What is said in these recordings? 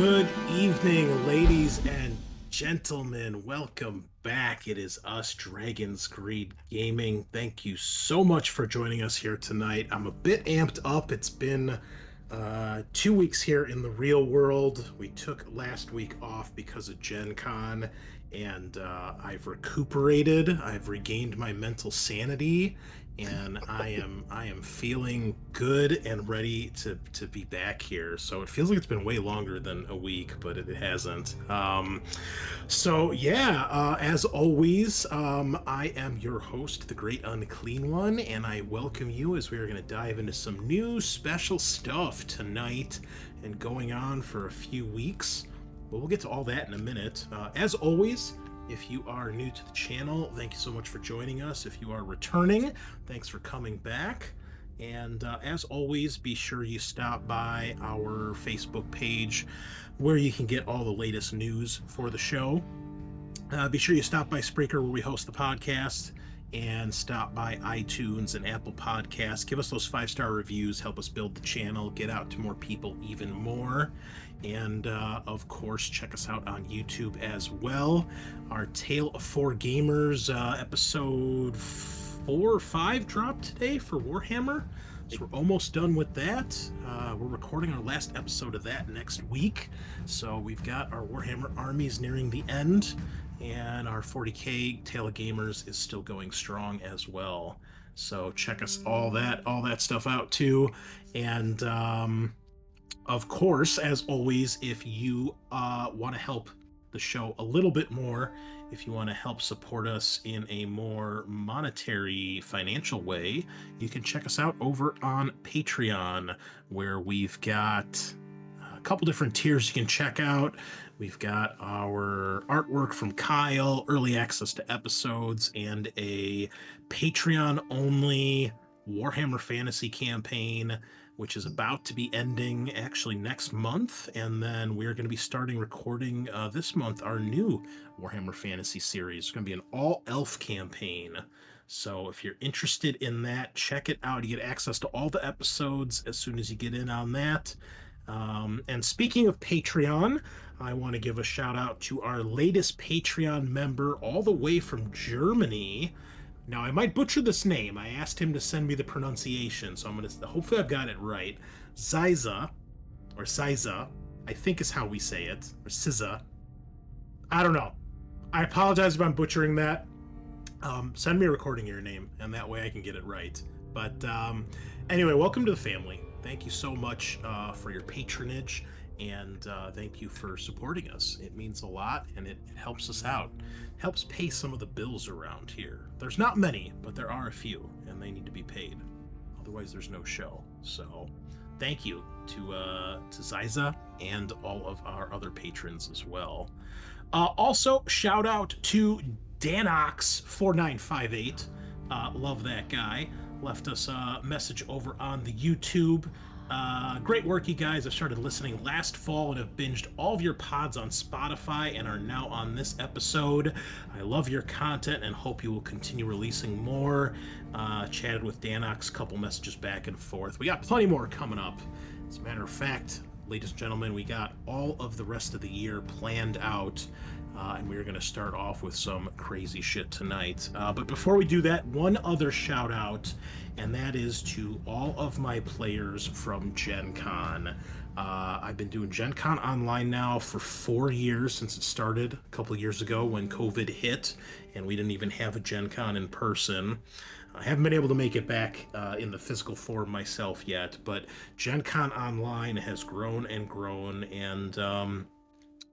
Good evening, ladies and gentlemen. Welcome back. It is us, Dragon's Greed Gaming. Thank you so much for joining us here tonight. I'm a bit amped up. It's been 2 weeks here in the real world. We took last week off because of Gen Con, and I've recuperated. I've regained my mental sanity, and I am feeling good and ready to be back here. So it feels like it's been way longer than a week, but it hasn't. So yeah, as always, I am your host, the Great Unclean One, and I welcome you as we are going to dive into some new special stuff tonight and going on for a few weeks. But we'll get to all that in a minute. As always, if you are new to the channel, thank you so much for joining us. If you are returning, thanks for coming back. And as always, be sure you stop by our Facebook page where you can get all the latest news for the show. Be sure you stop by Spreaker where we host the podcast, and stop by iTunes and Apple Podcasts. Give us those 5-star reviews, help us build the channel, get out to more people even more. And of course, check us out on YouTube as well. Our Tale of Four Gamers episode 4 or 5 dropped today for Warhammer. So we're almost done with that. We're recording our last episode of that next week. So we've got our Warhammer armies nearing the end, and our 40k Tale of Gamers is still going strong as well. So check us all that stuff out too. And of course, as always, if you want to help the show a little bit more, if you want to help support us in a more monetary financial way, you can check us out over on Patreon, where we've got a couple different tiers you can check out. We've got our artwork from Kyle, early access to episodes, and a Patreon-only Warhammer Fantasy campaign, which is about to be ending actually next month. And then we're going to be starting recording this month our new Warhammer Fantasy series. It's going to be an all-elf campaign. So if you're interested in that, check it out. You get access to all the episodes as soon as you get in on that. And speaking of Patreon, I want to give a shout out to our latest Patreon member all the way from Germany. Now, I might butcher this name. I asked him to send me the pronunciation, so I'm going to, hopefully I've got it right. Ziza, or Siza, I think is how we say it, or Siza. I don't know. I apologize if I'm butchering that. Send me a recording of your name, and that way I can get it right. But anyway, welcome to the family. Thank you so much for your patronage, and thank you for supporting us. It means a lot, and it helps us out. Helps pay some of the bills around here. There's not many, but there are a few, and they need to be paid. Otherwise, there's no show. So thank you to Ziza and all of our other patrons as well. Also, shout out to Danox4958. Love that guy. Left us a message over on the YouTube. Great work, you guys. I've started listening last fall and have binged all of your pods on Spotify and are now on this episode. I love your content and hope you will continue releasing more. Chatted with Danox, couple messages back and forth. We got plenty more coming up. As a matter of fact, ladies and gentlemen, we got all of the rest of the year planned out. And we're going to start off with some crazy shit tonight. But before we do that, one other shout out, and that is to all of my players from Gen Con. I've been doing Gen Con online now for 4 years, since it started a couple of years ago when COVID hit and we didn't even have a Gen Con in person. I haven't been able to make it back in the physical form myself yet, but Gen Con online has grown and grown, and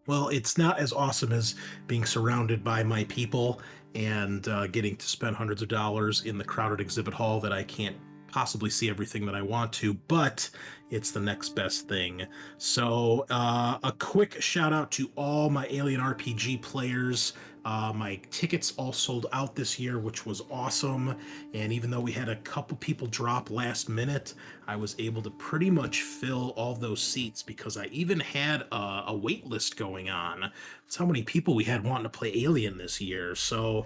well, it's not as awesome as being surrounded by my people and getting to spend hundreds of dollars in the crowded exhibit hall that I can't possibly see everything that I want to, but it's the next best thing. So a quick shout out to all my Alien RPG players. My tickets all sold out this year, which was awesome. And even though we had a couple people drop last minute, I was able to pretty much fill all those seats because I even had a wait list going on. That's how many people we had wanting to play Alien this year. So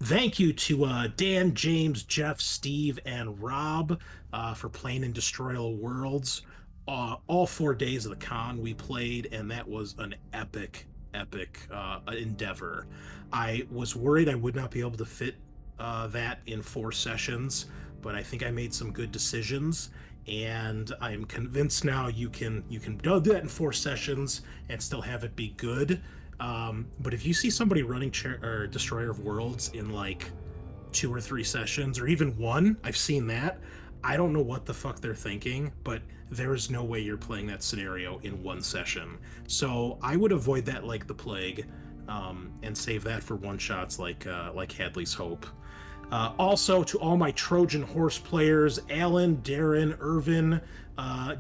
thank you to Dan, James, Jeff, Steve, and Rob for playing in Destroy All Worlds. all 4 days of the con we played, and that was an epic endeavor. I was worried I would not be able to fit that in 4 sessions, but I think I made some good decisions, and I'm convinced now you can do that in 4 sessions and still have it be good. But if you see somebody running or Destroyer of Worlds in like 2 or 3 sessions, or even one, I've seen that. I don't know what the fuck they're thinking, but there is no way you're playing that scenario in 1 session. So I would avoid that like the plague, and save that for one shots like Hadley's Hope. Also, to all my Trojan Horse players, Alan, Darren, Irvin,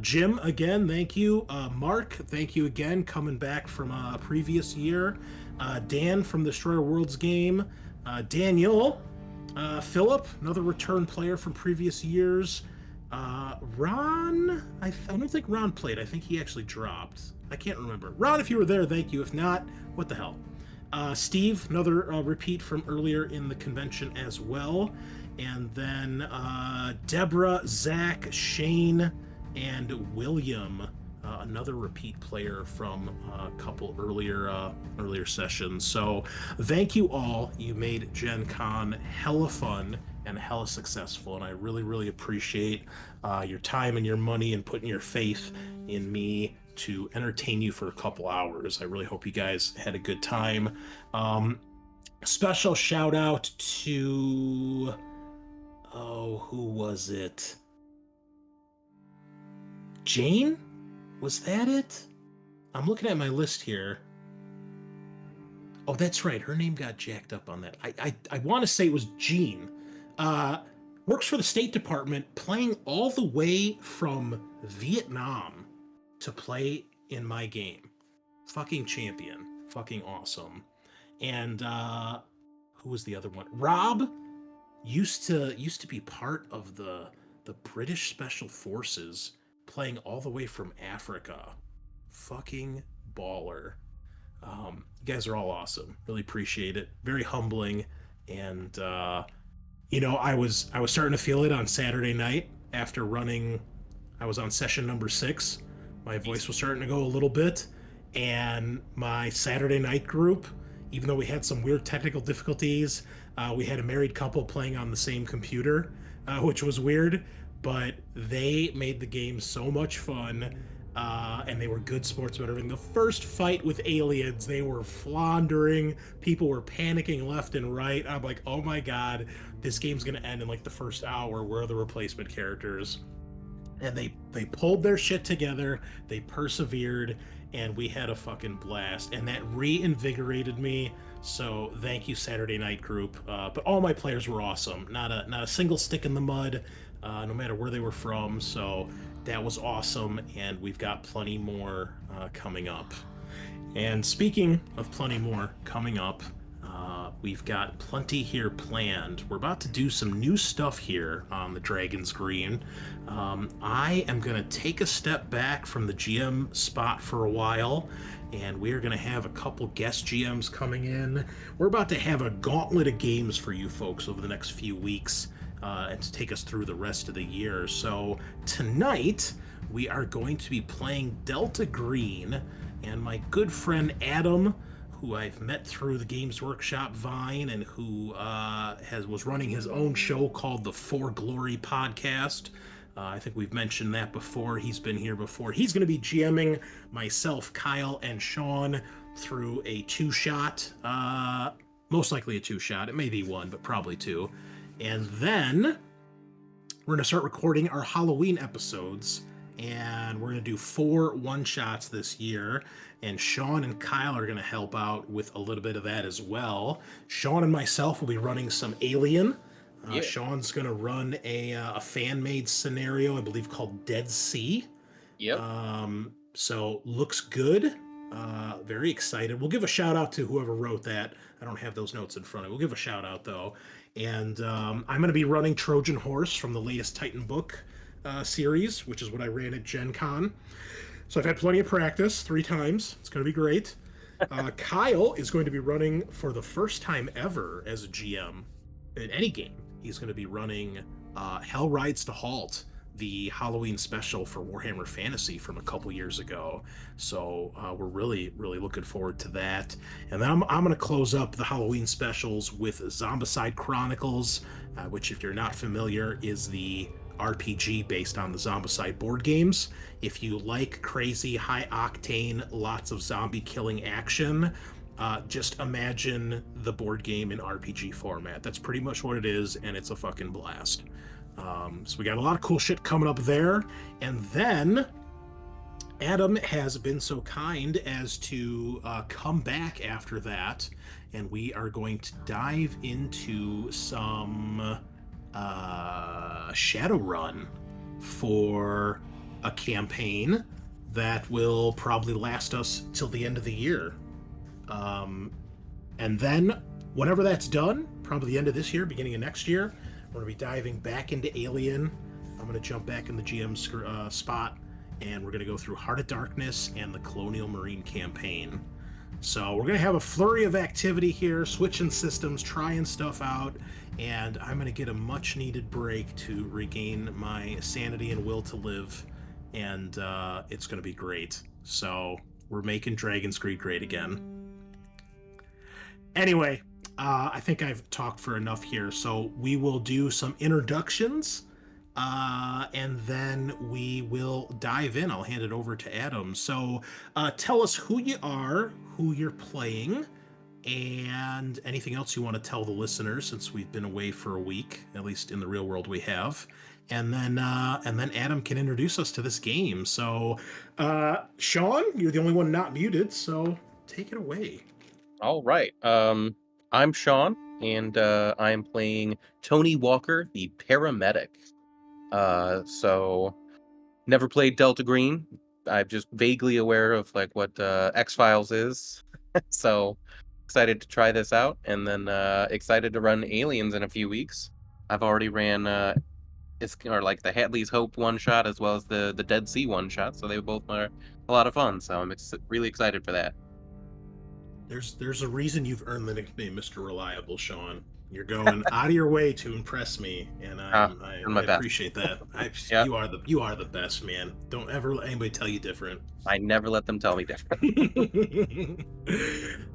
Jim, again, thank you. Mark, thank you again, coming back from a previous year. Dan from the Destroyer Worlds game. Daniel. Philip, another return player from previous years. Ron, I don't think Ron played. I think he actually dropped. I can't remember. Ron, if you were there, thank you. If not, what the hell? Steve, another repeat from earlier in the convention as well. And then Deborah, Zach, Shane, and William, another repeat player from a couple earlier sessions. So thank you all. You made Gen Con hella fun and hella successful, and I really appreciate your time and your money and putting your faith in me to entertain you for a couple hours. I really hope you guys had a good time. Special shout out to, who was it? Jane? Was that it? I'm looking at my list here. Oh, that's right. Her name got jacked up on that. I want to say it was Jean. Works for the State Department, playing all the way from Vietnam to play in my game. Fucking champion. Fucking awesome. And who was the other one? Rob used to be part of the British Special Forces, playing all the way from Africa. Fucking baller. You guys are all awesome. Really appreciate it. Very humbling. And I was starting to feel it on Saturday night after running. I was on session number 6. My voice was starting to go a little bit, and my Saturday night group, even though we had some weird technical difficulties, we had a married couple playing on the same computer, which was weird, but they made the game so much fun, and they were good sports about everything. The first fight with aliens, they were floundering, people were panicking left and right. I'm like, oh my god, this game's gonna end in like the first hour. Where are the replacement characters? And they pulled their shit together, they persevered, and we had a fucking blast, and that reinvigorated me. So thank you, Saturday night group. But all my players were awesome. Not a single stick in the mud, no matter where they were from. So that was awesome, and we've got plenty more coming up. And speaking of plenty more coming up, we've got plenty here planned. We're about to do some new stuff here on the Dragon's Green. I am going to take a step back from the GM spot for a while, and we are going to have a couple guest GMs coming in. We're about to have a gauntlet of games for you folks over the next few weeks, and to take us through the rest of the year. So tonight, we are going to be playing Delta Green, and my good friend Adam, who I've met through the Games Workshop Vine, and who was running his own show called the For Glory Podcast. I think we've mentioned that before. He's been here before. He's going to be GMing myself, Kyle, and Sean through a 2-shot. Most likely a 2-shot. It may be 1, but probably 2. And then we're going to start recording our Halloween episodes, and we're going to do 4 1-shots this year. And Sean and Kyle are going to help out with a little bit of that as well. Sean and myself will be running some Alien. Yeah. Sean's going to run a fan-made scenario, I believe, called Dead Sea. Yep. So looks good. Very excited. We'll give a shout-out to whoever wrote that. I don't have those notes in front of me. We'll give a shout-out, though. And I'm going to be running Trojan Horse from the latest Titan book series, which is what I ran at Gen Con. So I've had plenty of practice, 3 times. It's going to be great. Kyle is going to be running for the first time ever as a GM in any game. He's going to be running Hell Rides to Halt, the Halloween special for Warhammer Fantasy from a couple years ago. So we're really, really looking forward to that. And then I'm going to close up the Halloween specials with Zombicide Chronicles, which, if you're not familiar, is the RPG based on the Zombicide board games. If you like crazy, high octane, lots of zombie killing action, just imagine the board game in RPG format. That's pretty much what it is, and it's a fucking blast. So we got a lot of cool shit coming up there. And then Adam has been so kind as to come back after that, and we are going to dive into some Shadowrun for a campaign that will probably last us till the end of the year. And then, whenever that's done, probably the end of this year, beginning of next year, we're going to be diving back into Alien. I'm going to jump back in the GM spot, and we're going to go through Heart of Darkness and the Colonial Marine campaign. So we're going to have a flurry of activity here, switching systems, trying stuff out, and I'm going to get a much-needed break to regain my sanity and will to live, and it's going to be great. So we're making Dragon's Greed great again. Anyway, I think I've talked for enough here, so we will do some introductions, and then we will dive in. I'll hand it over to Adam. So tell us who you are, who you're playing, and anything else you want to tell the listeners, since we've been away for a week, at least in the real world we have. And then Adam can introduce us to this game. So Sean, you're the only one not muted, so take it away. All right. I'm Sean, and I am playing Tony Walker, the paramedic. So never played Delta Green. I'm just vaguely aware of like what X-Files is. So excited to try this out, and then excited to run Aliens in a few weeks. I've already ran like the Hadley's Hope one shot as well as the Dead Sea one shot, so they both are a lot of fun. So I'm really excited for that. There's a reason you've earned the nickname Mr. Reliable, Sean. You're going out of your way to impress me, and I appreciate that. Yeah. You are the best, man. Don't ever let anybody tell you different. I never let them tell me different.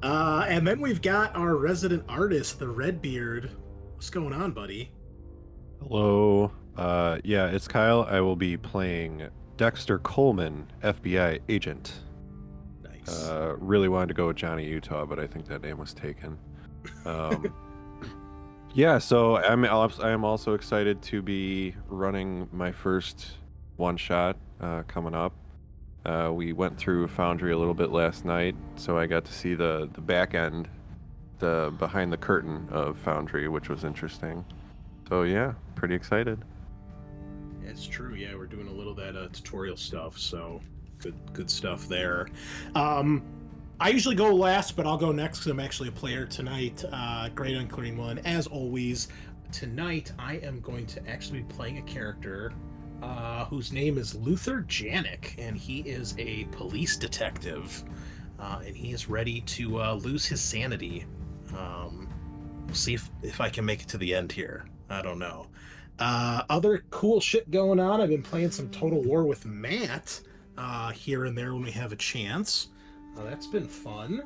And then we've got our resident artist, the Redbeard. What's going on, buddy? Hello. Yeah, it's Kyle. I will be playing Dexter Coleman, FBI agent. Nice. Really wanted to go with Johnny Utah, but I think that name was taken. Yeah, so I am also excited to be running my first one shot coming up. We went through Foundry a little bit last night, so I got to see the back end, the behind the curtain of Foundry, which was interesting. So yeah, pretty excited. It's true. Yeah, we're doing a little of that tutorial stuff, so good stuff there. I usually go last, but I'll go next because I'm actually a player tonight. Great Unclean One, as always. Tonight, I am going to actually be playing a character whose name is Luther Janik, and he is a police detective, and he is ready to lose his sanity. We'll see if I can make it to the end here. I don't know. Other cool shit going on. I've been playing some Total War with Matt here and there when we have a chance. That's been fun,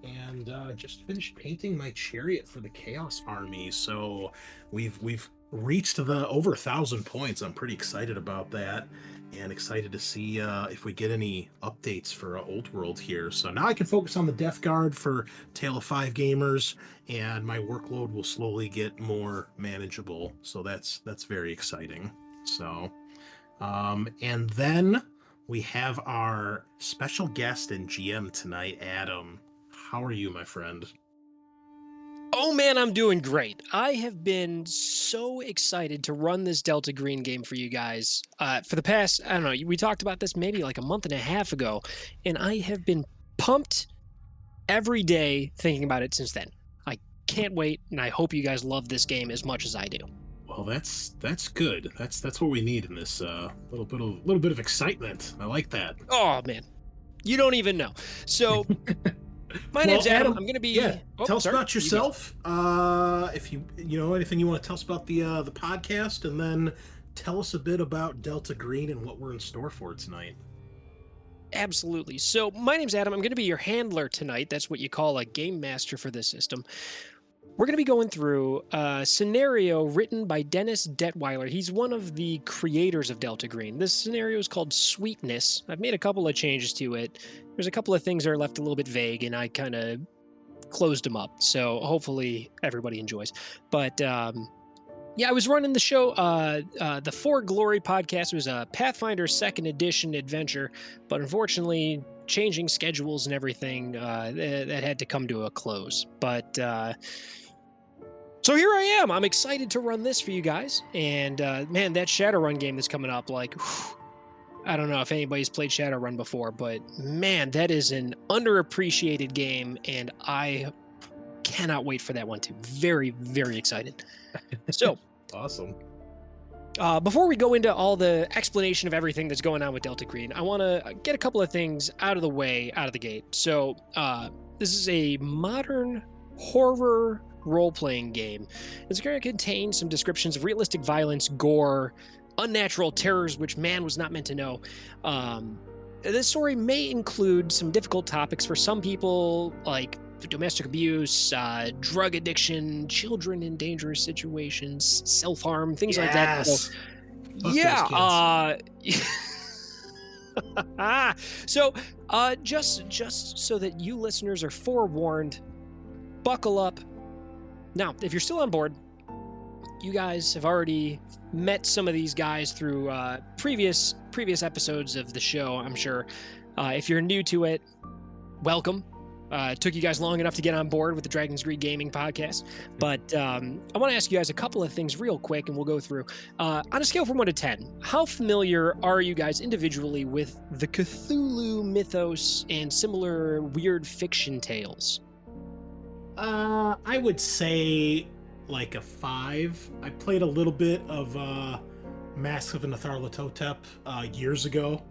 and just finished painting my chariot for the Chaos Army. So we've reached the over 1,000 points. I'm pretty excited about that, and excited to see if we get any updates for Old World here. So now I can focus on the Death Guard for Tale of Five gamers, and my workload will slowly get more manageable. So that's very exciting. So, and then we have our special guest and GM tonight, Adam. How are you, my friend? Oh man, I'm doing great. I have been so excited to run this Delta Green game for you guys for the past, I don't know, we talked about this maybe like a month and a half ago, and I have been pumped every day thinking about it since then. I can't wait, and I hope you guys love this game as much as I do. Well, that's good. That's what we need in this little bit of excitement. I like that. Oh man, you don't even know. So, my name's Adam. I'm gonna be. Yeah. Tell us about yourself. If you know anything you want to tell us about the podcast, and then tell us a bit about Delta Green and what we're in store for tonight. Absolutely. So, my name's Adam. I'm going to be your handler tonight. That's what you call a game master for this system. We're going to be going through a scenario written by Dennis Detweiler. He's one of the creators of Delta Green. This scenario is called Sweetness. I've made a couple of changes to it. There's a couple of things that are left a little bit vague, and I kind of closed them up. So hopefully everybody enjoys. But yeah, I was running the show, the For Glory podcast. It was a Pathfinder 2nd Edition adventure, but unfortunately, changing schedules and everything, that had to come to a close. But so here I am. I'm excited to run this for you guys. And man, that Shadowrun game that's coming up, like, whew, I don't know if anybody's played Shadowrun before, but man, that is an underappreciated game, and I cannot wait for that one too. Very, very excited. So, Awesome. before we go into all the explanation of everything that's going on with Delta Green, I want to get a couple of things out of the way, out of the gate. So, this is a modern horror role-playing game. It's going to contain some descriptions of realistic violence, gore, unnatural terrors, which man was not meant to know. This story may include some difficult topics for some people, like domestic abuse, drug addiction, children in dangerous situations, self-harm, things like that. So, Fuck yeah. So, just so that you listeners are forewarned, buckle up. Now, if you're still on board, you guys have already met some of these guys through previous episodes of the show, I'm sure. If you're new to it, welcome. It took you guys long enough to get on board with the Dragon's Greed Gaming podcast. But I want to ask you guys a couple of things real quick, and we'll go through. On a scale from 1 to 10, how familiar are you guys individually with the Cthulhu mythos and similar weird fiction tales? I would say like a 5. I played a little bit of Mask of Nyarlathotep years ago,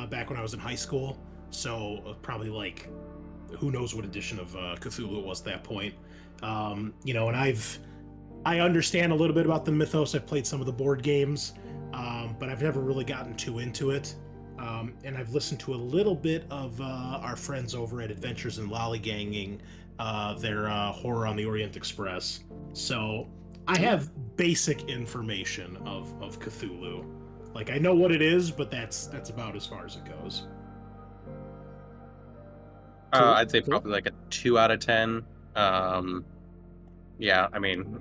back when I was in high school. So probably like, who knows what edition of Cthulhu it was at that point. And I understand a little bit about the mythos. I've played some of the board games, but I've never really gotten too into it. And I've listened to a little bit of our friends over at Adventures in Lollyganging, their Horror on the Orient Express. So I have basic information of Cthulhu. Like, I know what it is, but that's about as far as it goes. I'd say probably like a 2 out of 10. Yeah, I mean,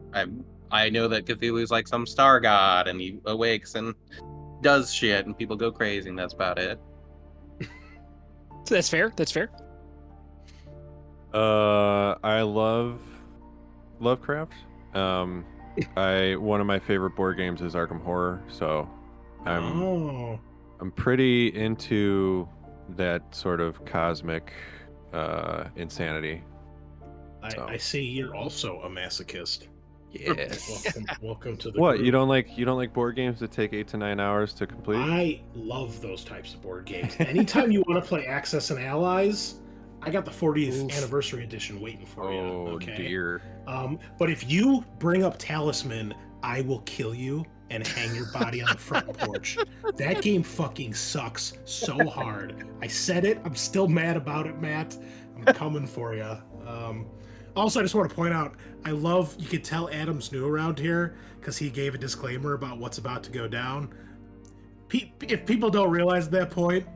I know that Cthulhu's like some star god, and he awakes and does shit, and people go crazy, and that's about it. That's fair. That's fair. I love Lovecraft. One of my favorite board games is Arkham Horror, so I'm pretty into that sort of cosmic insanity. I see you're also a masochist. Yes. Welcome to the What, group. you don't like board games that take 8 to 9 hours to complete? I love those types of board games. Anytime you want to play Axis and Allies, I got the 40th anniversary edition waiting for you. Oh, Okay. dear. But if you bring up Talisman, I will kill you and hang your body on the front porch. That game fucking sucks so hard. I said it. I'm still mad about it, Matt. I'm coming for you. Also, I just want to point out, you can tell Adam's new around here because he gave a disclaimer about what's about to go down. If people don't realize at that point,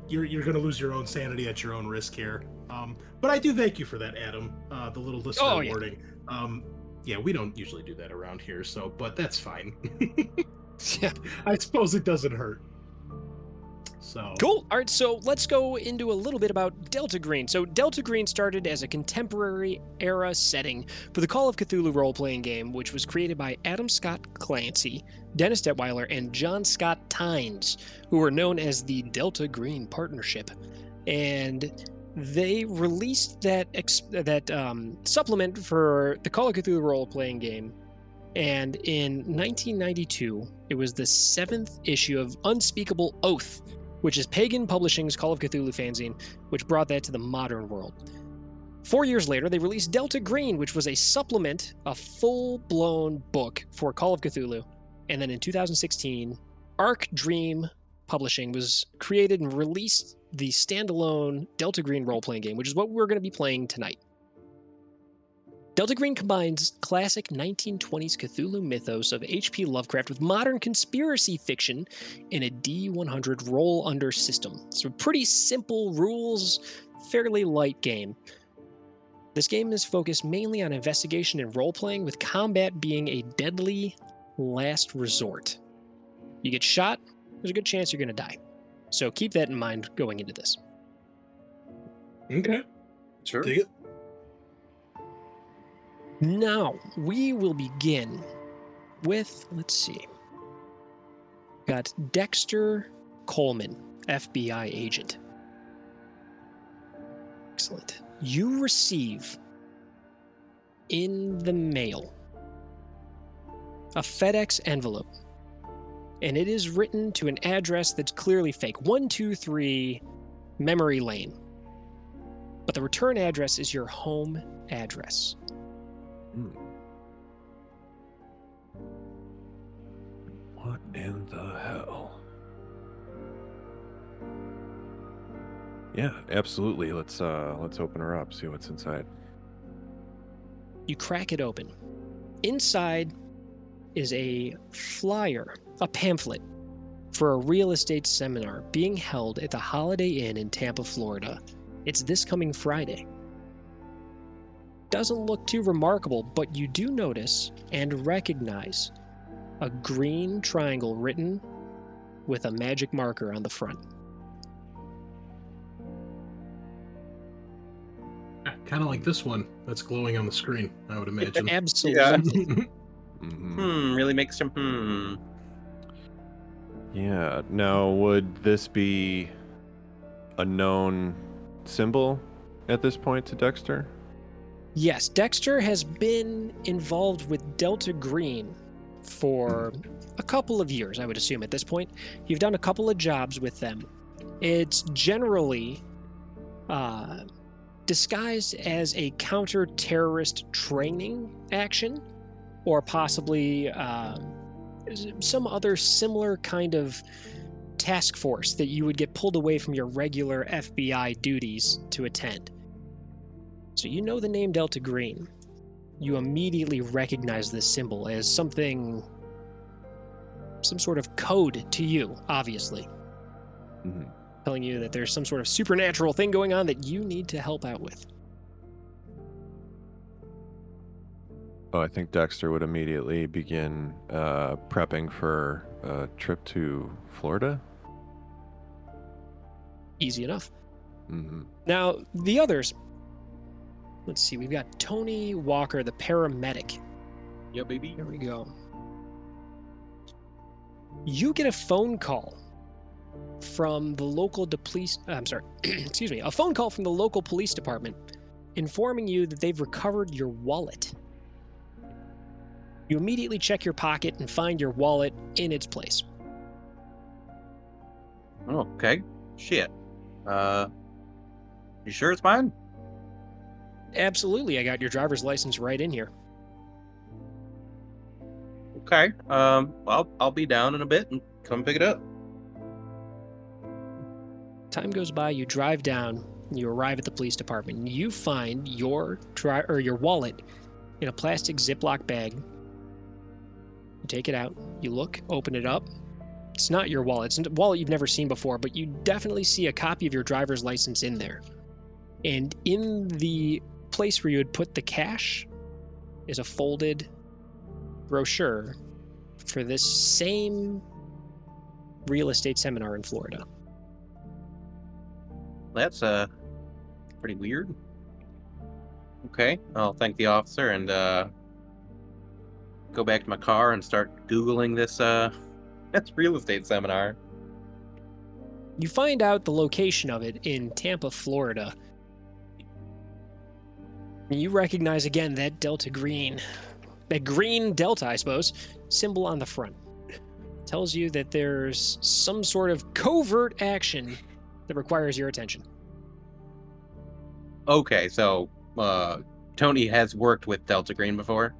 you're going to lose your own sanity at your own risk here. But I do thank you for that, Adam, the little listener warning. Yeah, we don't usually do that around here, but that's fine. Yeah. I suppose it doesn't hurt. So Cool. All right, so let's go into a little bit about Delta Green. So Delta Green started as a contemporary era setting for the Call of Cthulhu role-playing game, which was created by Adam Scott Clancy, Dennis Detweiler, and John Scott Tynes, who were known as the Delta Green Partnership. And they released that supplement for the Call of Cthulhu role-playing game. And in 1992, it was the 7th issue of Unspeakable Oath, which is Pagan Publishing's Call of Cthulhu fanzine, which brought that to the modern world. 4 years later, they released Delta Green, which was a supplement, a full-blown book for Call of Cthulhu. And then in 2016, Arc Dream Publishing was created and released the standalone Delta Green role-playing game, which is what we're going to be playing tonight. Delta Green combines classic 1920s Cthulhu mythos of H.P. Lovecraft with modern conspiracy fiction in a D100 roll-under system. So pretty simple rules, fairly light game. This game is focused mainly on investigation and role-playing, with combat being a deadly last resort. You get shot, there's a good chance you're going to die. So keep that in mind going into this. Okay. Sure. Dig it. Now, we will begin with, let's see, got Dexter Coleman, FBI agent. Excellent. You receive in the mail a FedEx envelope, and it is written to an address that's clearly fake, 123 Memory Lane. But the return address is your home address. What in the hell? Yeah, absolutely. Let's open her up, see what's inside. You crack it open. Inside is a flyer, a pamphlet for a real estate seminar being held at the Holiday Inn in Tampa, Florida. It's this coming Friday. Doesn't look too remarkable, but you do notice and recognize a green triangle written with a magic marker on the front. Kind of like this one that's glowing on the screen, I would imagine. Absolutely. Really makes him Yeah. Now, would this be a known symbol at this point to Dexter? Yes, Dexter has been involved with Delta Green for a couple of years, I would assume at this point. You've done a couple of jobs with them. It's generally disguised as a counter-terrorist training action, or possibly some other similar kind of task force that you would get pulled away from your regular FBI duties to attend. So you know the name Delta Green. You immediately recognize this symbol as something, some sort of code to you, obviously. Mm-hmm. Telling you that there's some sort of supernatural thing going on that you need to help out with. Oh, I think Dexter would immediately begin prepping for a trip to Florida. Easy enough. Mm-hmm. Now, the others. Let's see, we've got Tony Walker, the paramedic. Yeah, baby. Here we go. You get a phone call from the local a phone call from the local police department informing you that they've recovered your wallet. You immediately check your pocket and find your wallet in its place. Oh, okay. Shit. You sure it's mine? Absolutely, I got your driver's license right in here. Okay. I'll be down in a bit and come pick it up. Time goes by, you drive down, you arrive at the police department, and you find your wallet in a plastic Ziploc bag. You take it out, you look, open it up. It's not your wallet. It's a wallet you've never seen before, but you definitely see a copy of your driver's license in there. And in the place where you would put the cash is a folded brochure for this same real estate seminar in Florida. That's pretty weird. Okay, I'll thank the officer and go back to my car and start Googling this that's real estate seminar. You find out the location of it in Tampa, Florida. You recognize again that Delta Green, that green Delta, I suppose, symbol on the front. Tells you that there's some sort of covert action that requires your attention. Okay, so Tony has worked with Delta Green before?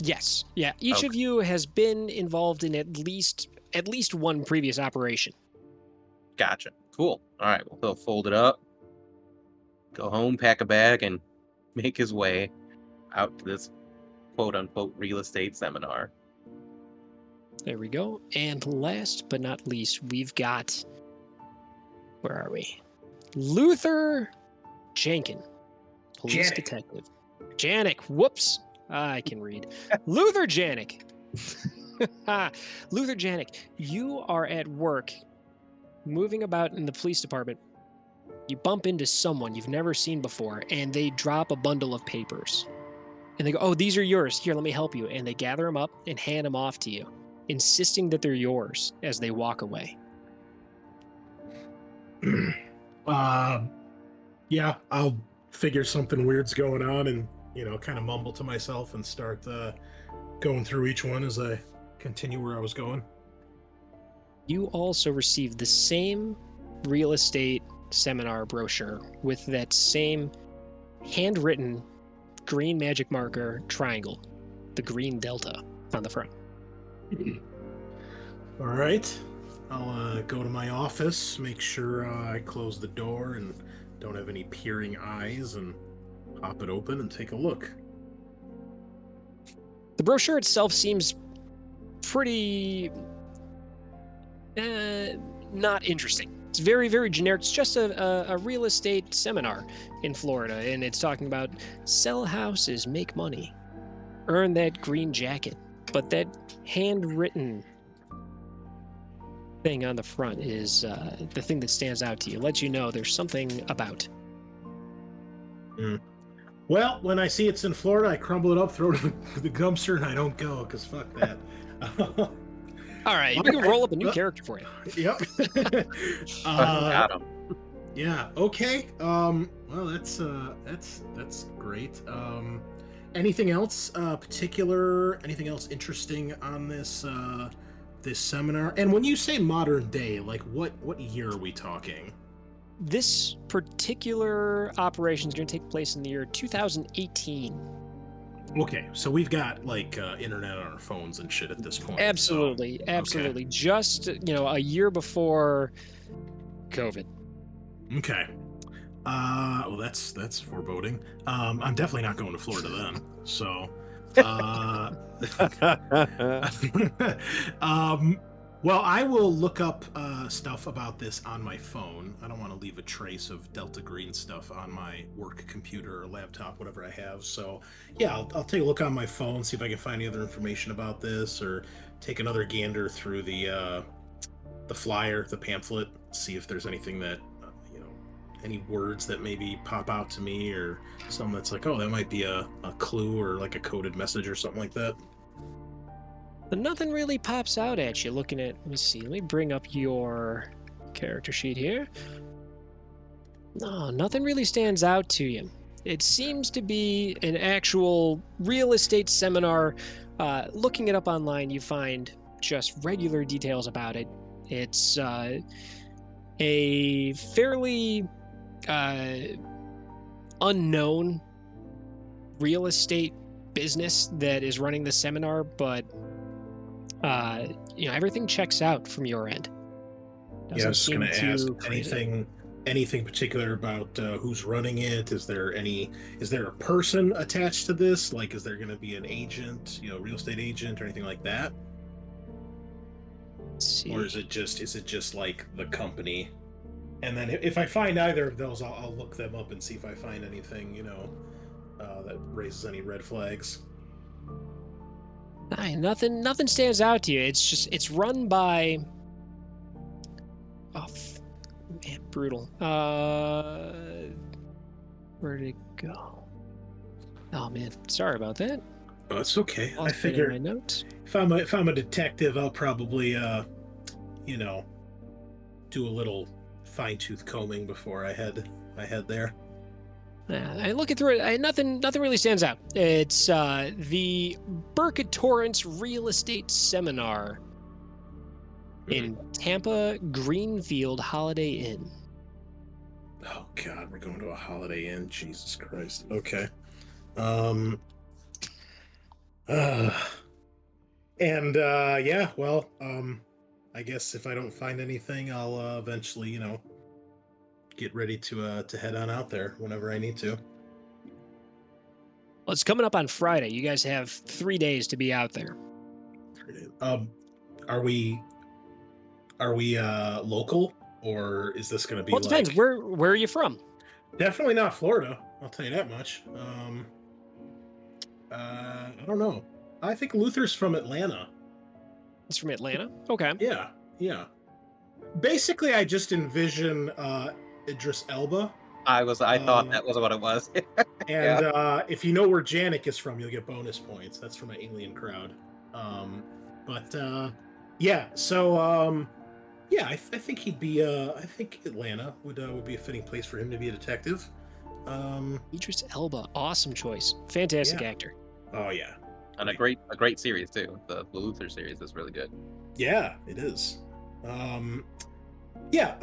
Yes. Yeah. Each Okay. of you has been involved in at least one previous operation. Gotcha. Cool. All right. Well, he'll fold it up, go home, pack a bag, and make his way out to this quote-unquote real estate seminar. There we go. And last but not least, we've got, where are we? Luther Jankin, police Janik. detective. Janik. Whoops. I can read. Luther Janik. Luther Janik, you are at work, moving about in the police department. You bump into someone you've never seen before, and they drop a bundle of papers. And they go, "Oh, these are yours. Here, let me help you." And they gather them up and hand them off to you, insisting that they're yours as they walk away. Yeah, I'll figure something weird's going on and, kind of mumble to myself and start going through each one as I continue where I was going. You also received the same real estate seminar brochure with that same handwritten green magic marker triangle, the green delta on the front. All right. I'll go to my office, make sure I close the door and don't have any peering eyes, and pop it open and take a look. The brochure itself seems pretty not interesting. It's very, very generic. It's just a real estate seminar in Florida, and it's talking about sell houses, make money, earn that green jacket. But that handwritten thing on the front is the thing that stands out to you. Lets you know there's something about. Well, when I see it's in Florida, I crumble it up, throw it in the dumpster, and I don't go, because fuck that. All right, we can roll up a new character for you. Yep. Got him. Yeah. Okay. Well, that's great. Anything else particular? Anything else interesting on this this seminar? And when you say modern day, like what year are we talking? This particular operation is going to take place in the year 2018. Okay, so we've got like internet on our phones and shit at this point. Absolutely, so, absolutely. Just a year before COVID. Okay. Well, that's foreboding. I'm definitely not going to Florida then. So, well, I will look up stuff about this on my phone. I don't want to leave a trace of Delta Green stuff on my work computer or laptop, whatever I have. So, yeah, I'll take a look on my phone, see if I can find any other information about this, or take another gander through the flyer, the pamphlet, see if there's anything that any words that maybe pop out to me, or something that's like, oh, that might be a clue or like a coded message or something like that. But nothing really pops out at you looking at, let me see, let me bring up your character sheet here. No, nothing really stands out to you. It seems to be an actual real estate seminar. Looking it up online, you find just regular details about it. It's a fairly unknown real estate business that is running the seminar, but everything checks out from your end. Yeah, I was just going to ask anything particular about who's running it. Is there a person attached to this? Like, is there going to be an agent, real estate agent or anything like that? Or is it just like the company? And then if I find either of those, I'll look them up and see if I find anything, that raises any red flags. Nothing stands out to you. It's run by. Oh, man, brutal. Where'd it go? Oh man, sorry about that. Oh, it's okay. I Lost it in figure my notes. if I'm a detective, I'll probably do a little fine-tooth combing before I head there. I looking through it. Nothing really stands out. It's the Burka Torrance Real Estate Seminar in Tampa Greenfield Holiday Inn. Oh God, we're going to a Holiday Inn. Jesus Christ. Okay. Yeah, well, I guess if I don't find anything, I'll eventually, get ready to head on out there whenever I need to. Well, it's coming up on Friday. You guys have 3 days to be out there. Um, are we local, or is this going to be Well, it depends. like Where are you from? definitely not Florida? I'll tell you that much. I don't know. I think Luther's from Atlanta. It's from Atlanta. Okay. Yeah, yeah. Basically, I just envision Idris Elba. I thought that was what it was. And Yeah. if you know where Janik is from, you'll get bonus points. That's from my alien crowd. Yeah. So yeah, I think he'd be. I think Atlanta would be a fitting place for him to be a detective. Idris Elba, awesome choice. Fantastic Yeah. actor. Oh yeah, And a great series too. The Luther series is really good. yeah, it is. Yeah.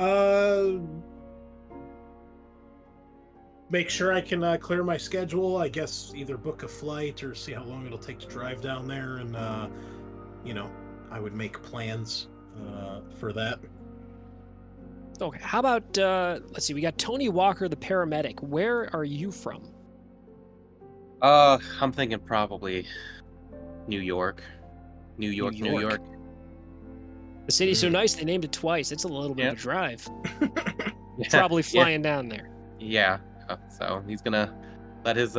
Make sure I can clear my schedule. I guess either book a flight or see how long it'll take to drive down there, and I would make plans for that. Okay. How about let's see, we got Tony Walker, the paramedic. Where are you from? I'm thinking probably New York. New York. The city's so Mm. nice they named it twice. It's a little bit of a drive. Yeah. Probably flying down there. Yeah. So he's gonna let his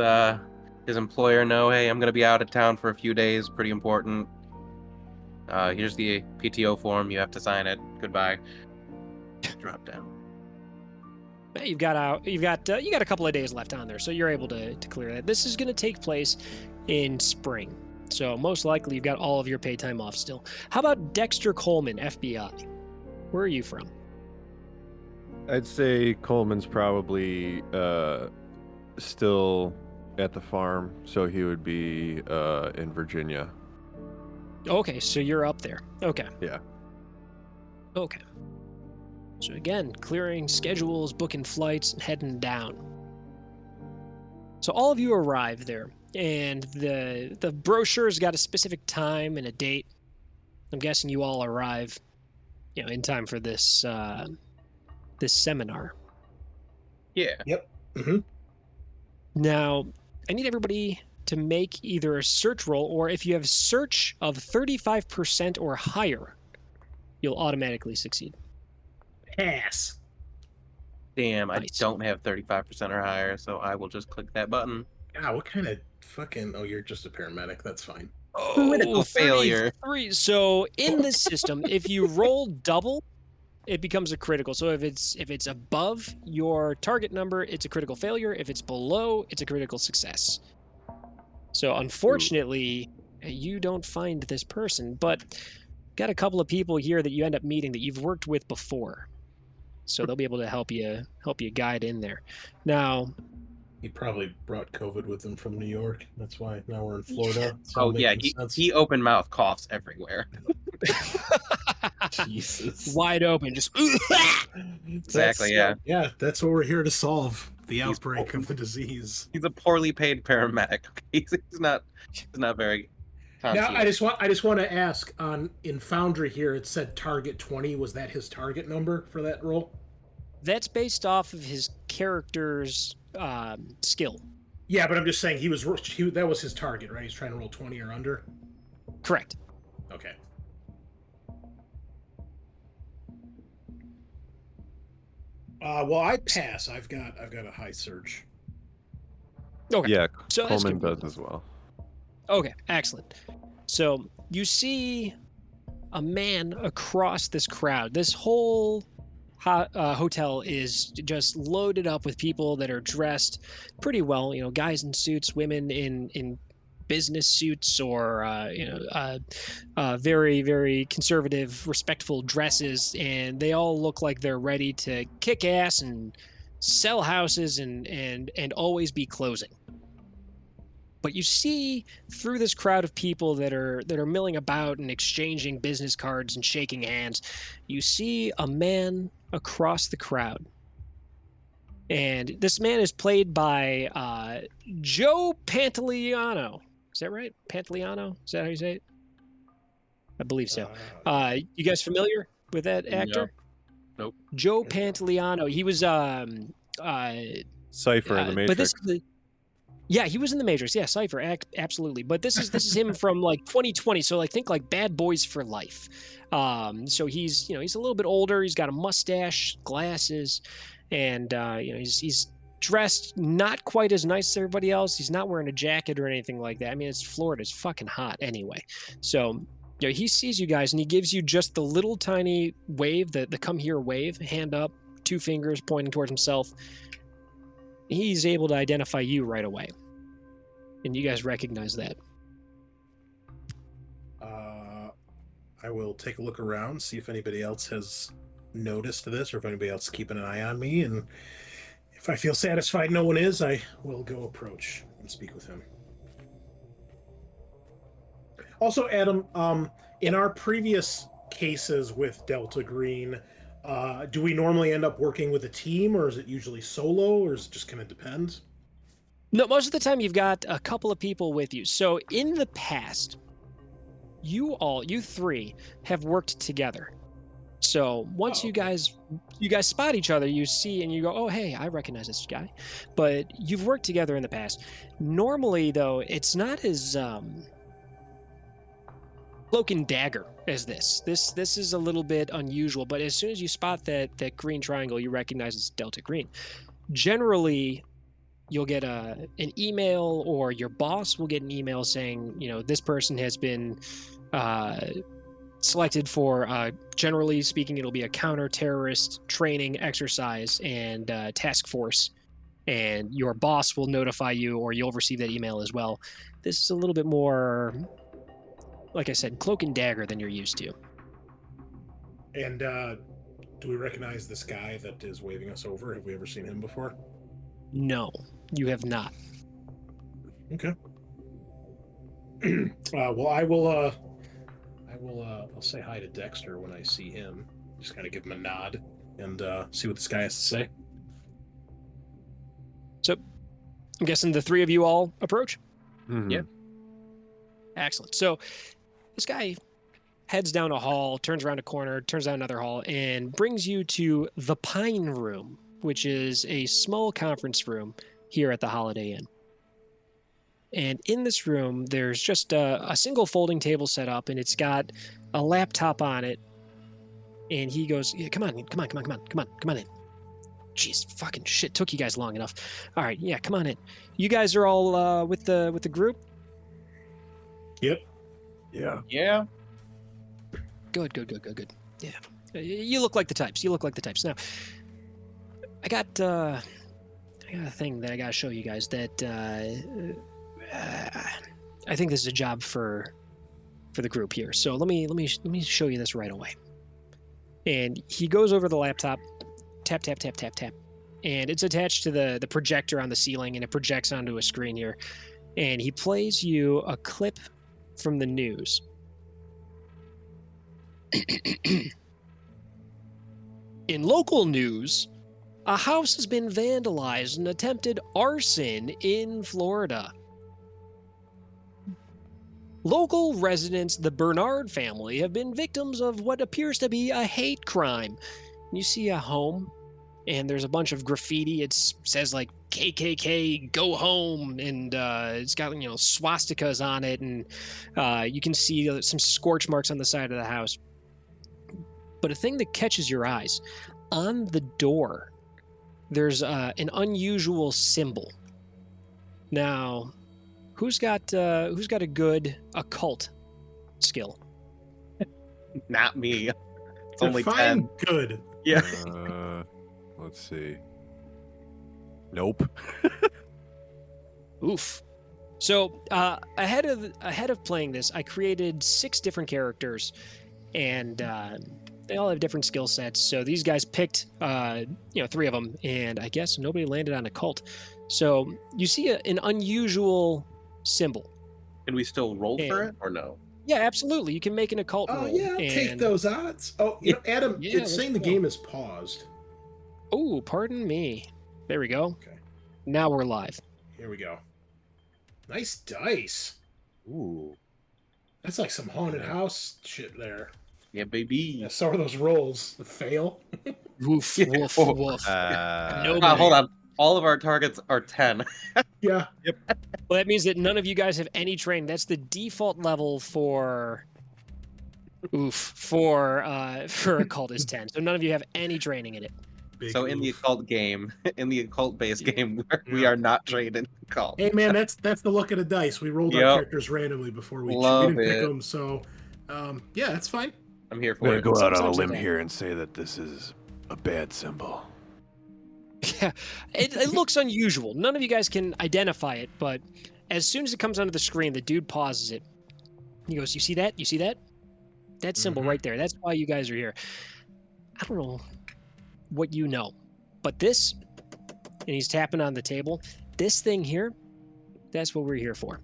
employer know, hey, I'm gonna be out of town for a few days. Pretty important. Here's the PTO form. You have to sign it. Goodbye. Drop down. You got a couple of days left on there, so you're able to clear that. This is going to take place in spring, so most likely you've got all of your pay time off still. How about Dexter Coleman, FBI? Where are you from? I'd say Coleman's probably still at the farm, so he would be in Virginia. Okay, so you're up there. Okay. Yeah. Okay. So again, clearing schedules, booking flights, and heading down. So all of you arrive there, and the brochure's got a specific time and a date. I'm guessing you all arrive, in time for this this seminar. Yeah. Yep. Mm-hmm. Now, I need everybody to make either a search roll, or if you have search of 35% or higher, you'll automatically succeed. Pass. Damn, I Nice. don't have 35% or higher, so I will just click that button. God, what kind of fucking? Oh, you're just a paramedic. That's fine. Critical failure. 33. So in this system, if you roll double, it becomes a critical. So if it's above your target number, it's a critical failure. If it's below, it's a critical success. So unfortunately, you don't find this person, but got a couple of people here that you end up meeting that you've worked with before. So they'll be able to help you guide in there. Now, He probably brought COVID with him from New York. That's why now we're in Florida. It's Oh all yeah, making sense. he open mouth coughs everywhere. Jesus. wide open, just Exactly, yeah. Yeah, that's what we're here to solve. The outbreak of the disease. He's a poorly paid paramedic. He's not very Now, conscientious. I just want to ask in Foundry here. It said target 20. Was that his target number for that role? that's based off of his character's skill. Yeah, but I'm just saying that was his target, right? He's trying to roll 20 or under. Correct. Okay. Well, I pass. I've got a high search. Okay. Yeah, So that's Coleman good. does as well. Okay, excellent. So you see a man across this crowd. This whole hotel is just loaded up with people that are dressed pretty well. Guys in suits, women in business suits, or very, very conservative, respectful dresses, and they all look like they're ready to kick ass and sell houses and always be closing. But you see through this crowd of people that are milling about and exchanging business cards and shaking hands, you see a man across the crowd. And this man is played by Joe Pantoliano. Is that right? Pantoliano? Is that how you say it? I believe so. Uh, You guys familiar with that actor? No. Nope. Joe No. Pantoliano. He was Cypher in the but this Matrix. is the yeah, he was in the Matrix. Yeah, Cypher, absolutely. But this is him from like 2020. So like think like Bad Boys for Life. So he's he's a little bit older. He's got a mustache, glasses, and he's dressed not quite as nice as everybody else. He's not wearing a jacket or anything like that. I mean, it's Florida's fucking hot anyway. So he sees you guys and he gives you just the little tiny wave, the come here wave, hand up, 2 fingers pointing towards himself. He's able to identify you right away. And you guys recognize that. I will take a look around, see if anybody else has noticed this or if anybody else is keeping an eye on me. And if I feel satisfied no one is, I will go approach and speak with him. Also, Adam, in our previous cases with Delta Green, do we normally end up working with a team, or is it usually solo, or is it just kind of depends? No, most of the time you've got a couple of people with you. So in the past, you 3 have worked together. So once you guys spot each other, you see and you go, oh, hey, I recognize this guy. But you've worked together in the past. Normally, though, it's not as cloak and dagger as this. This is a little bit unusual. But as soon as you spot that green triangle, you recognize it's Delta Green. Generally, you'll get an email, or your boss will get an email saying, this person has been selected for, generally speaking, it'll be a counter-terrorist training exercise and task force. And your boss will notify you, or you'll receive that email as well. This is a little bit more, like I said, cloak and dagger than you're used to. And do we recognize this guy that is waving us over? Have we ever seen him before? No, you have not. Okay. Well, I'll say hi to Dexter when I see him. Just kind of give him a nod and see what this guy has to say. So, I'm guessing the 3 of you all approach? Mhm. Yeah. Excellent. So, this guy heads down a hall, turns around a corner, turns down another hall, and brings you to the Pine Room, which is a small conference room here at the Holiday Inn. And in this room, there's just a single folding table set up, and it's got a laptop on it. And he goes, yeah, come on in. Jeez, fucking shit, took you guys long enough. All right, yeah, come on in. You guys are all with the group? Yep. Yeah. Yeah. Good. Yeah. You look like the types. Now, I got a thing that I got to show you guys that I think this is a job for the group here. So let me show you this right away. And he goes over the laptop, tap, and it's attached to the projector on the ceiling, and it projects onto a screen here. And he plays you a clip from the news. In local news, a house has been vandalized and attempted arson in Florida. Local residents, the Bernard family, have been victims of what appears to be a hate crime. You see a home, and there's a bunch of graffiti. It says like KKK, go home, and it's got swastikas on it, and you can see some scorch marks on the side of the house. But a thing that catches your eyes, on the door, there's an unusual symbol. Now, who's got a good occult skill? Not me. It's only Define 10. good. Yeah. Let's see. Nope. Oof. So ahead of playing this, I created 6 different characters, and they all have different skill sets. So these guys picked 3 of them, and I guess nobody landed on occult. So you see an unusual symbol. Can we still roll for it or no? Yeah, absolutely. You can make an occult roll. Oh yeah, I'll take those odds. Oh, Adam, Yeah, it's saying the let's go. game is paused. Oh, pardon me. There we go. Okay, Now we're live. here we go. Nice dice. Ooh. That's like some haunted house shit there. Yeah, baby. Yeah, so are those rolls. Fail. Woof, Yeah. woof, Oh. woof. Uh, Nobody. Hold on. All of our targets are 10. Yeah. Well, that means that none of you guys have any training. That's the default level for a cult is 10. So none of you have any training in it. Big So in the oof. occult game, in the occult based Yeah. game, we Yeah. are not trained in occult. Hey man, that's the luck of the dice. We rolled our Yep. characters randomly before we Love didn't pick it. them, so yeah, that's fine. I'm here I'm for gonna it. go out on a Sometimes limb like that. here and say that this is a bad symbol. Yeah, it looks unusual. None of you guys can identify it, but as soon as it comes onto the screen, the dude pauses it. He goes, "You see that? You see that? That symbol Mhm. right there. That's why you guys are here." I don't know what you know, but this, and he's tapping on the table. This thing here, that's what we're here for.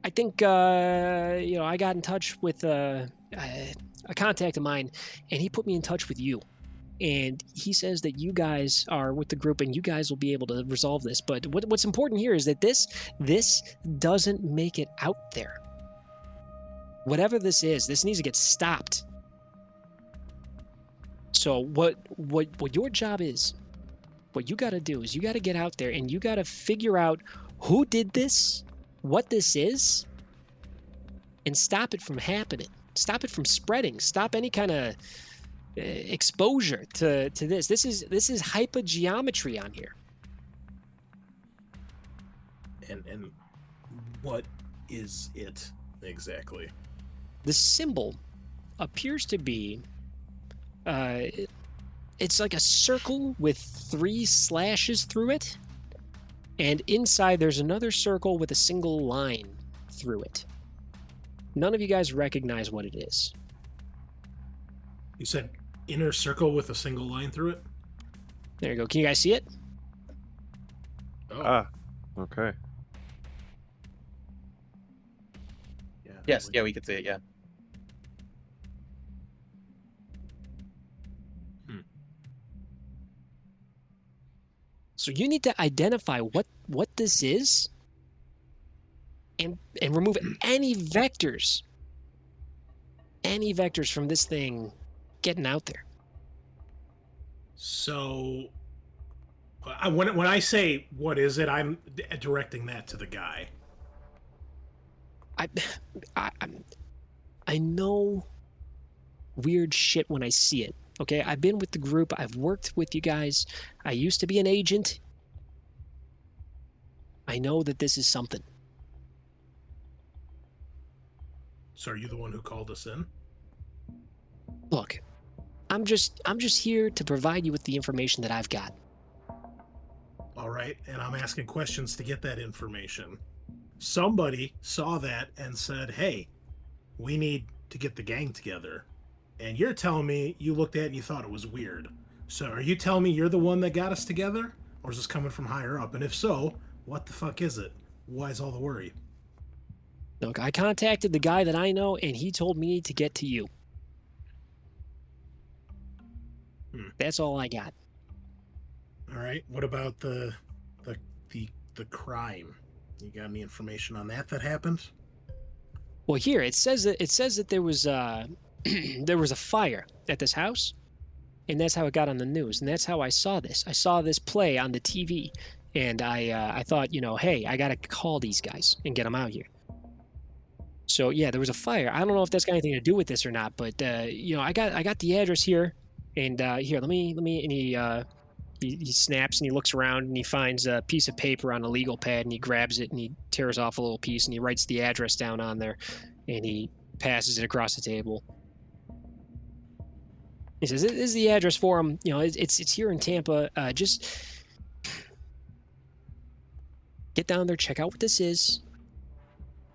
I think I got in touch with a contact of mine, and he put me in touch with you. And he says that you guys are with the group and you guys will be able to resolve this. But what's important here is that this doesn't make it out there. Whatever this is, this needs to get stopped. So what your job is, what you got to do is you got to get out there and you got to figure out who did this, what this is, and stop it from happening. Stop it from spreading. Stop any kind of exposure to this. This is hypergeometry on here. And what is it exactly? The symbol appears to be it's like a circle with 3 slashes through it, and inside there's another circle with a single line through it. None of you guys recognize what it is. You said inner circle with a single line through it? There you go. Can you guys see it? Oh, Ah, okay. yeah. Yes, yeah, we could see it, yeah. So you need to identify what this is and remove any vectors from this thing getting out there. So when I say what is it, I'm directing that to the guy. I know weird shit when I see it. Okay, I've been with the group. I've worked with you guys. I used to be an agent. I know that this is something. So are you the one who called us in? Look, I'm just here to provide you with the information that I've got. All right, and I'm asking questions to get that information. Somebody saw that and said, "Hey, we need to get the gang together." And you're telling me you looked at it and you thought it was weird. So are you telling me you're the one that got us together? Or is this coming from higher up? And if so, what the fuck is it? Why is all the worry? Look, I contacted the guy that I know, and he told me to get to you. That's all I got. All right. What about the crime? You got any information on that happened? Well, here it says that there was there was a fire at this house, and that's how it got on the news, and that's how I saw this. I saw this play on the TV, and I thought, hey, I gotta call these guys and get them out here. So yeah, there was a fire. I don't know if that's got anything to do with this or not, but I got the address here, and here, let me, and he snaps and he looks around and he finds a piece of paper on a legal pad and he grabs it and he tears off a little piece and he writes the address down on there and he passes it across the table. He says, "This is the address for him. It's here in Tampa. Just get down there, check out what this is,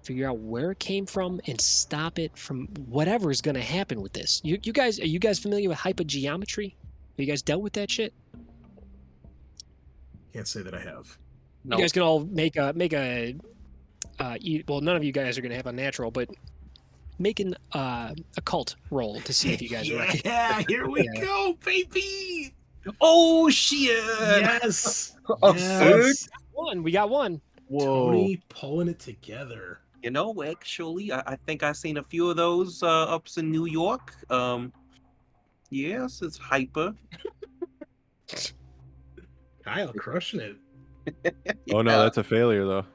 figure out where it came from, and stop it from whatever is going to happen with this." Are you guys familiar with hypergeometry? Have you guys dealt with that shit? Can't say that I have. No. You guys can all make a well, none of you guys are going to have a natural, but make an occult roll to see if you guys recognize. Yeah, here we Yeah. go, baby. Oh, shit! Yes. Oh, Yes. We got one. Whoa. Tony pulling it together. You know, actually, I think I seen a few of those ups in New York. Yes, it's hyper. Kyle crushing it. Oh no, Yeah. that's a failure though.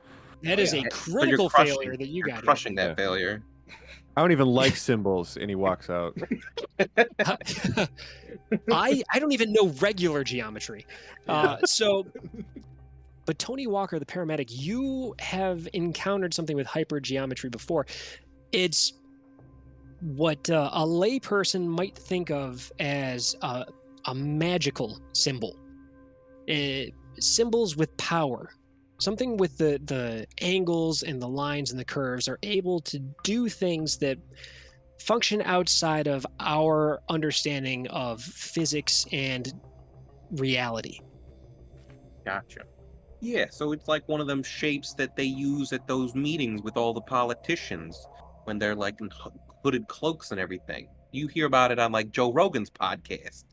That Oh, is yeah. a But critical failure that you you're got crushing that Yeah. failure. I don't even like symbols, and he walks out. here. I don't even know regular geometry. Yeah. But Tony Walker, the paramedic, you have encountered something with hypergeometry before. It's what a layperson might think of as a magical symbol. Symbols with power. Something with the angles and the lines and the curves are able to do things that function outside of our understanding of physics and reality. Gotcha. Yeah, so it's like one of them shapes that they use at those meetings with all the politicians when they're like in hooded cloaks and everything. You hear about it on like Joe Rogan's podcast.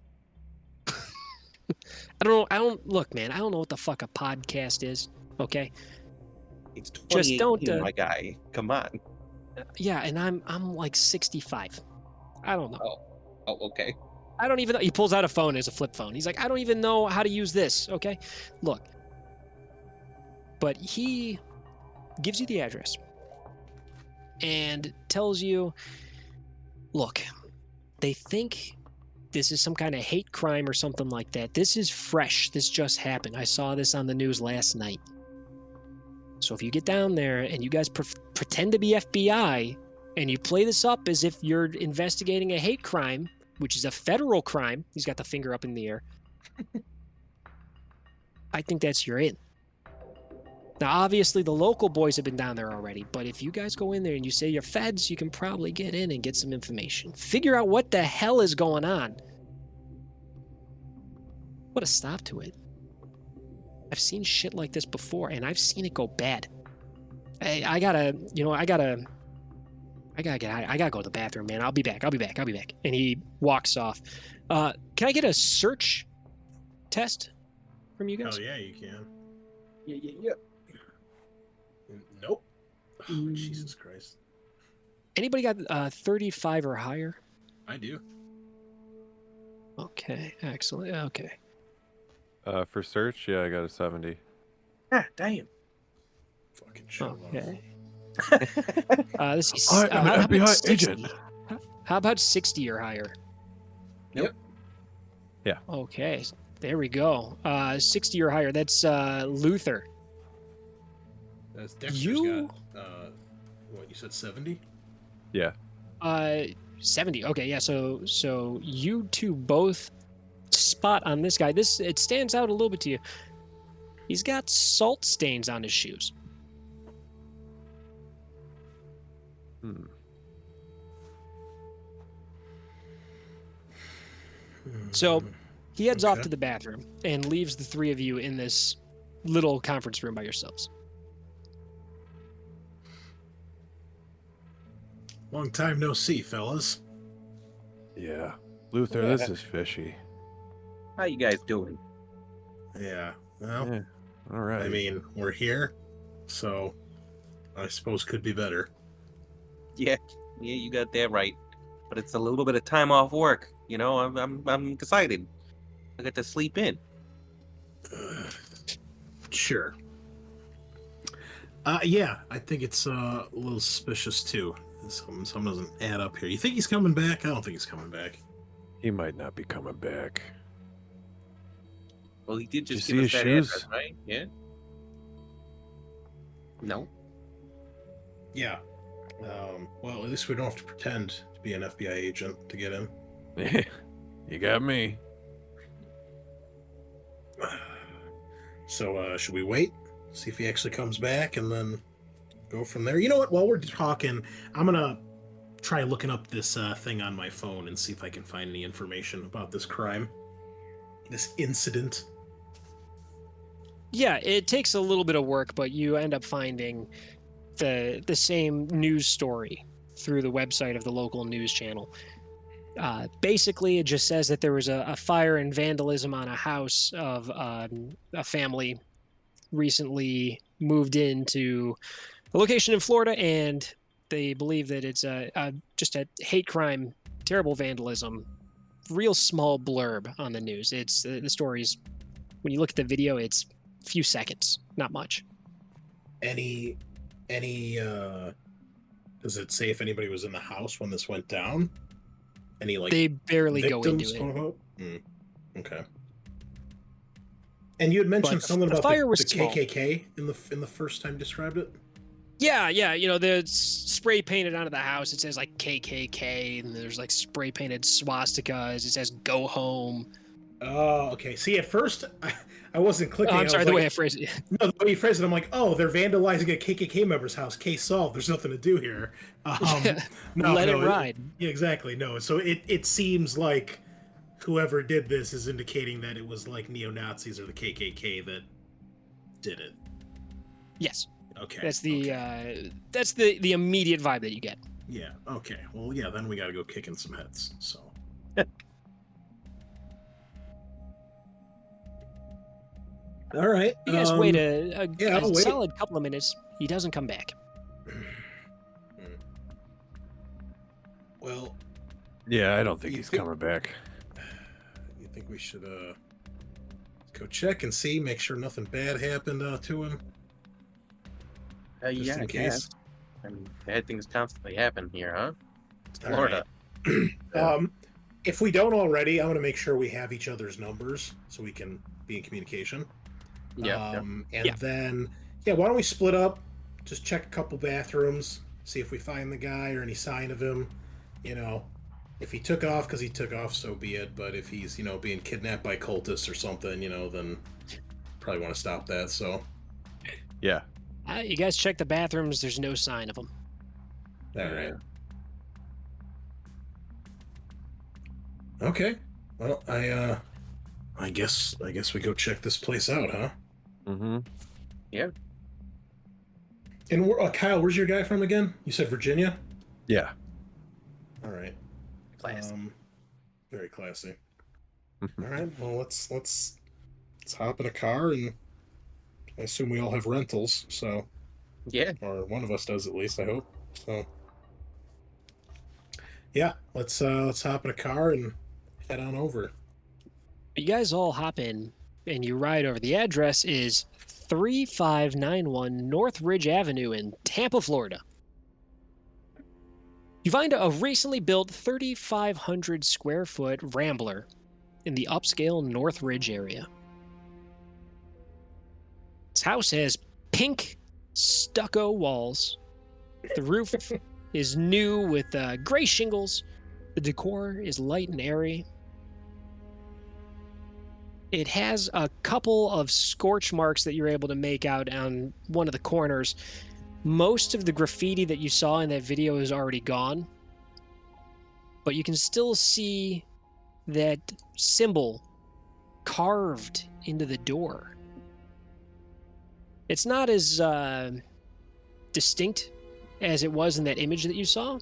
I don't look, man. I don't know what the fuck a podcast is. Okay, It's just don't. 2018, my guy. Come on. Yeah, and I'm like 65. I don't know. Oh, okay. I don't even know. He pulls out a phone as a flip phone. He's like, I don't even know how to use this. Okay, look. But he gives you the address and tells you, look, they think this is some kind of hate crime or something like that. This is fresh. This just happened. I saw this on the news last night. So if you get down there and you guys pretend to be FBI and you play this up as if you're investigating a hate crime, which is a federal crime, he's got the finger up in the air, I think that's your in. Now, obviously, the local boys have been down there already, but if you guys go in there and you say you're feds, you can probably get in and get some information. Figure out what the hell is going on. Put a stop to it. I've seen shit like this before, and I've seen it go bad. I gotta go to the bathroom, man. I'll be back. And he walks off. Can I get a search test from you guys? Oh yeah, you can. Yeah. Nope. Oh, Jesus Christ. Anybody got 35 or higher? I do. Okay, excellent. Okay. For search, yeah, I got a 70. Ah, damn. Fucking shit. Okay. This is, I am how an about FBI 60? agent. How about 60 or higher? Yep. Yeah. Okay, there we go. 60 or higher. That's Luther. That's Dexter's You- got what you said, 70? Yeah. 70. Okay, yeah. So you two both spot on this guy. It stands out a little bit to you. He's got salt stains on his shoes. So he heads off Okay. to the bathroom and leaves the three of you in this little conference room by yourselves. Long time no see, fellas. Yeah. Luther, this is fishy. How you guys doing? Yeah. Well, Yeah. All right. I mean, we're here, so I suppose could be better. Yeah, you got that right. But it's a little bit of time off work. You know, I'm excited. I get to sleep in. Sure. Yeah, I think it's a little suspicious too. Something doesn't add up here. You think he's coming back? I don't think he's coming back. He might not be coming back. Well, he did just Did you give see us his that shoes? address, right? Yeah. No. Yeah. Well, at least we don't have to pretend to be an FBI agent to get in. You got me. So, should we wait? See if he actually comes back and then go from there? You know what? While we're talking, I'm gonna try looking up this thing on my phone and see if I can find any information about this crime, this incident. Yeah, it takes a little bit of work, but you end up finding the same news story through the website of the local news channel. Basically, it just says that there was a fire and vandalism on a house of a family recently moved into a location in Florida, and they believe that it's just a hate crime, terrible vandalism, real small blurb on the news. It's the story's, when you look at the video, it's a few seconds, not much. Any does it say if anybody was in the house when this went down? Any like They barely go victims? into it. Quote, okay. And you had mentioned But something the about fire was the small. KKK in the first time you described it. Yeah, you know, there's spray painted onto the house. It says like KKK, and there's like spray painted swastikas. It says "Go home." Oh, okay. See, at first I wasn't clicking. Oh, I'm sorry, I was the like, way I phrased it. No, the way you phrased it, I'm like, oh, they're vandalizing a KKK member's house. Case solved. There's nothing to do here. Let it ride. Yeah, exactly. No, so it seems like whoever did this is indicating that it was like neo-Nazis or the KKK that did it. Yes, Okay. that's the okay. that's the immediate vibe that you get. Yeah. Okay. Well, yeah. Then we got to go kicking some heads. So. All right. You guys wait a I'll wait. solid couple of minutes. He doesn't come back. Well, Yeah, I don't think You he's think- coming back. you think we should go check and see, make sure nothing bad happened to him? Just Yeah, in I case. guess. I mean, bad things constantly happen here, huh? It's All Florida. If we don't already, I'm going to make sure we have each other's numbers so we can be in communication. Yeah. And Yeah. then, why don't we split up? Just check a couple bathrooms, see if we find the guy or any sign of him. You know, if he took off because he took off, so be it. But if he's, being kidnapped by cultists or something, then probably want to stop that. So, Yeah. You guys check the bathrooms. There's no sign of him. all right. Okay. Well, I guess we go check this place out, huh? Mm-hmm. And Kyle, where's your guy from again? You said Virginia? Yeah. All right. Classy. Very classy. All right. Well, let's hop in a car, and I assume we all have rentals, so Yeah. or one of us does at least, I hope. So yeah, let's hop in a car and head on over. You guys all hop in and you ride over. The address is 3591 North Ridge Avenue in Tampa, Florida. You find a recently built 3,500 square foot Rambler in the upscale North Ridge area. This house has pink stucco walls. The roof is new with gray shingles. The decor is light and airy. It has a couple of scorch marks that you're able to make out on one of the corners. Most of the graffiti that you saw in that video is already gone, but you can still see that symbol carved into the door. It's not as distinct as it was in that image that you saw.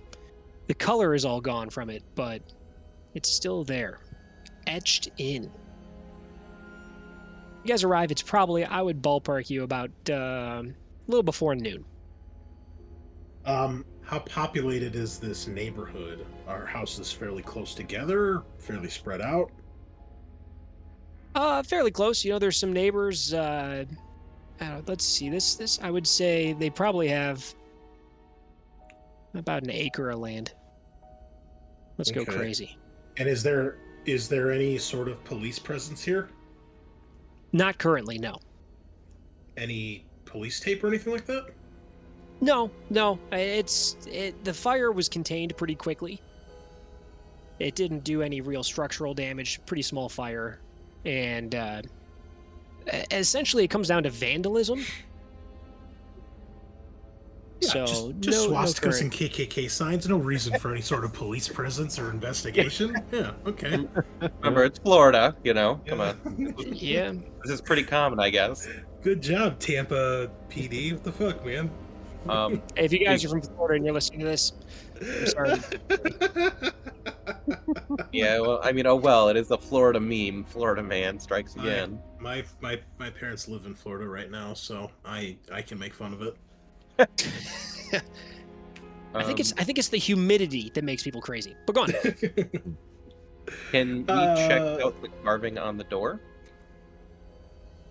The color is all gone from it, but it's still there, etched in. You guys arrive, it's probably, I would ballpark you about a little before noon. How populated is this neighborhood? Are houses fairly close together, fairly spread out? Fairly close. You know, there's some neighbors. I don't know, let's see. This I would say they probably have about an acre of land. Let's go Okay. crazy. And is there any sort of police presence here? Not currently, no. Any police tape or anything like that? No. The fire was contained pretty quickly. It didn't do any real structural damage. Pretty small fire, and essentially it comes down to vandalism. Yeah, So just no swastikas current- and KKK signs. No reason for any sort of police presence or investigation. Yeah. Okay. Remember, it's Florida, Come on. Yeah. This is pretty common, I guess. Good job, Tampa PD. What the fuck, man? Hey, if you guys are from Florida and you're listening to this, I'm sorry. Yeah, well, I mean, oh well, it is the Florida meme. Florida man strikes again. My parents live in Florida right now, so I can make fun of it. I think it's the humidity that makes people crazy. But go on. Can we check out the carving on the door?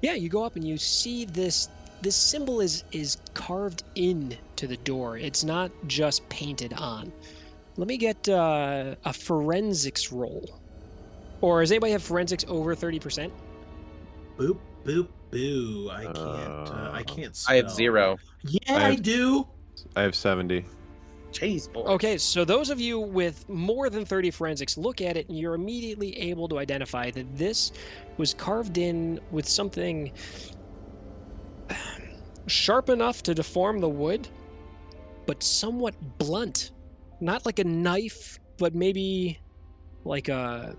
Yeah, you go up and you see this symbol is carved into the door. It's not just painted on. Let me get a forensics roll. Or does anybody have forensics over 30%? Boop, boop, boo. I can't spell. I have 0. Yeah, I do. I have 70. Jeez, boy. Okay, so those of you with more than 30 forensics look at it and you're immediately able to identify that this was carved in with something sharp enough to deform the wood, but somewhat blunt. Not like a knife, but maybe like a,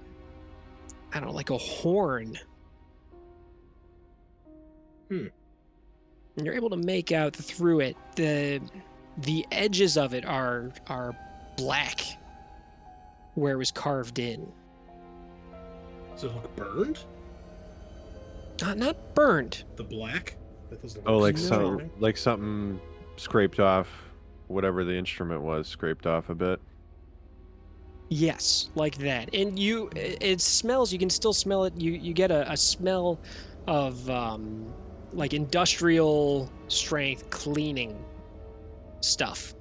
I don't know, like a horn. And you're able to make out through it the edges of it are black where it was carved in. Does it look burned? Not burned. The black? That doesn't Oh, look like something scraped off, whatever the instrument was, scraped off a bit. Yes, like that. And it smells, you can still smell it. You get a smell of like industrial strength cleaning stuff.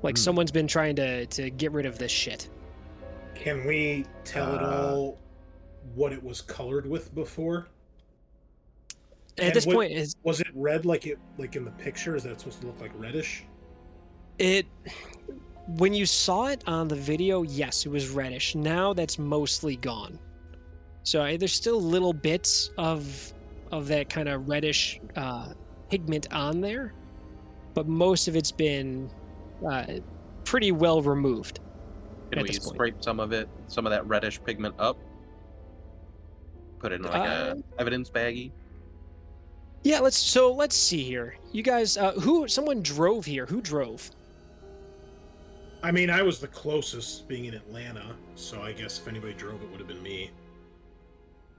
Like someone's been trying to get rid of this shit. Can we tell at all what it was colored with before? At this point, was it red like in the picture? Is that supposed to look like reddish? When you saw it on the video, yes, it was reddish. Now that's mostly gone. So there's still little bits of that kind of reddish pigment on there, but most of it's been pretty well removed. Can we scrape some of that reddish pigment up? Put it in like a evidence baggie? Yeah, let's see here. You guys, someone drove here. Who drove? I mean, I was the closest, being in Atlanta, so I guess if anybody drove, it would have been me.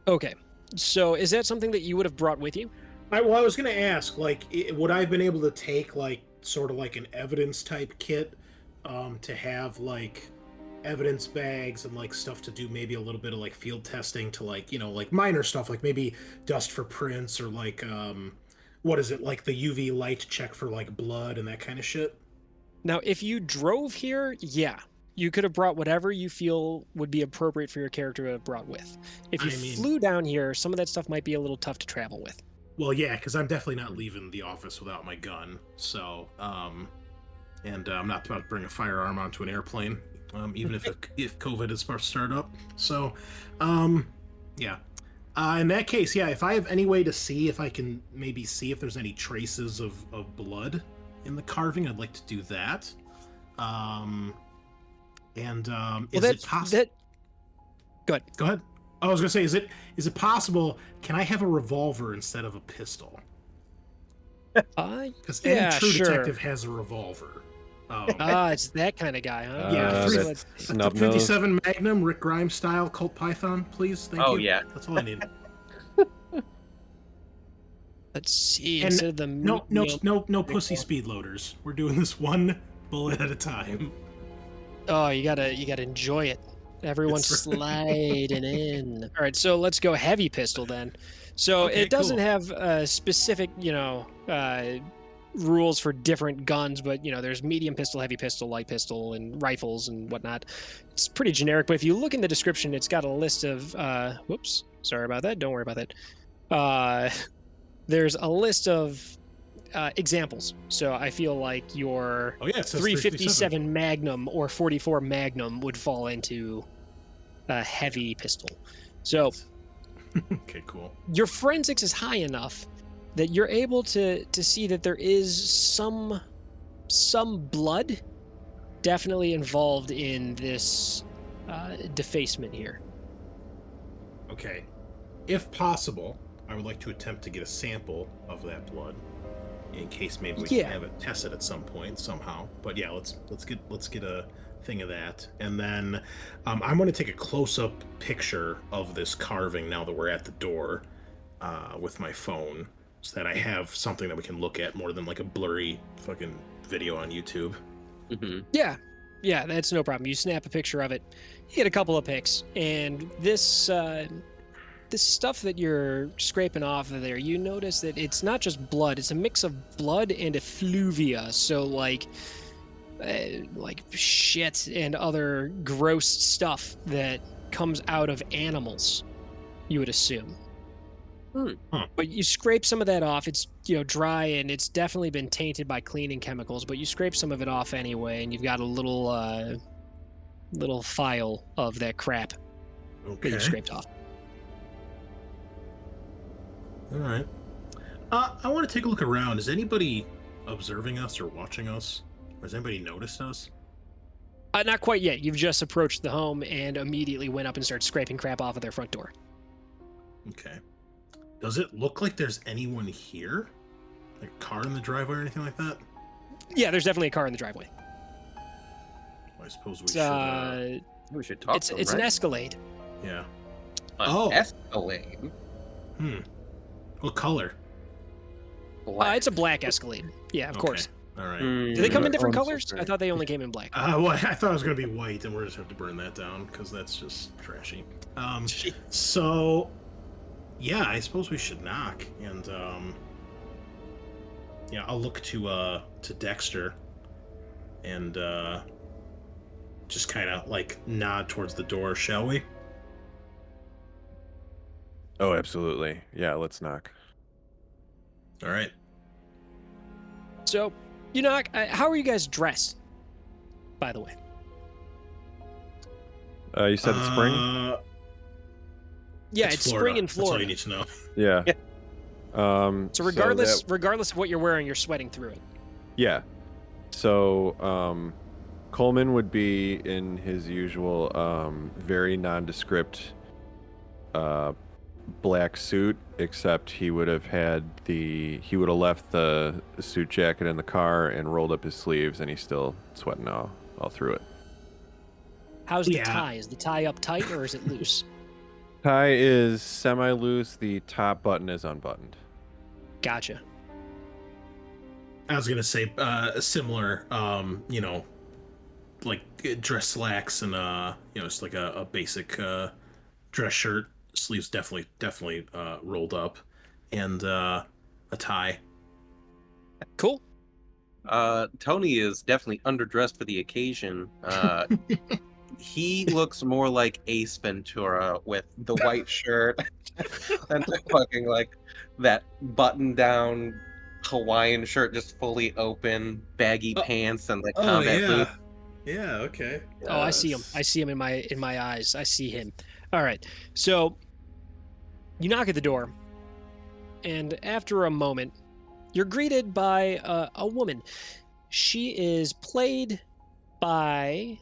Okay, so is that something that you would have brought with you? I was going to ask, like, would I have been able to take, like, sort of like an evidence type kit to have, like, evidence bags and, like, stuff to do maybe a little bit of, like, field testing to, like, you know, like, minor stuff, like maybe dust for prints or, like, what is it, like the UV light check for, like, blood and that kind of shit? Now, if you drove here, yeah, you could have brought whatever you feel would be appropriate for your character to have brought with. If you flew down here, some of that stuff might be a little tough to travel with. Well, yeah, because I'm definitely not leaving the office without my gun. So, and I'm not about to bring a firearm onto an airplane, even if COVID is supposed to start up. So, yeah. In that case, yeah, if I have any way to see if I can maybe see if there's any traces of blood in the carving, I'd like to do that. Is it possible? Go ahead. I was gonna say, is it possible? Can I have a revolver instead of a pistol? Because any true detective has a revolver. It's that kind of guy, huh? Yeah, that's 57 Magnum, Rick Grimes style, Colt Python, please. Thank you. Oh yeah, that's all I need. Let's see. And instead of the no pussy speed loaders. We're doing this one bullet at a time. Oh, you gotta enjoy it. Everyone's sliding in. All right, so let's go heavy pistol then. So Okay, it doesn't cool. have specific, rules for different guns, but there's medium pistol, heavy pistol, light pistol, and rifles and whatnot. It's pretty generic, but if you look in the description, it's got a list of. Whoops, sorry about that. Don't worry about that. There's a list of examples. So I feel like your Oh yeah, it says 357 Magnum or 44 Magnum would fall into a heavy pistol. So okay, cool. your forensics is high enough that you're able to see that there is some blood definitely involved in this defacement here. Okay. If possible, I would like to attempt to get a sample of that blood, in case maybe we can have it tested at some point somehow. But yeah, let's get a thing of that, and then I'm going to take a close-up picture of this carving now that we're at the door with my phone, so that I have something that we can look at more than like a blurry fucking video on YouTube. Yeah, that's no problem. You snap a picture of it, you get a couple of pics, and this this stuff that you're scraping off of there, you notice that it's not just blood; it's a mix of blood and effluvia. So like shit and other gross stuff that comes out of animals, you would assume. But you scrape some of that off. It's dry and it's definitely been tainted by cleaning chemicals. But you scrape some of it off anyway, and you've got a little file of that crap that you scraped off. All right. I want to take a look around. Is anybody observing us or watching us? Or has anybody noticed us? Not quite yet. You've just approached the home and immediately went up and started scraping crap off of their front door. Okay. Does it look like there's anyone here? Like a car in the driveway or anything like that? Yeah, there's definitely a car in the driveway. I suppose We should talk to them, It's an right? Escalade. Yeah. An Escalade? What color? Black. It's a black Escalade. Yeah, of course. All right. Do they come in different Oh, colors? I thought they only came in black. Well, I thought it was going to be white, and we're just have to burn that down, because that's just trashy. So, yeah, I suppose we should knock, and, yeah, I'll look to Dexter, and, just kind of, like, nod towards the door, shall we? Oh, absolutely. Yeah, let's knock. All right. So, you knock. How are you guys dressed, by the way? You said it's spring? Yeah, it's spring in That's all you Florida. need to know. Yeah. So regardless of what you're wearing, you're sweating through it. Yeah. So, Coleman would be in his usual, very nondescript, black suit, except he would have left the suit jacket in the car and rolled up his sleeves, and he's still sweating all through it. How's the Yeah. tie? Is the tie up tight or is it loose? Tie is semi-loose. The top button is unbuttoned. Gotcha. I was gonna say similar, like dress slacks and just like a basic dress shirt, sleeves definitely rolled up, and a tie. Cool. Tony is definitely underdressed for the occasion. He looks more like Ace Ventura with the white shirt and the fucking like that button-down Hawaiian shirt just fully open, baggy pants, and like combat boots. Yeah, okay. Oh, I see him. I see him in my eyes. I see him. All right. So you knock at the door, and after a moment, you're greeted by a woman. She is played by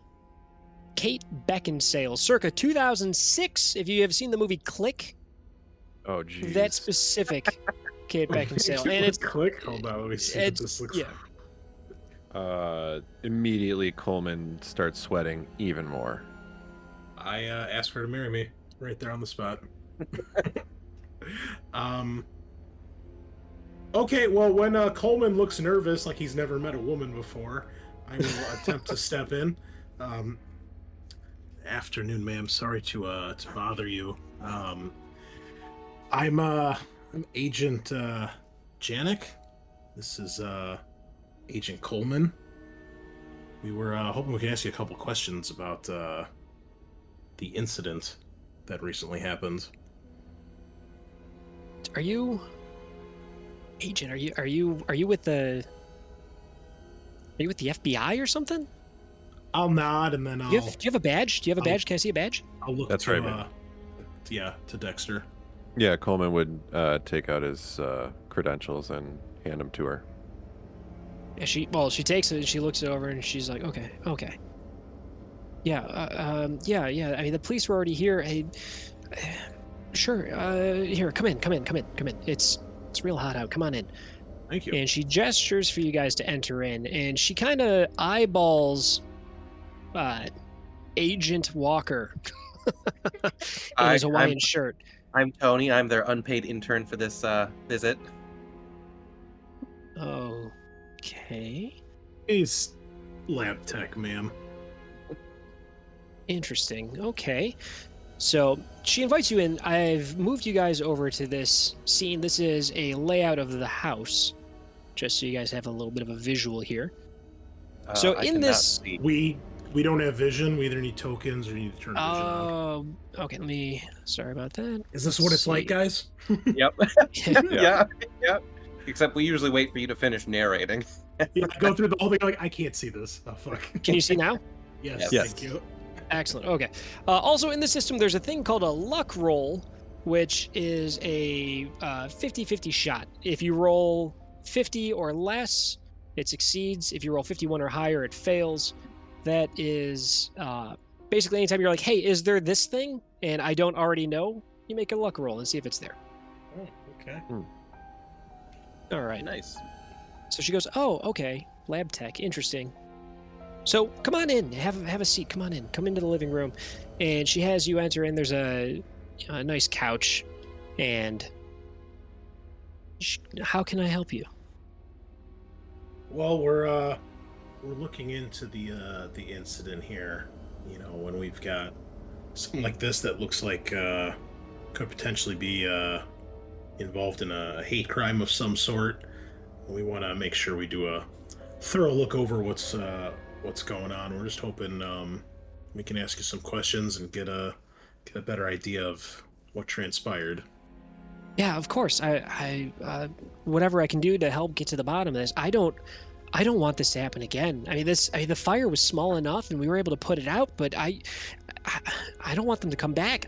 Kate Beckinsale, circa 2006. If you have seen the movie Click, Oh, geez. that specific Kate Beckinsale, and it's Click. Hold on, let me see what this looks yeah. like. Immediately Coleman starts sweating even more. I asked her to marry me right there on the spot. Okay, well, when Coleman looks nervous, like he's never met a woman before, I will attempt to step in. Afternoon, ma'am. Sorry to bother you. I'm Agent Janik. This is Agent Coleman. We were hoping we could ask you a couple questions about the incident that recently happened. Are you Agent? Are you with the FBI or something? I'll nod and then I'll. Do you have a badge? Do you have a badge? Can I see a badge? I'll look. That's to, right, man. To Dexter. Yeah, Coleman would take out his credentials and hand them to her. Yeah, she takes it and she looks it over and she's like, okay. Yeah, yeah. I mean, the police were already here. Sure. Here, come in. It's real hot out. Come on in. Thank you. And she gestures for you guys to enter in, and she kind of eyeballs Agent Walker in his Hawaiian shirt. I'm Tony. I'm their unpaid intern for this visit. Okay. He's lab tech, ma'am. Interesting. Okay. So she invites you in. I've moved you guys over to this scene. This is a layout of the house, just so you guys have a little bit of a visual here. So I in cannot this- see. We don't have vision. We either need tokens or need to turn vision on. Oh, okay. Sorry about that. Is this what it's like, guys? Yep. Yeah. Yeah. Except we usually wait for you to finish narrating. Yeah, I go through the whole thing like I can't see this. Oh fuck. Can you see now? Yes, Yes. thank you. Excellent. Okay. Also, in the system, there's a thing called a luck roll, which is a 50-50 shot. If you roll 50 or less, it succeeds. If you roll 51 or higher, it fails. That is basically anytime you're like, hey, is there this thing? And I don't already know, you make a luck roll and see if it's there. Oh, okay. All right. Nice. So she goes, oh, okay. Lab tech. Interesting. So come on in. Have a seat. Come on in. Come into the living room. And she has you enter in. There's a nice couch. And how can I help you? Well, we're looking into the incident here. You know, when we've got something like this that looks like could potentially be involved in a hate crime of some sort. We want to make sure we do a thorough look over what's going on. We're just hoping we can ask you some questions and get a better idea of what transpired. Yeah, of course. I whatever I can do to help get to the bottom of this. I don't want this to happen again. I mean, the fire was small enough, and we were able to put it out. But I don't want them to come back.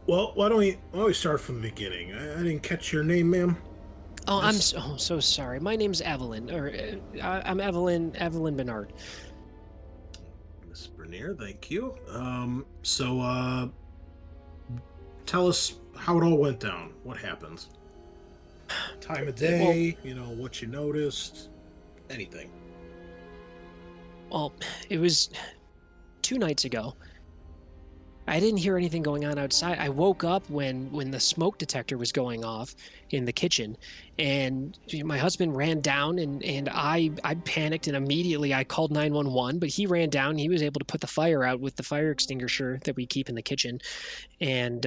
Well, why don't we start from the beginning? I didn't catch your name, ma'am. Oh, I'm so sorry. My name's Evelyn, or I'm Evelyn Bernard. Miss Bernier, thank you. So tell us how it all went down. What happened? Time of day, what you noticed, anything. Well, it was 2 nights ago. I didn't hear anything going on outside. I woke up when the smoke detector was going off in the kitchen, and my husband ran down, and I panicked, and immediately I called 911, but he ran down. He was able to put the fire out with the fire extinguisher that we keep in the kitchen, and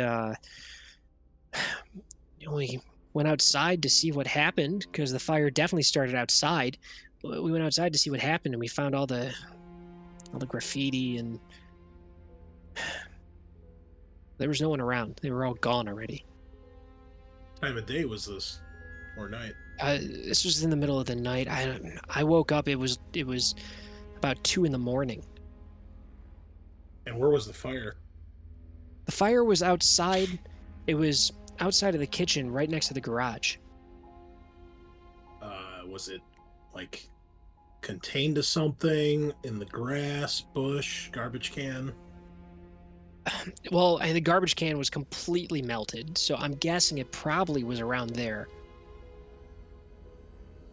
we went outside to see what happened because the fire definitely started outside. We went outside to see what happened, and we found all the graffiti, and there was no one around. They were all gone already. Time of day was this, or night? This was in the middle of the night. I woke up. It was about 2 a.m. And where was the fire? The fire was outside. It was outside of the kitchen, right next to the garage. Was it like contained to something in the grass, bush, garbage can? Well, the garbage can was completely melted, so I'm guessing it probably was around there.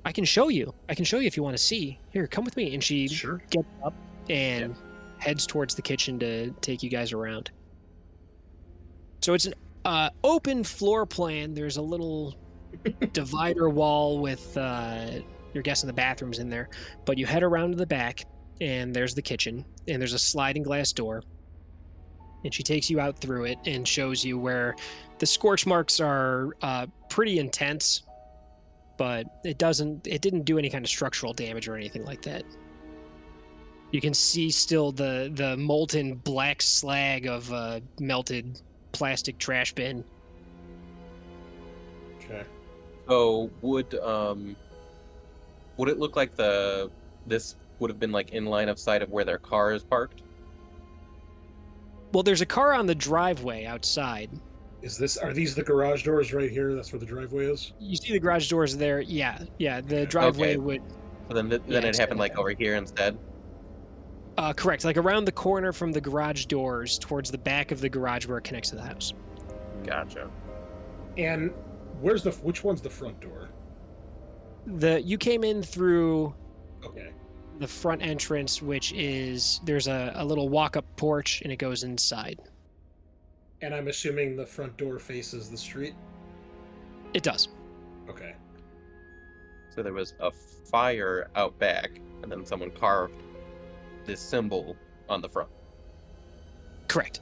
I can show you. If you want to see. Here, come with me. And she Sure. gets up and heads towards the kitchen to take you guys around. So it's an open floor plan. There's a little divider wall with, you're guessing the bathroom's in there. But you head around to the back, and there's the kitchen, and there's a sliding glass door. And she takes you out through it and shows you where the scorch marks are pretty intense, but it didn't do any kind of structural damage or anything like that. You can see still the molten black slag of a melted plastic trash bin. Okay. So would it look like this would have been like in line of sight of where their car is parked? Well, there's a car on the driveway outside. Are these the garage doors right here? That's where the driveway is? You see the garage doors there? Yeah. The driveway would... So then it happened like over here instead? Correct. Like around the corner from the garage doors towards the back of the garage where it connects to the house. Gotcha. And which one's the front door? You came in through Okay. the front entrance, which is there's a little walk-up porch, and it goes inside. And I'm assuming the front door faces the street? It does. Okay. So there was a fire out back, and then someone carved this symbol on the front. Correct.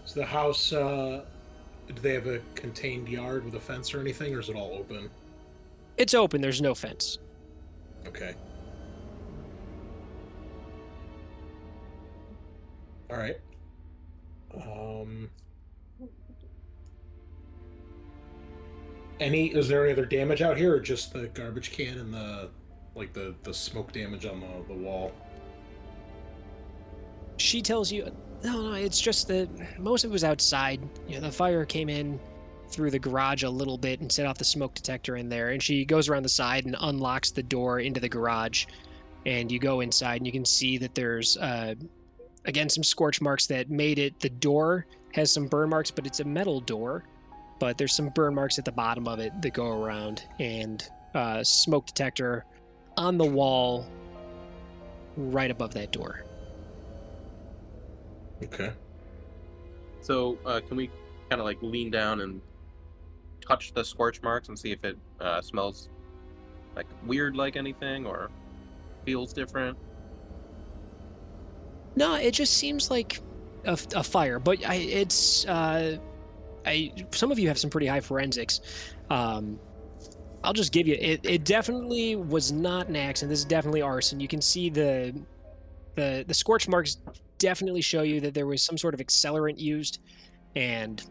Is the house, do they have a contained yard with a fence or anything, or is it all open? It's open. There's no fence. Okay. All right. Is there any other damage out here, or just the garbage can and the smoke damage on the wall? She tells you, no, it's just that most of it was outside. The fire came in through the garage a little bit and set off the smoke detector in there. And she goes around the side and unlocks the door into the garage. And you go inside and you can see that there's, again, some scorch marks that made it. The door has some burn marks, but it's a metal door. But there's some burn marks at the bottom of it that go around. And smoke detector on the wall right above that door. Okay. So can we kind of like lean down and touch the scorch marks and see if it smells like weird, like anything, or feels different? No, it just seems like a fire, but some of you have some pretty high forensics. I'll just give you it definitely was not an accident. This is definitely arson. You can see the scorch marks definitely show you that there was some sort of accelerant used, and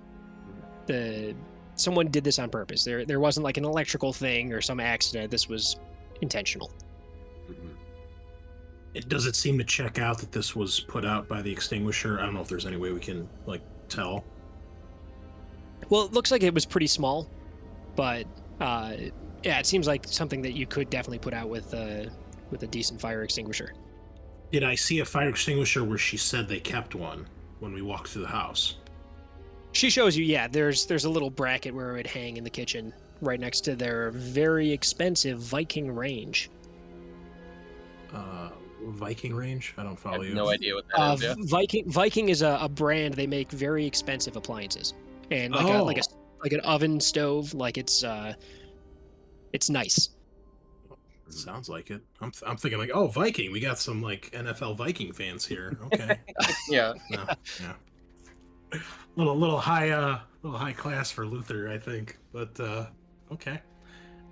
someone did this on purpose. There wasn't like an electrical thing or some accident. This was intentional. Does it seem to check out that this was put out by the extinguisher? I don't know if there's any way we can tell. Well, it looks like it was pretty small, but yeah, it seems like something that you could definitely put out with a decent fire extinguisher. Did I see a fire extinguisher where she said they kept one when we walked through the house? She shows you, yeah, there's a little bracket where it would hang in the kitchen right next to their very expensive Viking range. Viking range? I don't follow I have you. no idea what that is. Yeah. Viking is a brand. They make very expensive appliances, and like an oven stove. Like it's nice. Sounds like it. I'm thinking like, oh, Viking. We got some like NFL Viking fans here. Okay. Yeah. No, yeah. Little high class for Luther, I think. But okay.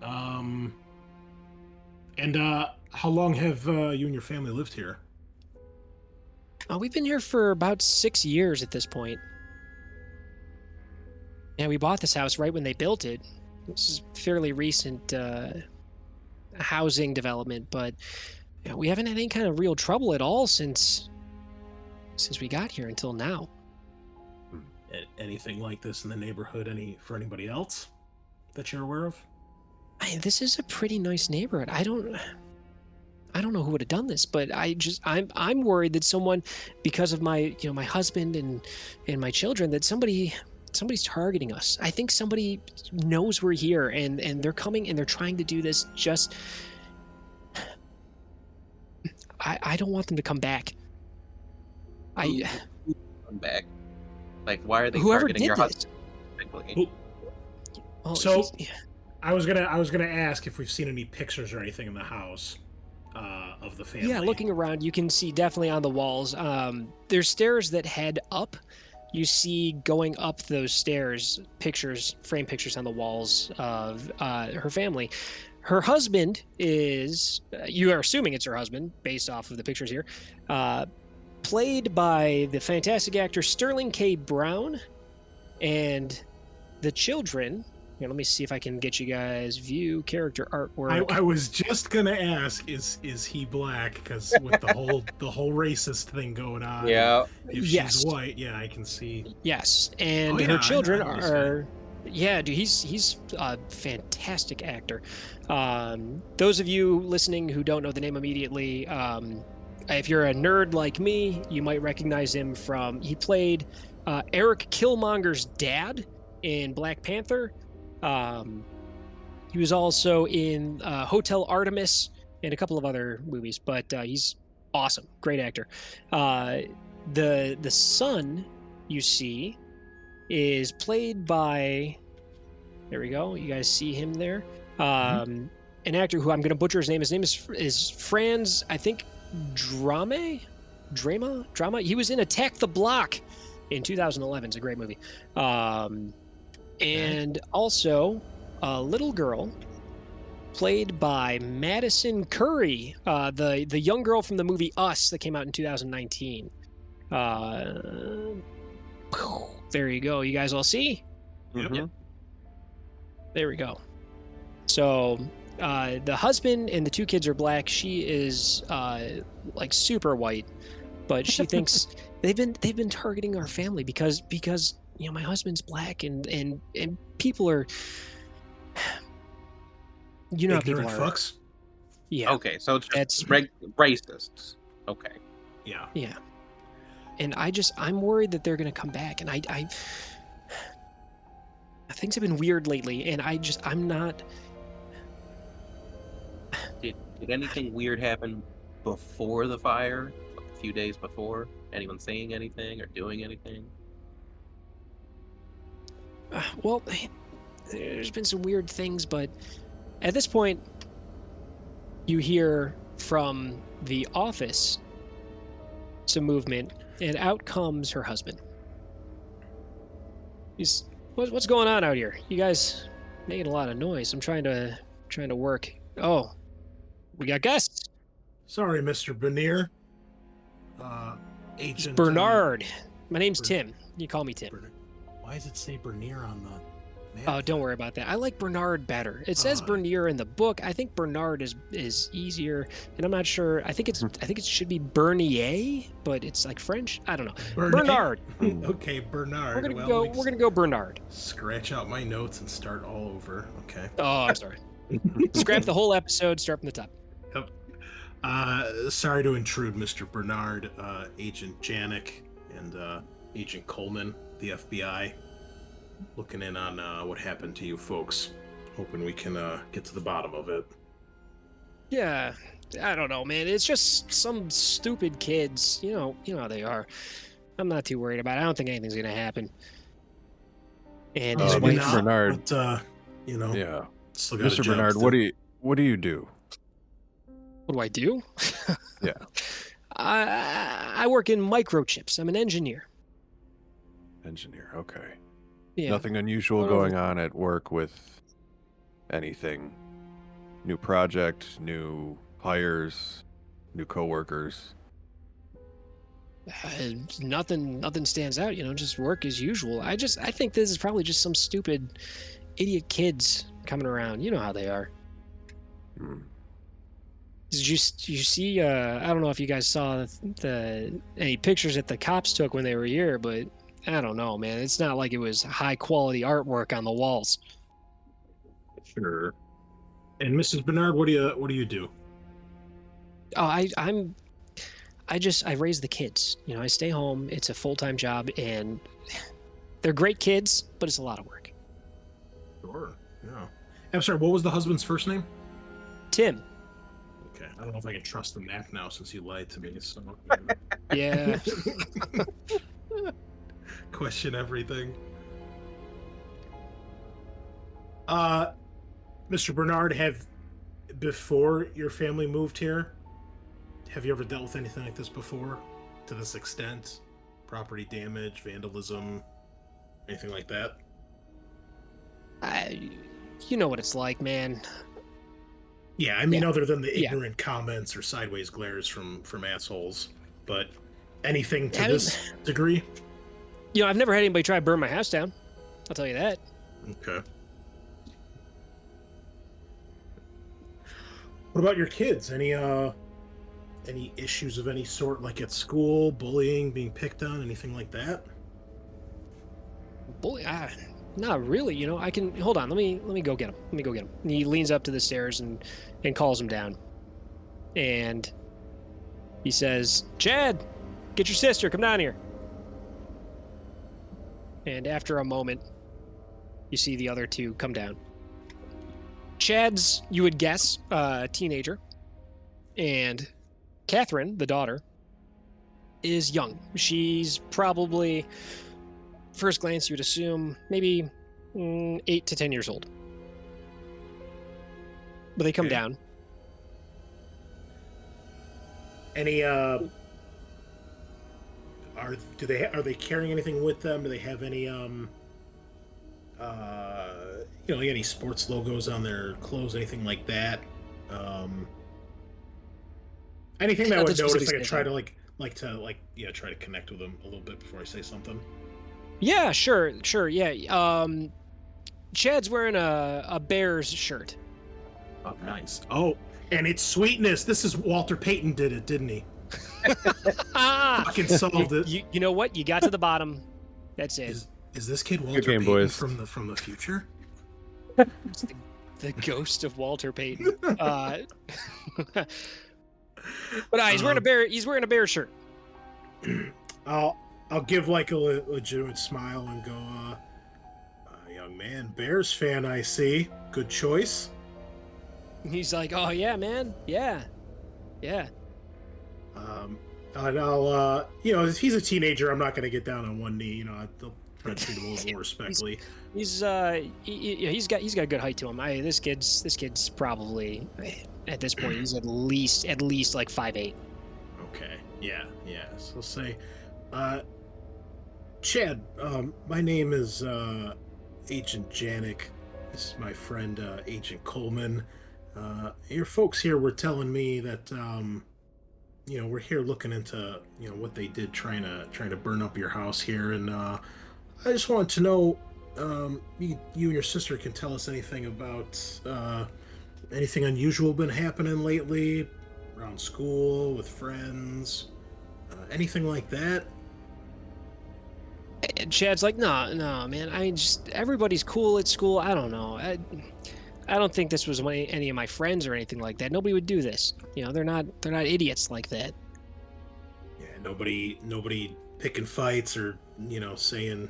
And how long have you and your family lived here? We've been here for about 6 years at this point. Yeah, we bought this house right when they built it. This is fairly recent housing development, but we haven't had any kind of real trouble at all since we got here until now. Anything like this in the neighborhood? For anybody else that you're aware of? This is a pretty nice neighborhood. I don't know who would have done this, but I'm worried that someone, because of my my husband and my children, that somebody's targeting us. I think somebody knows we're here and they're coming and they're trying to do this. Just I don't want them to come back. Come back. Like, why are they Whoever targeting did your this? husband? Well, So I was gonna ask if we've seen any pictures or anything in the house of the family. yeah, looking around, you can see definitely on the walls. There's stairs that head up. You see going up those stairs, frame pictures on the walls of her family. Her husband is, you are assuming it's her husband based off of the pictures here, played by the fantastic actor Sterling K. Brown, and the children. Here, let me see if I can get you guys view character artwork. I was just gonna ask, is he black? Because with the whole racist thing going on. Yeah. If Yes. she's white, yeah, I can see. Yes, and Oh, yeah, her children I know this are. Yeah, dude, he's a fantastic actor. Those of you listening who don't know the name immediately, if you're a nerd like me, you might recognize him from. He played Eric Killmonger's dad in Black Panther. He was also in Hotel Artemis and a couple of other movies, but he's awesome, great actor. The son you see is played by, there we go, you guys see him there, An actor who I'm going to butcher his name. His name is Franz, I think, Drama. He was in Attack the Block in 2011. It's a great movie. And also a little girl played by Madison Curry, the young girl from the movie Us that came out in 2019. There you go. You guys all see? Mhm. There we go. So the husband and the two kids are black. She is like super white, but she thinks they've been targeting our family because my husband's black and people are how people Ignorant are. fucks. Yeah. Okay, so it's That's- just racists. Okay. Yeah. Yeah. And I'm worried that they're gonna come back, and I things have been weird lately, and I'm not. Did anything weird happen before the fire? Like a few days before? Anyone saying anything or doing anything? Well, there's been some weird things, but at this point, you hear from the office some movement, and out comes her husband. What's going on out here? You guys making a lot of noise. I'm trying to work. Oh, we got guests. Sorry, Mr. Bernier. It's Agent Bernard. My name's Bern- Tim. You call me Tim. Why does it say Bernier on the map? Oh, don't worry about that. I like Bernard better. It says Bernier in the book. I think Bernard is easier, and I'm not sure. I think it should be Bernier, but it's like French. I don't know. Bernard. Okay, Bernard. We're gonna go Bernard. Scratch out my notes and start all over. Okay. Oh, I'm sorry. Scrap the whole episode. Start from the top. Yep. Sorry to intrude, Mr. Bernard, Agent Janik, and Agent Coleman, the FBI, looking in on what happened to you folks. Hoping we can get to the bottom of it. Yeah, I don't know, man. It's just some stupid kids. You know how they are. I'm not too worried about it. I don't think anything's gonna happen. And his Maybe wife. Mr. Bernard. But, Yeah, still got a Mr. job Bernard, to what do you do? What do I do? Yeah. I work in microchips. I'm an engineer. Engineer. Okay. Yeah. Nothing unusual Well, going on at work with anything. New project, new hires, new coworkers. Nothing stands out. Just work as usual. I think this is probably just some stupid, idiot kids coming around. You know how they are. Hmm. Did you see? I don't know if you guys saw any pictures that the cops took when they were here, but I don't know, man. It's not like it was high quality artwork on the walls. Sure. And Mrs. Bernard, what do you do? Oh, I raise the kids. I stay home. It's a full-time job, and they're great kids, but it's a lot of work. Sure. Yeah. I'm sorry. What was the husband's first name? Tim. Okay. I don't know if I can trust the map now since you lied to me. So. Yeah. Question everything. Mr. Bernard, before your family moved here, have you ever dealt with anything like this before? To this extent? Property damage, vandalism, anything like that? You know what it's like, man. Yeah, I mean, Yeah. other than the Yeah. ignorant comments or sideways glares from assholes, but anything to I mean- this degree? I've never had anybody try to burn my house down. I'll tell you that. Okay. What about your kids? Any issues of any sort, like at school, bullying, being picked on, anything like that? Boy, not really. I can hold on. Let me go get him. And he leans up to the stairs and calls him down. And he says, "Chad, get your sister. Come down here." And after a moment, you see the other two come down. Chad's, you would guess, a teenager, and Catherine, the daughter, is young. She's probably, first glance, you would assume maybe 8 to 10 years old. but they come Okay. down. Any are they carrying anything with them? Do they have any like any sports logos on their clothes, anything like that? Anything that I Not would the notice, specific I could try thing. to try to connect with them a little bit before I say something. Yeah, sure, yeah. Chad's wearing a Bears shirt. Oh, nice. Oh, and it's sweetness. This is Walter Payton did it, didn't he? Fucking solved it. You know what? You got to the bottom. That's it. Is this kid Walter game, Payton boys. from the future? It's the ghost of Walter Payton. But he's wearing a bear. He's wearing a bear shirt. I'll give like a legitimate smile and go, young man, Bears fan, I see. Good choice. He's like, oh yeah, man, yeah. And I'll, if he's a teenager, I'm not gonna get down on one knee. I'll try to treat him a little more respectfully. He's got a good height to him. This kid's probably at this point he's at least like 5'8". Okay. Yeah. So say, Chad, my name is Agent Janik. This is my friend Agent Coleman. Your folks here were telling me that we're here looking into what they did trying to burn up your house here, and I just wanted to know you and your sister can tell us anything about anything unusual been happening lately around school with friends, anything like that. And Chad's like, no, man. I mean, just everybody's cool at school. I don't know. I don't think this was any of my friends or anything like that. Nobody would do this. They're not idiots like that. Yeah, nobody picking fights or saying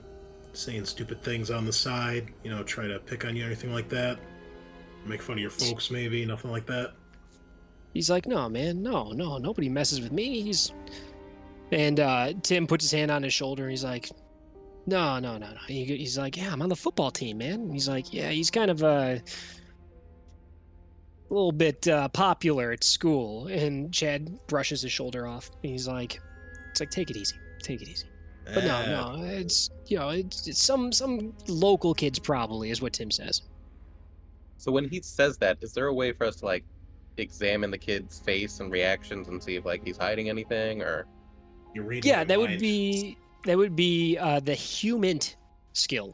stupid things on the side. Try to pick on you or anything like that. Make fun of your folks, maybe nothing like that. He's like, no, man, no, nobody messes with me. And Tim puts his hand on his shoulder. And he's like, no. He's like, yeah, I'm on the football team, man. And he's like, yeah, he's kind of a little bit popular at school. And Chad brushes his shoulder off. And he's like, take it easy. But no, it's it's some local kids probably is what Tim says. So when he says that, is there a way for us to examine the kid's face and reactions and see if he's hiding anything, or? You're reading Yeah, my that mind. would be the humint skill,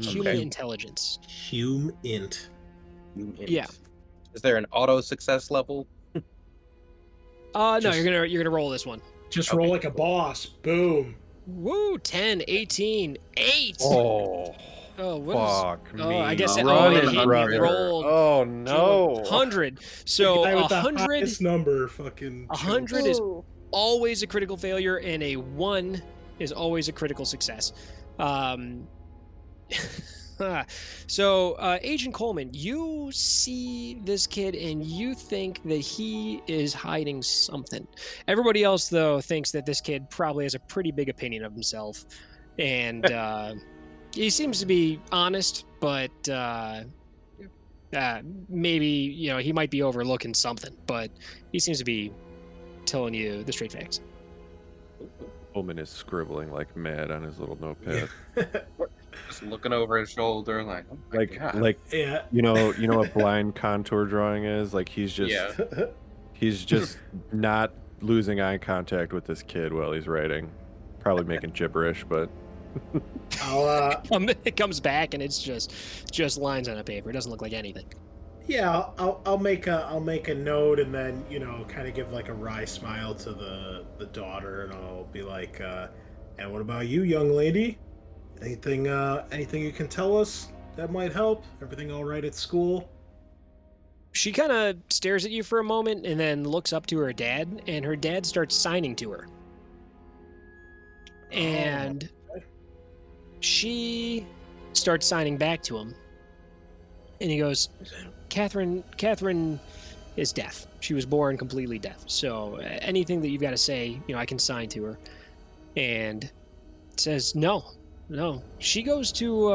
human Okay. intelligence. Humint. Yeah. Is there an auto success level? No, Just- you're gonna roll this one. Just Okay, roll like a boss. Boom. Woo, 10, 18, 8. Oh, What is? fuck me. Oh, I guess Run it it, he brother. rolled Oh no. 100. So The guy with the 100 highest number, fucking. 100 is always a critical failure, and a 1 is always a critical success. So, Agent Coleman, you see this kid and you think that he is hiding something. Everybody else, though, thinks that this kid probably has a pretty big opinion of himself. And he seems to be honest, but maybe, he might be overlooking something. But he seems to be telling you the straight facts. Coleman is scribbling like mad on his little notepad. Just looking over his shoulder, oh my God. Like Yeah. you know what blind contour drawing is? He's just Yeah. he's just not losing eye contact with this kid while he's writing. Probably making gibberish, but It comes back and it's just lines on a paper. It doesn't look like anything. Yeah, I'll make a note and then kind of give like a wry smile to the daughter, and I'll be like, and what about you, young lady? Anything you can tell us that might help? Everything all right at school? She kind of stares at you for a moment and then looks up to her dad, and her dad starts signing to her. And she starts signing back to him. And he goes, Catherine is deaf. She was born completely deaf. So anything that you've got to say, I can sign to her. And says, no. She goes to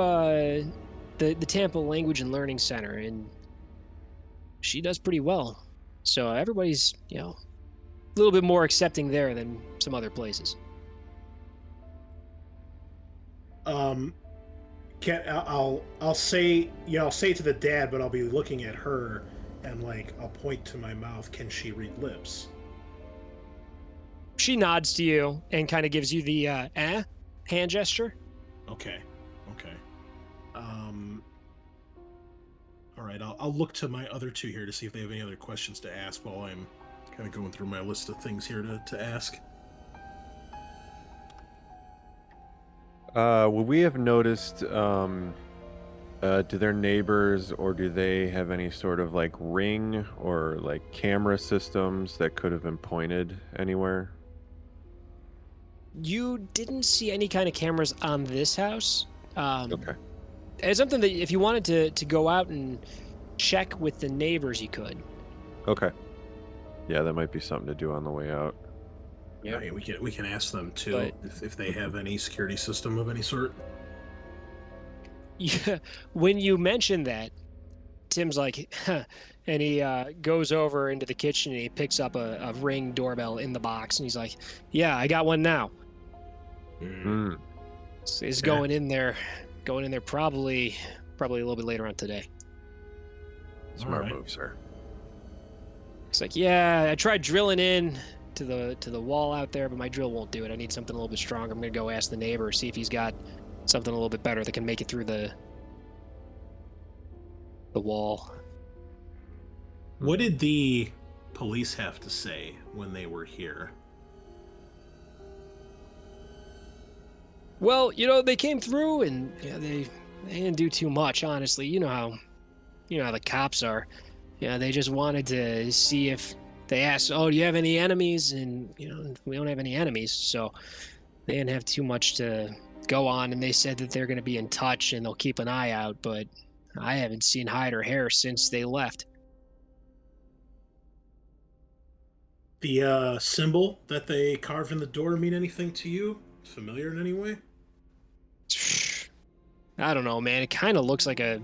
the Tampa Language and Learning Center, and she does pretty well. So everybody's, a little bit more accepting there than some other places. I'll say to the dad, but I'll be looking at her, and like I'll point to my mouth. Can she read lips? She nods to you and kind of gives you the hand gesture. Okay. All right. I'll look to my other two here to see if they have any other questions to ask while I'm kind of going through my list of things here to ask. Would we have noticed, do their neighbors or do they have any sort of like ring or like camera systems that could have been pointed anywhere? You didn't see any kind of cameras on this house. Okay. It's something that if you wanted to go out and check with the neighbors, you could. Okay. Yeah, that might be something to do on the way out. Yeah, I mean, we can ask them too But- if they have any security system of any sort. Yeah, when you mention that, Tim's like, huh, and he goes over into the kitchen and he picks up a Ring doorbell in the box and he's like, "Yeah, I got one now." Mm. So he's Okay. going in there probably a little bit later on today. Smart Alright. move, sir. It's like, "Yeah, I tried drilling in to the wall out there, but my drill won't do it. I need something a little bit stronger. I'm gonna go ask the neighbor, see if he's got something a little bit better that can make it through the wall." What did the police have to say when they were here? Well, they came through and they didn't do too much, honestly. You know how the cops are. Yeah, they just wanted to see if they asked, "Oh, do you have any enemies?" And we don't have any enemies, so they didn't have too much to go on. And they said that they're going to be in touch and they'll keep an eye out. But I haven't seen hide or hair since they left. The symbol that they carved in the door mean anything to you? Familiar in any way? I don't know, man. It kind of looks like a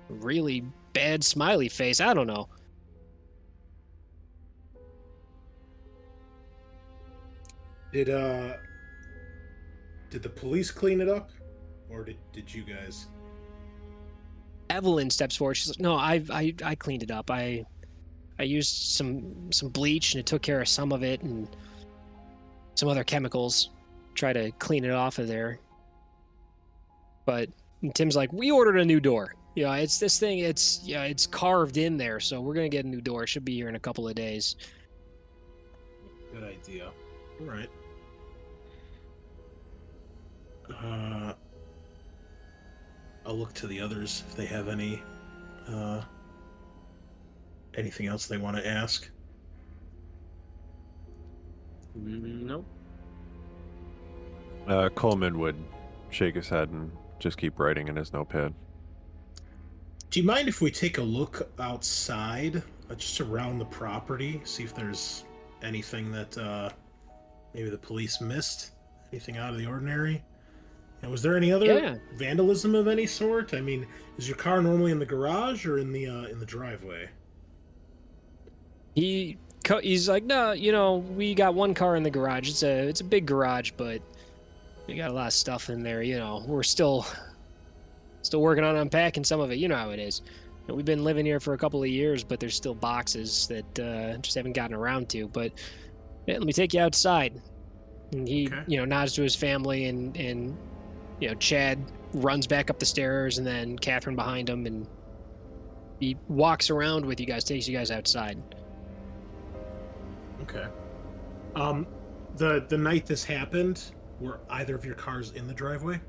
really bad smiley face. I don't know. Did the police clean it up, or did you guys? Evelyn steps forward. She's like, "No, I cleaned it up. I used some bleach and it took care of some of it and some other chemicals. Try to clean it off of there." But Tim's like, "We ordered a new door. It's this thing. It's carved in there, so we're gonna get a new door. It should be here in a couple of days." Good idea. All right. I'll look to the others if they have any anything else they want to ask. Nope. Coleman would shake his head and just keep writing in his notepad. Do you mind if we take a look outside, just around the property, see if there's anything that maybe the police missed? Anything out of the ordinary? And was there any other Yeah. vandalism of any sort? I mean, is your car normally in the garage or in the driveway? He's like, "No, we got one car in the garage. It's a big garage, but we got a lot of stuff in there. We're still working on unpacking some of it. You know how it is. We've been living here for a couple of years, but there's still boxes that just haven't gotten around to. But yeah, let me take you outside." And he, Okay. nods to his family, and Chad runs back up the stairs, and then Catherine behind him, and he walks around with you guys, takes you guys outside. Okay. The night this happened, were either of your cars in the driveway?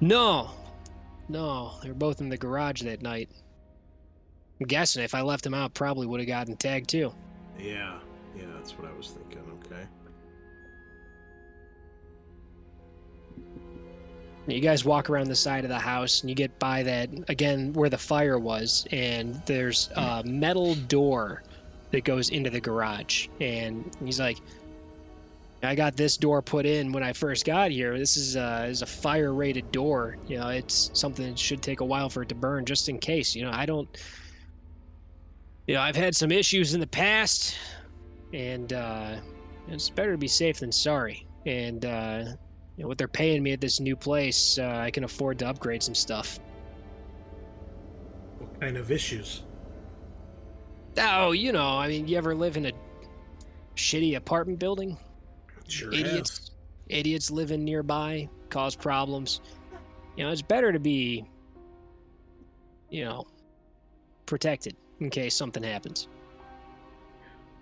No, they're both in the garage that night. I'm guessing if I left them out, probably would have gotten tagged too. Yeah, that's what I was thinking. Okay. You guys walk around the side of the house and you get by that, again, where the fire was, and there's a metal door that goes into the garage. And he's like, I got this door put in when I first got here. This is a fire-rated door. You know, it's something that should take a while for it to burn, just in case. You know, I don't. You know, I've had some issues in the past, and it's better to be safe than sorry. And you know, what they're paying me at this new place, I can afford to upgrade some stuff. What kind of issues? Oh, you know, I mean, you ever live in a shitty apartment building? Sure Idiots living nearby, cause problems. You know, it's better to be, you know, protected in case something happens.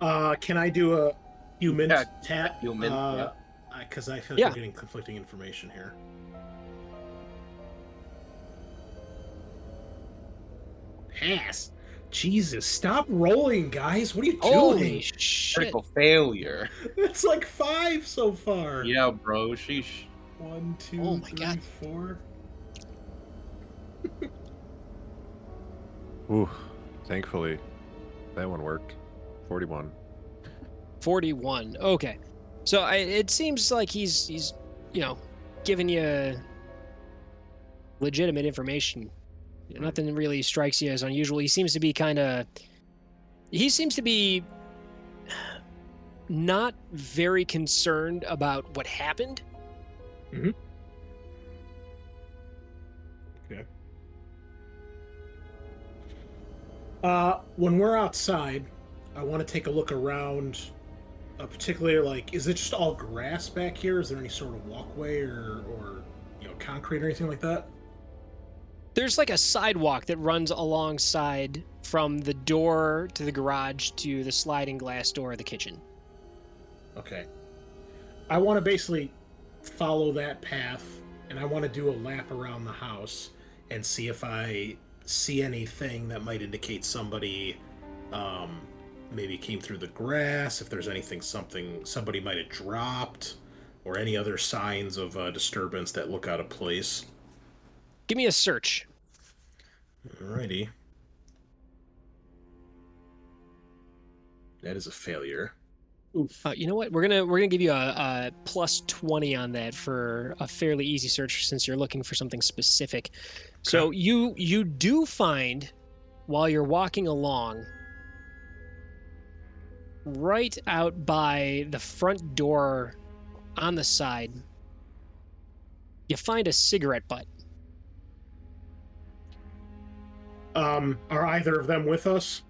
Can I do a human Yeah, tap? human, yeah. Because I feel like we're getting conflicting information here. Pass. Jesus, stop rolling, guys. What are you Holy doing? shit. Critical failure. It's like 5 so far. Yeah, bro. Sheesh. 1, 2, Oh my 3, God. 4. Ooh, thankfully, that one worked. 41. 41. Okay. So it seems like he's you know, giving you legitimate information. Nothing really strikes you as unusual. He seems to be not very concerned about what happened. Mm-hmm. Okay. When we're outside, I want to take a look around. Particularly, like, is it just all grass back here? Is there any sort of walkway or you know, concrete or anything like that? There's like a sidewalk that runs alongside from the door to the garage to the sliding glass door of the kitchen. Okay. I want to basically follow that path, and I want to do a lap around the house and see if I see anything that might indicate somebody maybe came through the grass, if there's anything somebody might have dropped, or any other signs of disturbance that look out of place. Give me a search. Alrighty. That is a failure. Oof. You know what? We're gonna give you a plus 20 on that for a fairly easy search since you're looking for something specific. So you do find, while you're walking along, right out by the front door on the side, you find a cigarette butt. Are either of them with us?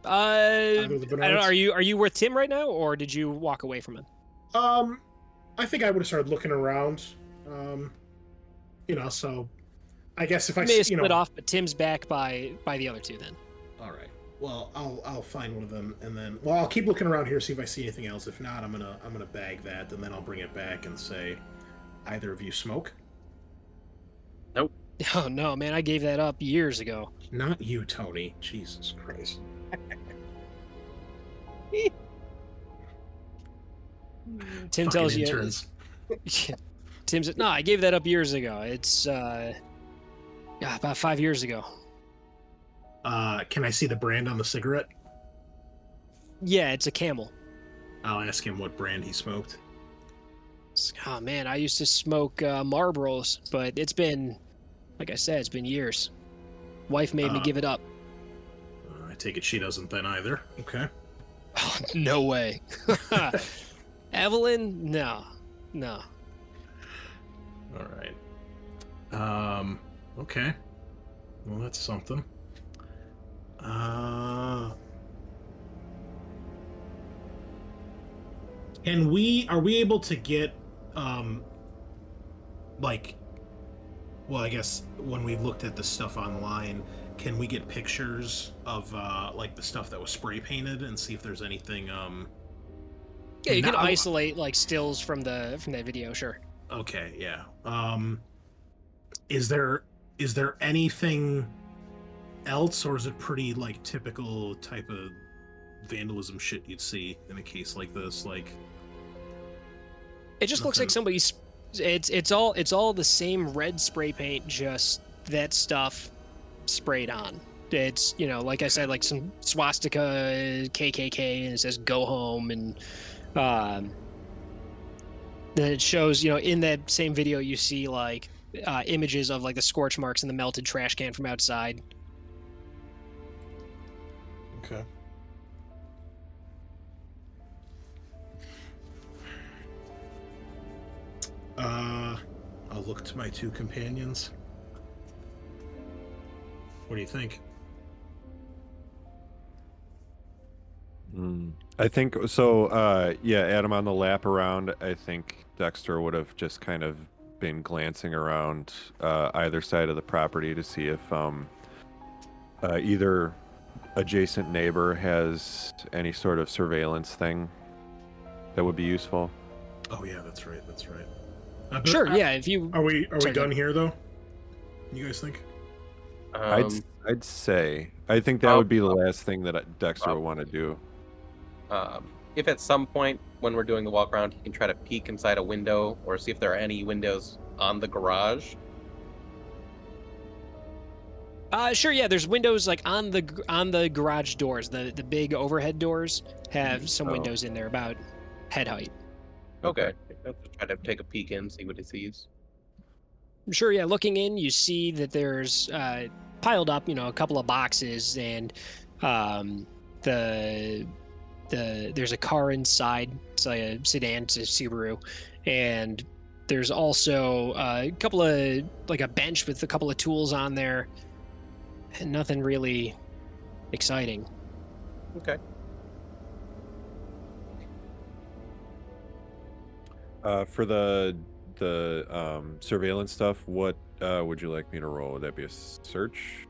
I Either the don't know, Bernards? are you with Tim right now, or did you walk away from him? I think I would have started looking around. You know, so I guess if I You may have you split know, off, but Tim's back by the other two then. all right. Well, I'll find one of them, and then I'll keep looking around here, see if I see anything else. If not, I'm gonna bag that, and then I'll bring it back and say, either of you smoke? Nope. Oh no, man! I gave that up years ago. Not you, Tony. Jesus Christ. Tim Fucking tells you. interns. Tim's no, I gave that up years ago. It's about 5 years ago. Can I see the brand on the cigarette? Yeah, it's a Camel. I'll ask him what brand he smoked. Oh man, I used to smoke Marlboros, but it's been, like I said, it's been years. Wife made me give it up. I take it she doesn't then either. Okay. Oh, no way. Evelyn? No. All right. Okay. Well, that's something. Are we able to get, like, well, I guess when we looked at the stuff online, can we get pictures of, like, the stuff that was spray painted and see if there's anything, Yeah, you can Now- isolate like stills from that video, sure. Okay, yeah. Is there anything else, or is it pretty like typical type of vandalism shit you'd see in a case like this? Like, It just looks like Nothing. somebody's. It's all the same red spray paint, just that stuff sprayed on. It's, you know, like I said, like some swastika, KKK, and it says "Go home," and then it shows, in that same video, you see like images of like the scorch marks in the melted trash can from outside. Okay. I'll look to my two companions. What do you think? I think so. Yeah, Adam, on the lap around, I think Dexter would have just kind of been glancing around either side of the property to see if either adjacent neighbor has any sort of surveillance thing that would be useful. Oh yeah, that's right. That's right. Sure. Yeah. If you Are we Sorry, done here though? You guys think? I'd say I think that would be the last thing that Dexter would want to do. If at some point when we're doing the walk around, he can try to peek inside a window or see if there are any windows on the garage. Sure. Yeah. There's windows like on the garage doors. The big overhead doors have some windows in there about head height. Okay. Let's try to take a peek in, see what he sees. Sure. Yeah. Looking in, you see that there's piled up, a couple of boxes, and there's a car inside. It's like a sedan, it's a Subaru, and there's also a couple of like a bench with a couple of tools on there, and nothing really exciting. Okay. For the surveillance stuff, what would you like me to roll? Would that be a search?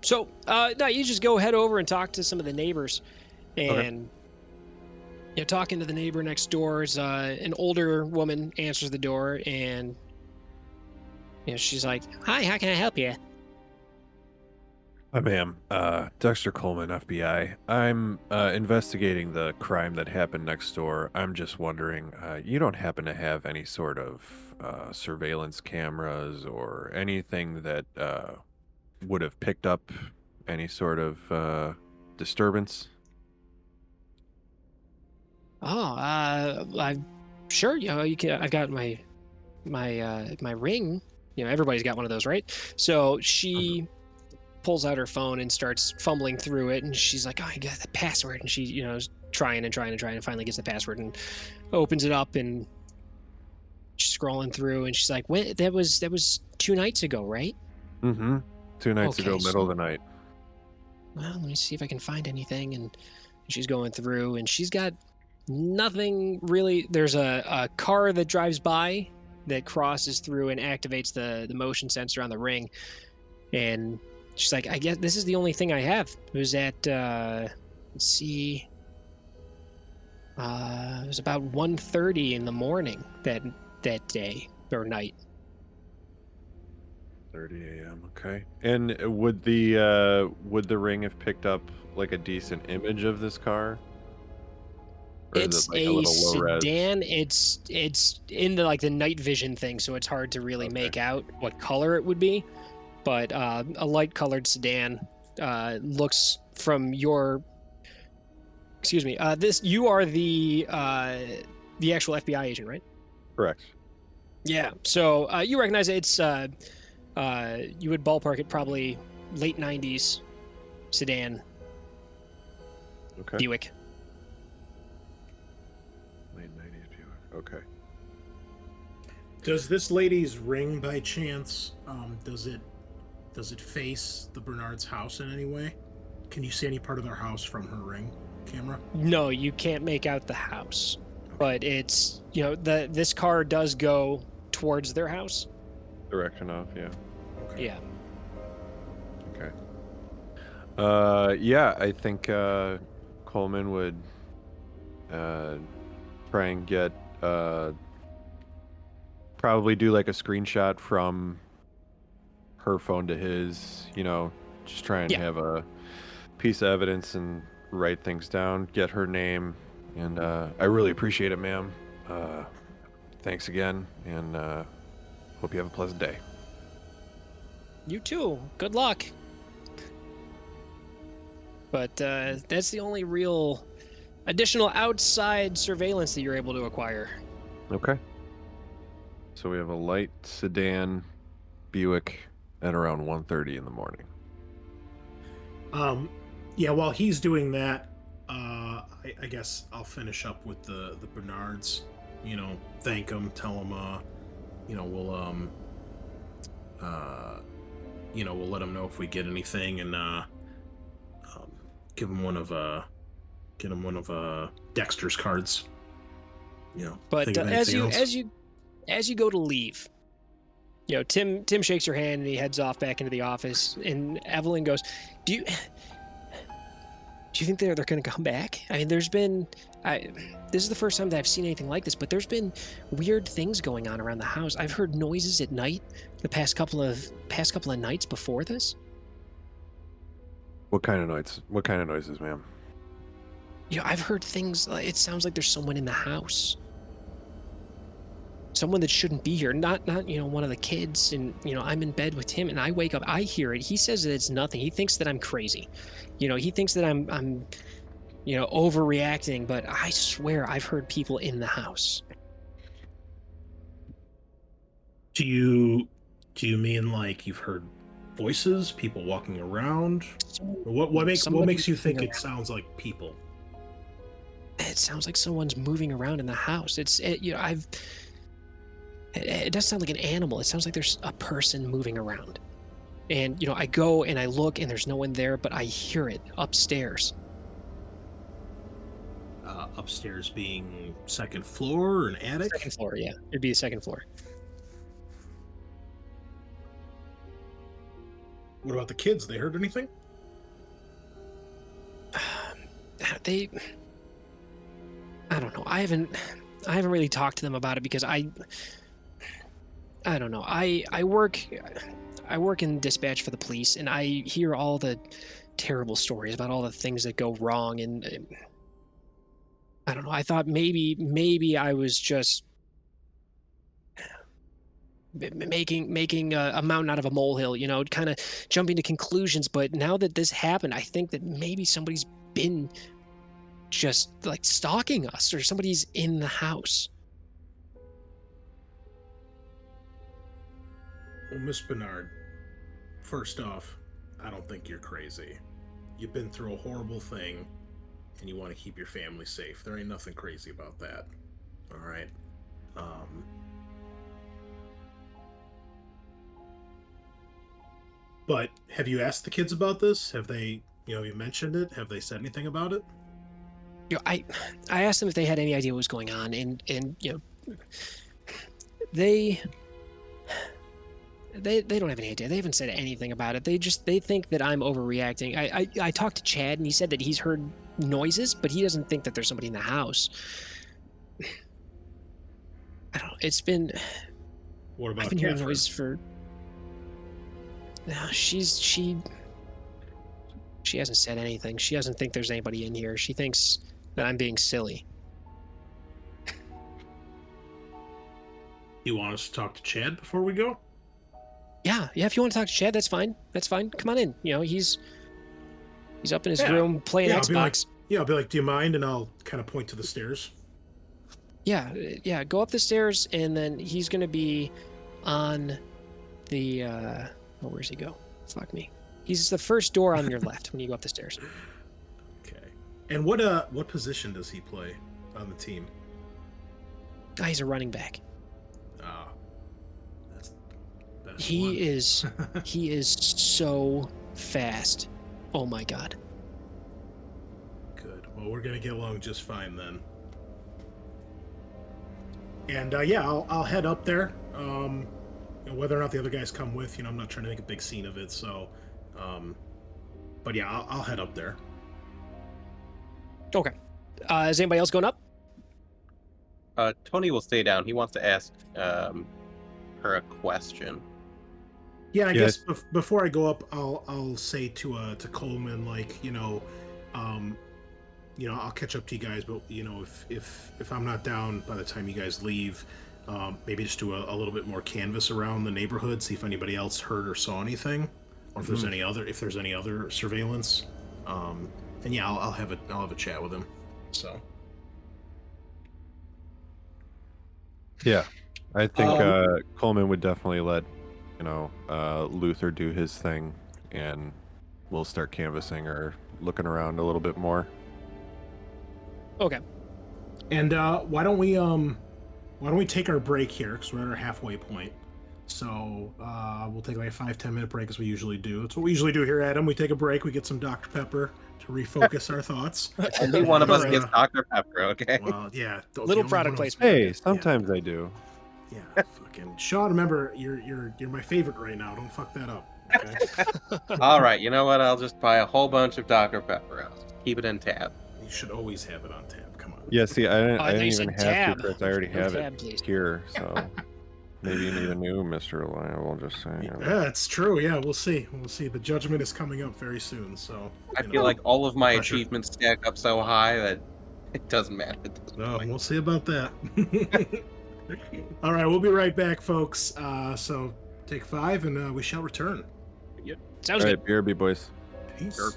So, no, you just go head over and talk to some of the neighbors, and talking to the neighbor next door is an older woman answers the door, and she's like, "Hi, how can I help you?" Hi, ma'am. Dexter Coleman, FBI. I'm investigating the crime that happened next door. I'm just wondering, you don't happen to have any sort of surveillance cameras or anything that would have picked up any sort of disturbance? Oh, I'm sure. You can. I've got my ring. Everybody's got one of those, right? So she pulls out her phone and starts fumbling through it, and she's like, "Oh, I got the password," and she, is trying and finally gets the password and opens it up, and she's scrolling through, and she's like, "When? That was 2 nights ago, right?" Mm-hmm. 2 nights ago, middle of the night. Well, let me see if I can find anything. And she's going through, and she's got nothing really. There's a car that drives by that crosses through and activates the motion sensor on the ring, and she's like, "I guess this is the only thing I have." It was at let's see, it was about 1:30 in the morning that day or night. 30 a.m. Okay. And would the ring have picked up like a decent image of this car? Or It's is it like a a little low res? sedan. It's in the night vision thing, so it's hard to really make out what color it would be. But a light colored sedan looks from your. Excuse me. You are the actual FBI agent, right? Correct. Yeah. So you recognize it. It's you would ballpark it probably late 90s sedan. Okay. Buick. Late 90s Buick. Okay. Does this lady's ring, by chance, does it face the Bernard's house in any way? Can you see any part of their house from her ring camera? No, you can't make out the house, but it's this car does go towards their house. Direction off, yeah. Okay. Yeah. Okay. Yeah, I think Coleman would try and get probably do like a screenshot from her phone to his, just try and have a piece of evidence and write things down, get her name, and I really appreciate it, ma'am. Thanks again, and hope you have a pleasant day. You too. Good luck. But that's the only real additional outside surveillance that you're able to acquire. Okay. So we have a light sedan Buick at around 1:30 in the morning. Yeah, while he's doing that, I guess I'll finish up with the Bernards. You know, thank them, tell them, we'll we'll let them know if we get anything, and give them one of Dexter's cards. You know, But think of as anything else? you go to leave, Tim shakes your hand and he heads off back into the office. And Evelyn goes, "Do you think they're going to come back? I mean, this is the first time that I've seen anything like this, but there's been weird things going on around the house. I've heard noises at night the past couple of nights before this. What kind of noise? What kind of noises, ma'am? I've heard things. It sounds like there's someone in the house. Someone that shouldn't be here. Not one of the kids. And I'm in bed with him, and I wake up. I hear it. He says that it's nothing. He thinks that I'm crazy. He thinks that I'm overreacting. But I swear I've heard people in the house. Do you mean like you've heard voices, people walking around? What makes you think it sounds like people? It sounds like someone's moving around in the house. It does sound like an animal. It sounds like there's a person moving around. And I go and I look and there's no one there, but I hear it upstairs. Upstairs being second floor or an attic? Second floor, yeah. It'd be the second floor. What about the kids? They heard anything? I don't know. I haven't really talked to them about it because I don't know. I work in dispatch for the police, and I hear all the terrible stories about all the things that go wrong, and I don't know. I thought maybe I was just making a mountain out of a molehill, kind of jumping to conclusions. But now that this happened, I think that maybe somebody's been just like stalking us, or somebody's in the house. Well, Miss Bernard, first off, I don't think you're crazy. You've been through a horrible thing, and you want to keep your family safe. There ain't nothing crazy about that. All right. But have you asked the kids about this? Have they, you mentioned it? Have they said anything about it? I asked them if they had any idea what was going on, and they don't have any idea. They haven't said anything about it. They think that I'm overreacting. I talked to Chad, and he said that he's heard noises, but he doesn't think that there's somebody in the house. I don't know. It's been. What about I've been hearing Catherine? noises for. No, she hasn't said anything. She doesn't think there's anybody in here. She thinks that I'm being silly. You want us to talk to Chad before we go? Yeah. If you want to talk to Chad, that's fine. Come on in. He's up in his room playing Xbox. I'll be like, do you mind? And I'll kind of point to the stairs. Yeah. Go up the stairs, and then he's gonna be on the. Where's he go? Fuck me. He's the first door on your left when you go up the stairs. Okay. And what position does he play on the team? He's a running back. Ah, that's the best He one. is so fast. Oh my god. Good. Well, we're gonna get along just fine then. And I'll head up there. Whether or not the other guys come with, I'm not trying to make a big scene of it. So, but yeah, I'll head up there. Okay. Is anybody else going up? Tony will stay down. He wants to ask her a question. Yeah, I Yes. guess before I go up, I'll say to Coleman, like, I'll catch up to you guys, but if I'm not down by the time you guys leave, maybe just do a little bit more canvas around the neighborhood, see if anybody else heard or saw anything, or if there's any other surveillance. And yeah, I'll have a chat with him. So. Yeah, I think Um, Coleman would definitely let Luther do his thing, and we'll start canvassing or looking around a little bit more. Okay. And why don't we take our break here because we're at our halfway point. So we'll take like a 5-10 minute break as we usually do. That's what we usually do here, Adam. We take a break, we get some Dr. Pepper to refocus our thoughts. Only one of us Or, gets Dr. Pepper, okay? well, yeah, the Little only product one of us- placement. Hey, sometimes I do. Yeah, fucking Sean. Remember, you're my favorite right now. Don't fuck that up. Okay? All right, you know what? I'll just buy a whole bunch of Dr. Pepper. I'll just keep it in tab. You should always have it on tap. Come on. Yeah, see, I didn't, Oh, I they didn't even said have tab. to, Chris. I already No have tab, it please. here, so maybe you need a new Mr. Reliable, just saying. Yeah, it's true. Yeah, we'll see. We'll see. The judgment is coming up very soon. So I you feel know, like all of my pressure. achievements stack up so high that it doesn't matter at this No, point. we'll see about that. All right, we'll be right back, folks. So take 5, and we shall return. Sounds All good. right, BRB boys. Peace. Sure.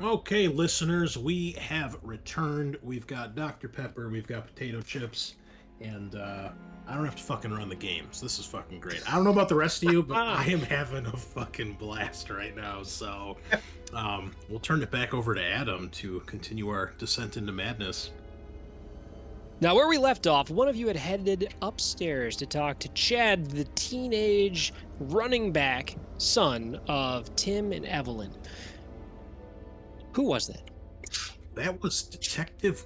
Okay, listeners, we have returned. We've got Dr. Pepper, we've got potato chips, and I don't have to fucking run the games. This is fucking great. I don't know about the rest of you, but I am having a fucking blast right now. So we'll turn it back over to Adam to continue our descent into madness. Now, where we left off, one of you had headed upstairs to talk to Chad, the teenage running back son of Tim and Evelyn. Who was that? That was Detective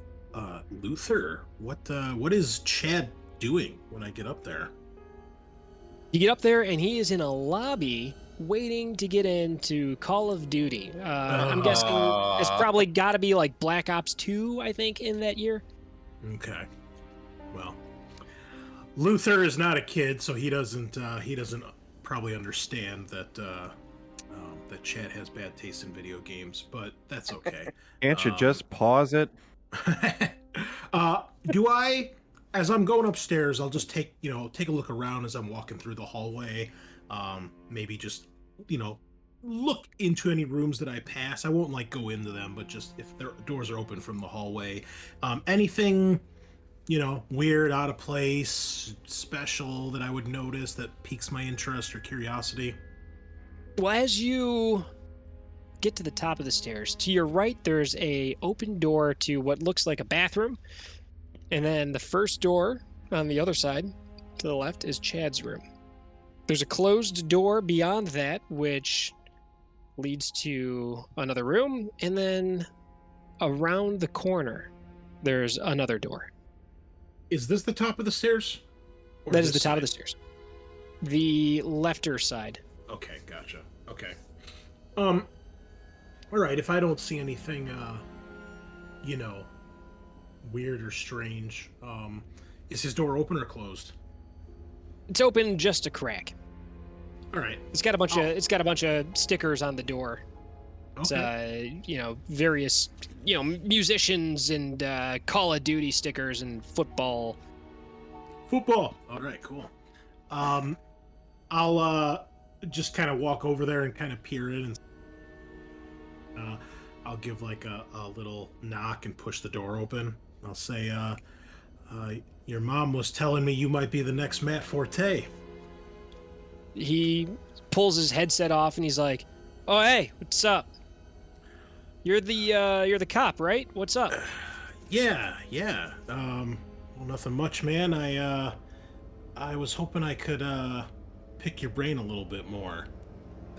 Luther. What is Chad doing when I get up there? You get up there, and he is in a lobby waiting to get into Call of Duty. I'm guessing it's probably got to be like Black Ops 2, I think, in that year. Okay. Well, Luther is not a kid, so he doesn't probably understand that that Chad has bad taste in video games, but that's okay. Can't you just pause it? Do I, as I'm going upstairs, I'll just take a look around as I'm walking through the hallway. Maybe just look into any rooms that I pass. I won't like go into them, but just if their doors are open from the hallway, anything weird, out of place, special that I would notice that piques my interest or curiosity. Well, as you get to the top of the stairs, to your right, there's a open door to what looks like a bathroom. And then the first door on the other side, to the left, is Chad's room. There's a closed door beyond that, which leads to another room. And then around the corner, there's another door. Is this the top of the stairs? Or That is the this top of side? the stairs. The lefter side. Okay, gotcha. Okay. All right. If I don't see anything, weird or strange, is his door open or closed? It's open just a crack. All right. It's got a bunch of stickers on the door. It's, Okay. various, musicians and Call of Duty stickers and football. Football. All right. Cool. I'll just kind of walk over there and kind of peer in, and I'll give like a little knock and push the door open. I'll say, your mom was telling me you might be the next Matt Forte. He pulls his headset off and he's like, "Oh, hey, what's up? You're the cop, right? What's up?" Yeah. Well, nothing much, man. I was hoping I could pick your brain a little bit more.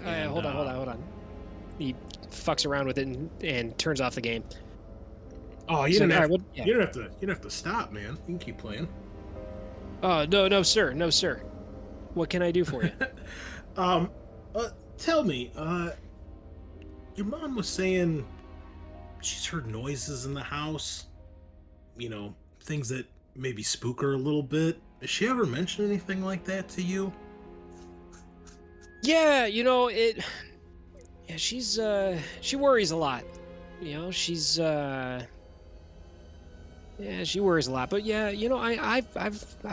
And, Hold on. He fucks around with it and turns off the game. Oh, you So, didn't have, all right, yeah. you don't have to stop, man. You can keep playing. Oh, no, sir. What can I do for you? Tell me, your mom was saying she's heard noises in the house. Things that maybe spook her a little bit. Has she ever mentioned anything like that to you? Yeah, it. Yeah, she worries a lot. She's yeah, she worries a lot. But yeah, I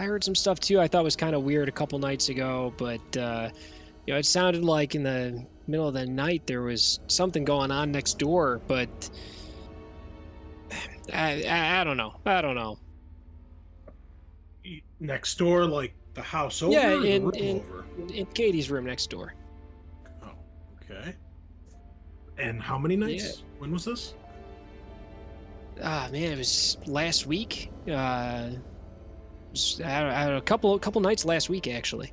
heard some stuff too. I thought was kind of weird a couple nights ago, but it sounded like in the middle of the night there was something going on next door. But I don't know. Next door, like the house over, Yeah, or the room in over? in Katie's room next door. Oh, okay. And how many Yeah. nights? When was this? Ah, man, it was last week. I had a couple nights last week actually.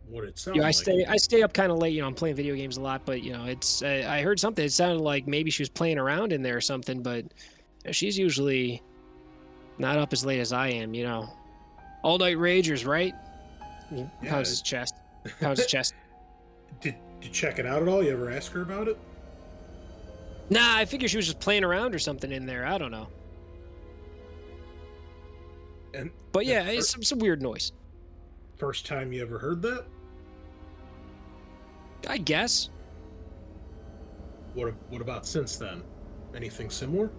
What it You know, sound like? I stay up kind of late. You know, I'm playing video games a lot, but you know, it's I heard something. It sounded like maybe she was playing around in there or something, but she's usually not up as late as I am. You know, all night ragers, right? He Yeah. pounds his chest. Pounds his chest. Did you check it out at all? You ever ask her about it? Nah, I figured she was just playing around or something in there. I don't know. And But the yeah, fir- it's some weird noise. first time you ever heard that? I guess. What about since then? Anything similar?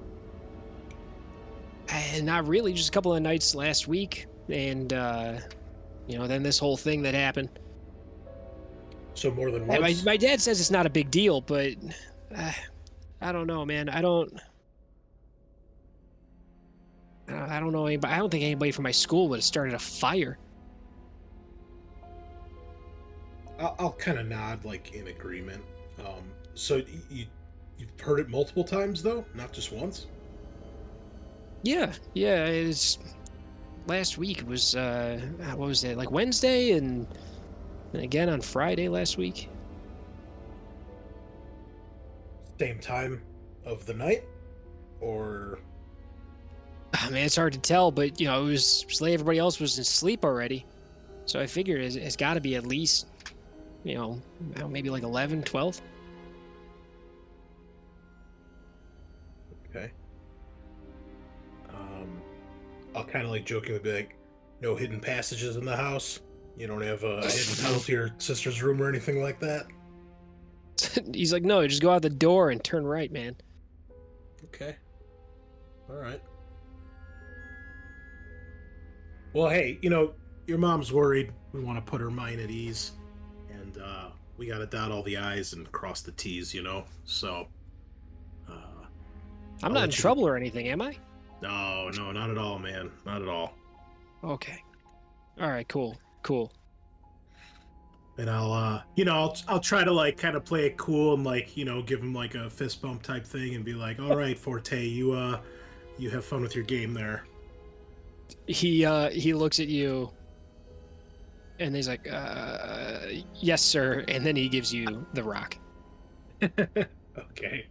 Not really. Just a couple of nights last week, and you know, then this whole thing that happened. So more than And once? my dad says it's not a big deal, but I don't know, man. I don't know anybody. I don't think anybody from my school would have started a fire. I'll kind of nod, like in agreement. So you've heard it multiple times though, not just once. Yeah, it's last week. It was what was it, like Wednesday, and again on Friday last week. Same time of the night, or Ah, man, it's hard to tell, but you know, it was late. Everybody else was asleep already, so I figured it's got to be at least, you know, maybe like 11, 12. okay. I'll kind of like jokingly be like, no hidden passages in the house. You don't have a hidden tunnel to your sister's room or anything like that. He's like, no, just go out the door and turn right, man. Okay. All right. Well, hey, you know, your mom's worried. We want to put her mind at ease. And we got to dot all the I's and cross the T's, you know? So. I'm I'll not in let you- trouble or anything, am I? No, not at all, man. Not at all. Okay. All right, cool. And I'll try to like kind of play it cool and like, you know, give him like a fist bump type thing and be like, all right, Forte, you have fun with your game there. He looks at you, and he's like, yes, sir. And then he gives you the rock. Okay.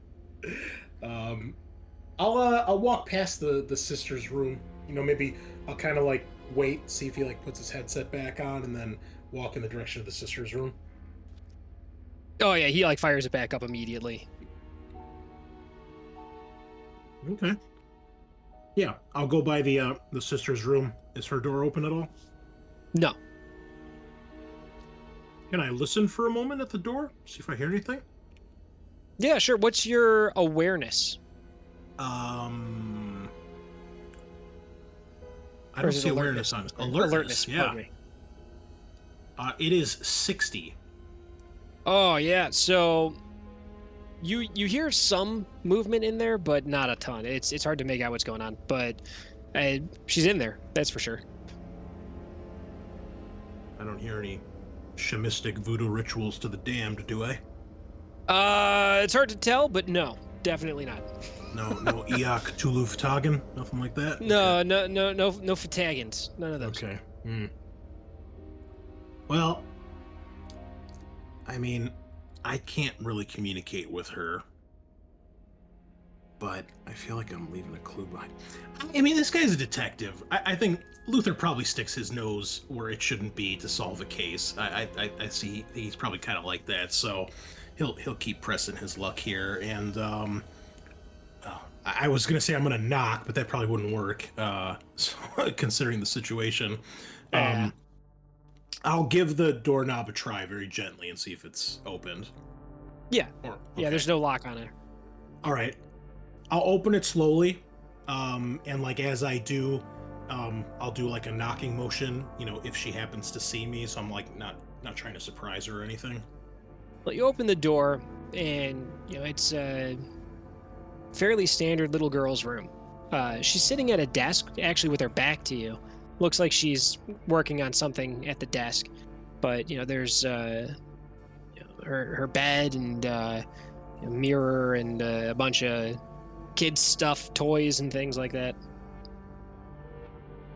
I'll walk past the sister's room. You know, maybe I'll kind of like wait, see if he like puts his headset back on, and then walk in the direction of the sister's room. Oh yeah, he like fires it back up immediately. Okay. Yeah, I'll go by the sister's room. Is her door open at all? No. Can I listen for a moment at the door? See if I hear anything? Yeah, sure. What's your awareness? I Or don't is it see awareness on it. Alertness, yeah. pardon me. It is 60. Oh yeah, so you hear some movement in there, but not a ton. It's hard to make out what's going on, but she's in there. That's for sure. I don't hear any shamistic voodoo rituals to the damned, do I? It's hard to tell, but no, definitely not. No Eok Tuluftagan? Nothing like that? No fatagans. None of those. Okay. Well, I mean, I can't really communicate with her, but I feel like I'm leaving a clue behind. I mean, this guy's a detective. I think Luther probably sticks his nose where it shouldn't be to solve a case. I see he's probably kind of like that, so he'll keep pressing his luck here. And I was gonna say I'm gonna knock, but that probably wouldn't work, so, considering the situation. I'll give the doorknob a try very gently and see if it's opened. Yeah. Yeah, Yeah, there's no lock on it. All right. I'll open it slowly, and like as I do, I'll do like a knocking motion. You know, if she happens to see me, so I'm like not trying to surprise her or anything. Well, you open the door, and you know it's a fairly standard little girl's room. She's sitting at a desk, actually with her back to you. Looks like she's working on something at the desk, but there's her bed and a mirror and a bunch of kids stuff, toys and things like that.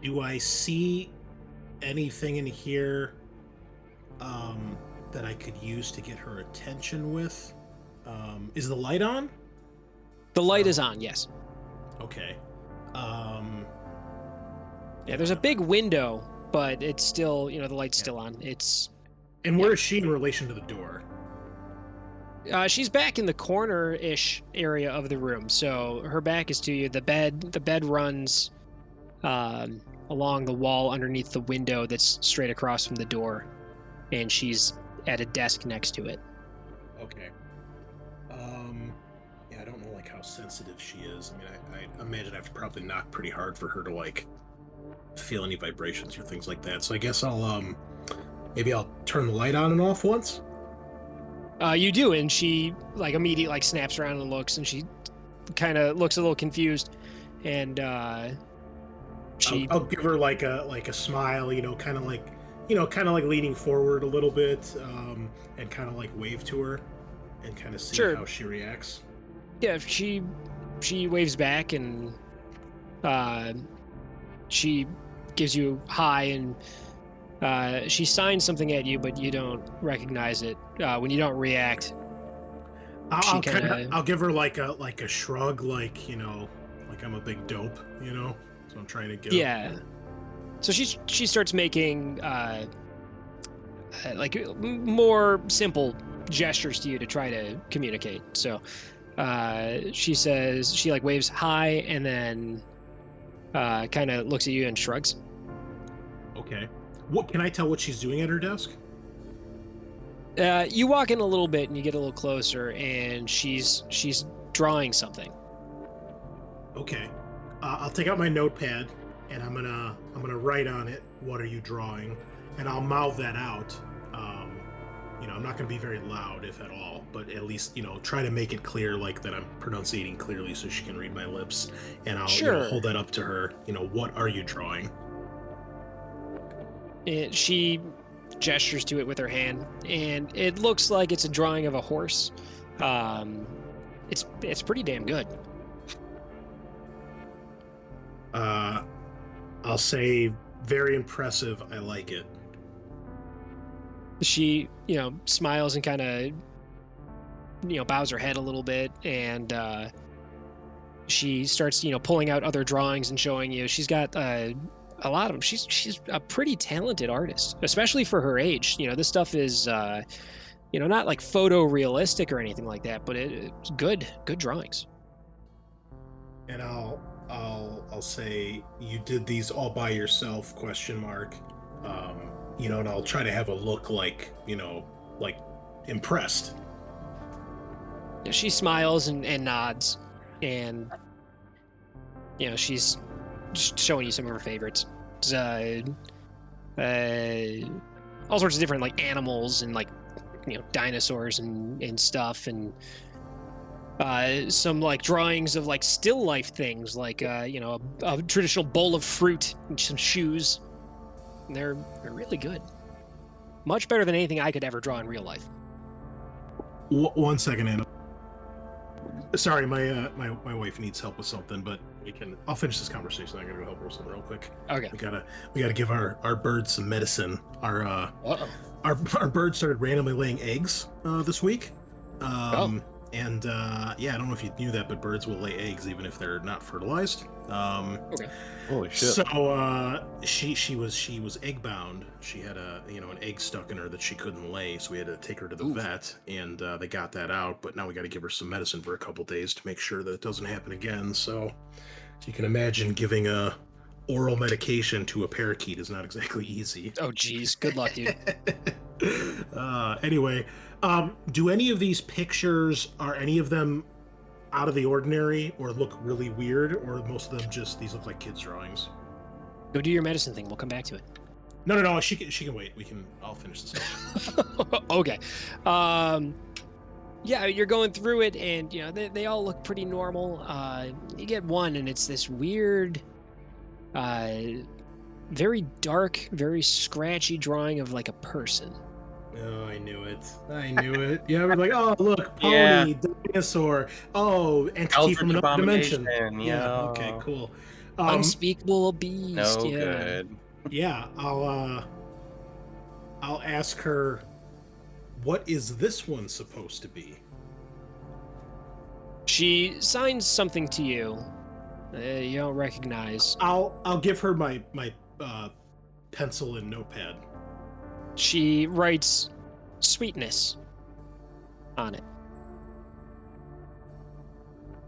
Do I see anything in here that I could use to get her attention with? Is the light on? The light is on, yes. Okay. Yeah, there's a big window, but it's still, the light's still on. And where is she in relation to the door? She's back in the corner-ish area of the room, so her back is to you. The bed runs along the wall underneath the window that's straight across from the door, and she's at a desk next to it. Okay. Yeah, I don't know how sensitive she is. I mean, I imagine I have to probably knock pretty hard for her to feel any vibrations or things like that. So I guess maybe I'll turn the light on and off once. You do, and she immediately snaps around and looks, and she kind of looks a little confused, and I'll give her a smile, kind of leaning forward a little bit, and kind of wave to her, and kind of see how she reacts. Yeah, she waves back, and she gives you hi, and she signs something at you, but you don't recognize it. When you don't react, I'll give her a shrug, I'm a big dope, So I'm trying to give. Yeah. So she starts making more simple gestures to you to try to communicate. So she says, she waves hi, and then kind of looks at you and shrugs. Okay. What can I tell what she's doing at her desk? You walk in a little bit and you get a little closer, and she's drawing something. Okay. I'll take out my notepad, and I'm gonna write on it, "What are you drawing?" And I'll mouth that out. I'm not gonna be very loud, if at all, but at least try to make it clear, that I'm pronunciating clearly, so she can read my lips. And I'll hold that up to her. What are you drawing? And she gestures to it with her hand, and it looks like it's a drawing of a horse. It's pretty damn good. I'll say very impressive. I like it. She, smiles and kind of, bows her head a little bit, and she starts, pulling out other drawings and showing you. She's got a lot of them. She's a pretty talented artist, especially for her age. This stuff is, not photorealistic or anything like that, but it's good drawings. And I'll say, you did these all by yourself? ? And I'll try to have a look impressed. Yeah, she smiles and nods, and she's just showing you some of her favorites. All sorts of different animals and dinosaurs and stuff, and some drawings of still life things, a traditional bowl of fruit and some shoes. And they're really good. Much better than anything I could ever draw in real life. 1 second, Anna. Sorry, my wife needs help with something, but I'll finish this conversation. I gotta go help her with something real quick. Okay. We gotta give our birds some medicine. Our birds started randomly laying eggs this week. And I don't know if you knew that, but birds will lay eggs even if they're not fertilized. Okay. Holy shit. So she was egg bound. She had an egg stuck in her that she couldn't lay, so we had to take her to the vet, and they got that out. But now we got to give her some medicine for a couple days to make sure that it doesn't happen again. So you can imagine giving a oral medication to a parakeet is not exactly easy. Oh, geez. Good luck, dude. Anyway, do any of these pictures, are any of them out of the ordinary or look really weird, or most of them these look like kids' drawings? Go do your medicine thing. We'll come back to it. No. She can wait. I'll finish this up. Okay. Yeah, you're going through it, and they all look pretty normal. You get one, and it's this weird, very dark, very scratchy drawing of like a person. Oh, I knew it. I knew it. Yeah, we're like, oh, look, Yeah. pony, dinosaur. Oh, entity from Eldritch another dimension. Abomination. Yeah. Okay. Yeah. Cool. Unspeakable beast. No Yeah. good. Yeah. I'll ask her. What is this one supposed to be? She signs something to you. You don't recognize. I'll give her my pencil and notepad. She writes sweetness on it.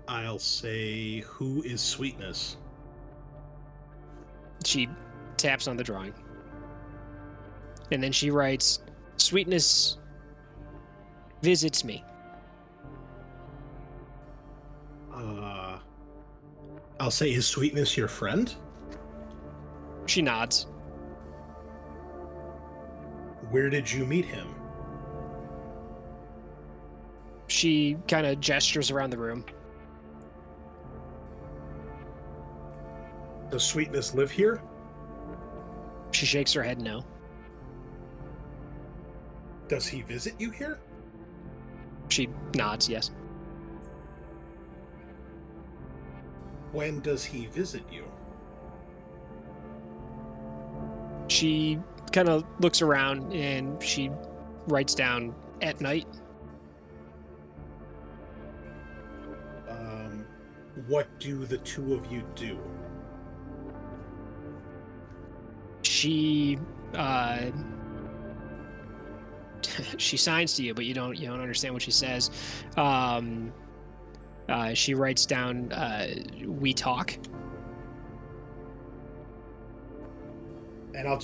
I'll say, who is Sweetness? She taps on the drawing. And then she writes, Sweetness visits me. I'll say, is Sweetness your friend? She nods. Where did you meet him? She kind of gestures around the room. Does Sweetness live here? She shakes her head no. Does he visit you here? She nods, yes. When does he visit you? She kind of looks around and she writes down at night. What do the two of you do? She she signs to you, but you don't understand what she says. She writes down we talk. And I'll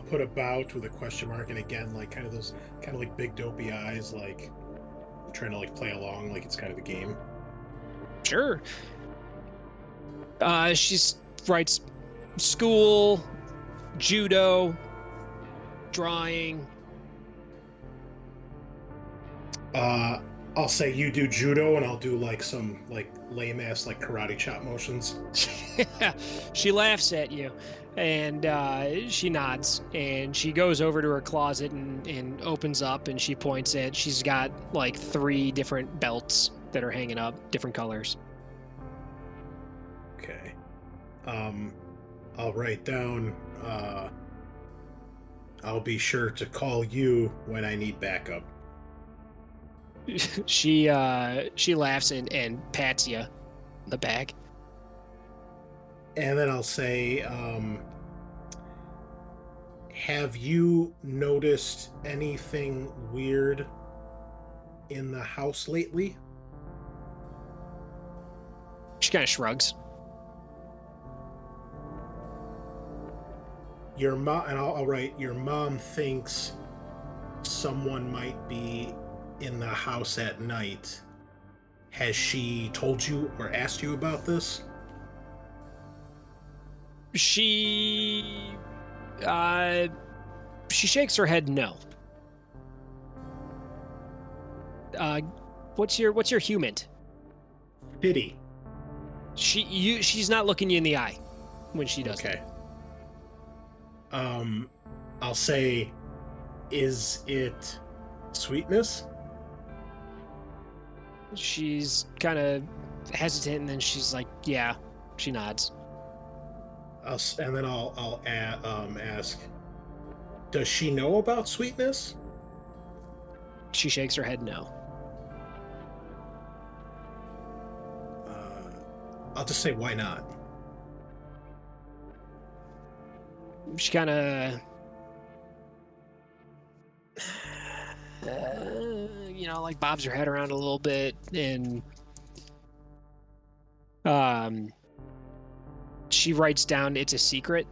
put about with a question mark, and again, like kind of like big dopey eyes, like trying to like play along, like it's kind of a game. Sure. She writes school, judo, drawing. I'll say you do judo, and I'll do like some like lame ass like karate chop motions. She laughs at you, and she nods, and she goes over to her closet and opens up, and she points at. She's got like 3 different belts that are hanging up, different colors. Okay. I'll write down. I'll be sure to call you when I need backup. She laughs and pats you on the back. And then I'll say, have you noticed anything weird in the house lately? She kind of shrugs. Your mom, and I'll write, your mom thinks someone might be in the house at night. Has she told you or asked you about this? She shakes her head no. What's your human? Pity. She's not looking you in the eye when she does Okay. that. I'll say, is it Sweetness? She's kind of hesitant, and then she's like, yeah. She nods. And then I'll ask, does she know about Sweetness? She shakes her head no. I'll just say, why not? She kind of, like bobs her head around a little bit, and she writes down it's a secret.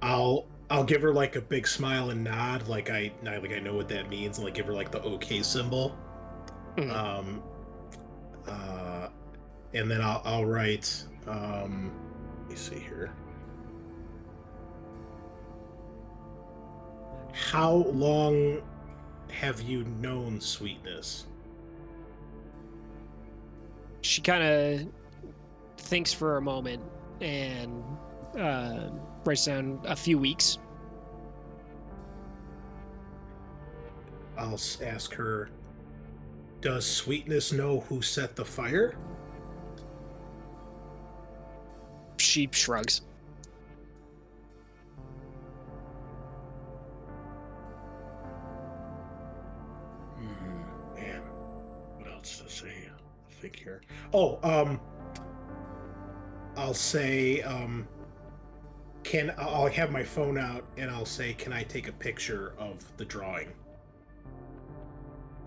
I'll give her like a big smile and nod, like I know what that means, and like give her like the okay symbol. Mm. And then I'll write. Let me see here. How long have you known Sweetness? She kind of thinks for a moment and writes down a few weeks. I'll ask her, does Sweetness know who set the fire? She shrugs. Man, what else to say? I think here. Oh, I'll say, I'll have my phone out and I'll say, can I take a picture of the drawing?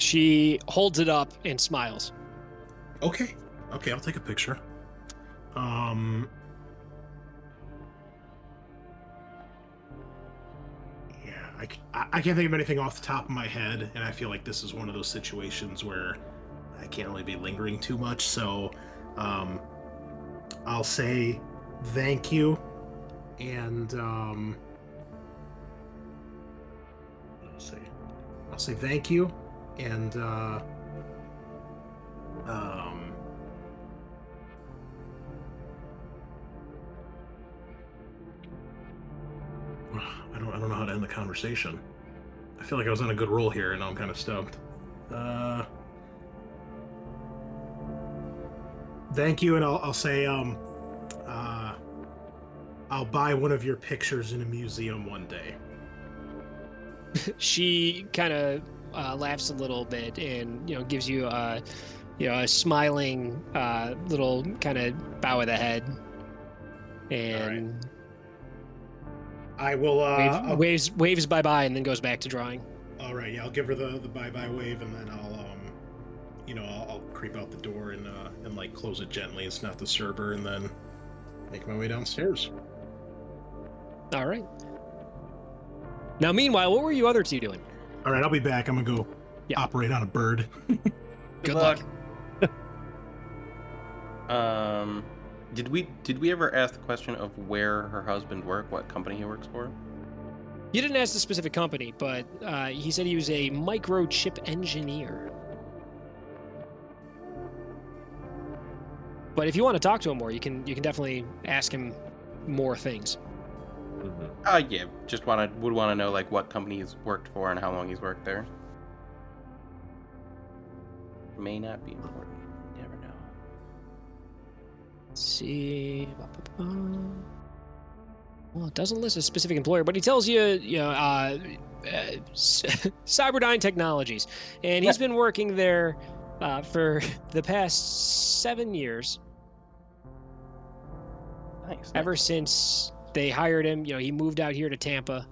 She holds it up and smiles. Okay, I'll take a picture. Yeah, I can't think of anything off the top of my head, and I feel like this is one of those situations where I can't really be lingering too much, so I'll say thank you, and I'll say thank you, and I don't know how to end the conversation. I feel like I was on a good roll here, and now I'm kind of stumped. Thank you, and I'll say I'll buy one of your pictures in a museum one day. She kind of laughs a little bit and gives you a smiling little kind of bow of the head, and I will waves bye bye and then goes back to drawing. All right, yeah, I'll give her the bye bye wave, and then I'll I'll creep out the door and like close it gently. It's not disturb her, and then make my way downstairs. All right. Now, meanwhile, what were you other two doing? All right, I'll be back. I'm gonna go operate on a bird. Good luck. Did we ever ask the question of where her husband worked, what company he works for? You didn't ask the specific company, but he said he was a microchip engineer. But if you want to talk to him more, you can definitely ask him more things. Yeah, just would want to know like what company he's worked for and how long he's worked there. May not be important. You never know. Let's see. Well, it doesn't list a specific employer, but he tells you, Cyberdyne Technologies, and he's been working there for the past 7 years. Nice. Ever since they hired him, he moved out here to Tampa,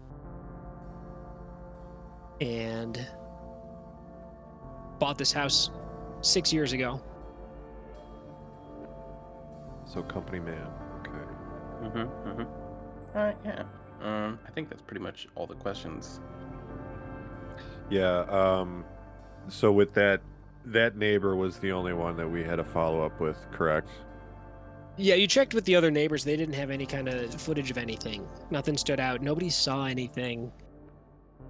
and bought this house 6 years ago. So company man. Okay. Yeah. I think that's pretty much all the questions. Yeah. So with that neighbor was the only one that we had a follow up with, correct? Yeah, you checked with the other neighbors. They didn't have any kind of footage of anything. Nothing stood out. Nobody saw anything.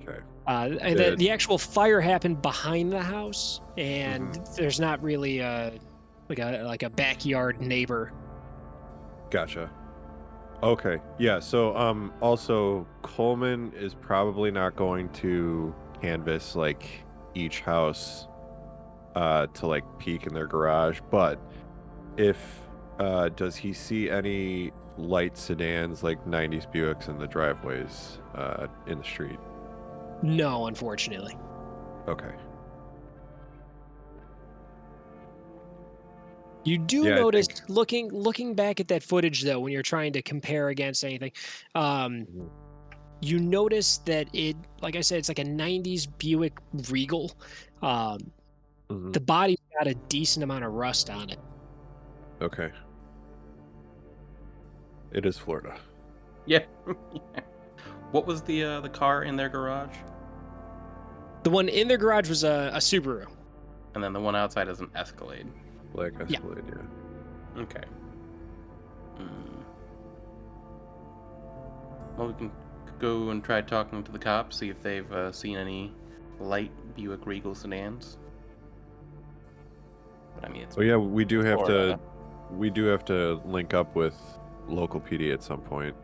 Okay. The actual fire happened behind the house, and there's not really like a backyard neighbor. Gotcha. Okay. Yeah. So also Coleman is probably not going to canvass like each house to like peek in their garage, but if does he see any light sedans like 90s Buicks in the driveways in the street? No, unfortunately. Okay. You do notice, looking back at that footage, though, when you're trying to compare against anything, you notice that it, like I said, it's like a 90s Buick Regal. The body's got a decent amount of rust on it. Okay. It is Florida. Yeah. What was the car in their garage? The one in their garage was a Subaru. And then the one outside is an Escalade. Black Escalade, yeah. Okay. Well, we can go and try talking to the cops, see if they've seen any light Buick Regal sedans. But I mean, it's Oh yeah, we do have Florida. to link up with local PD at some point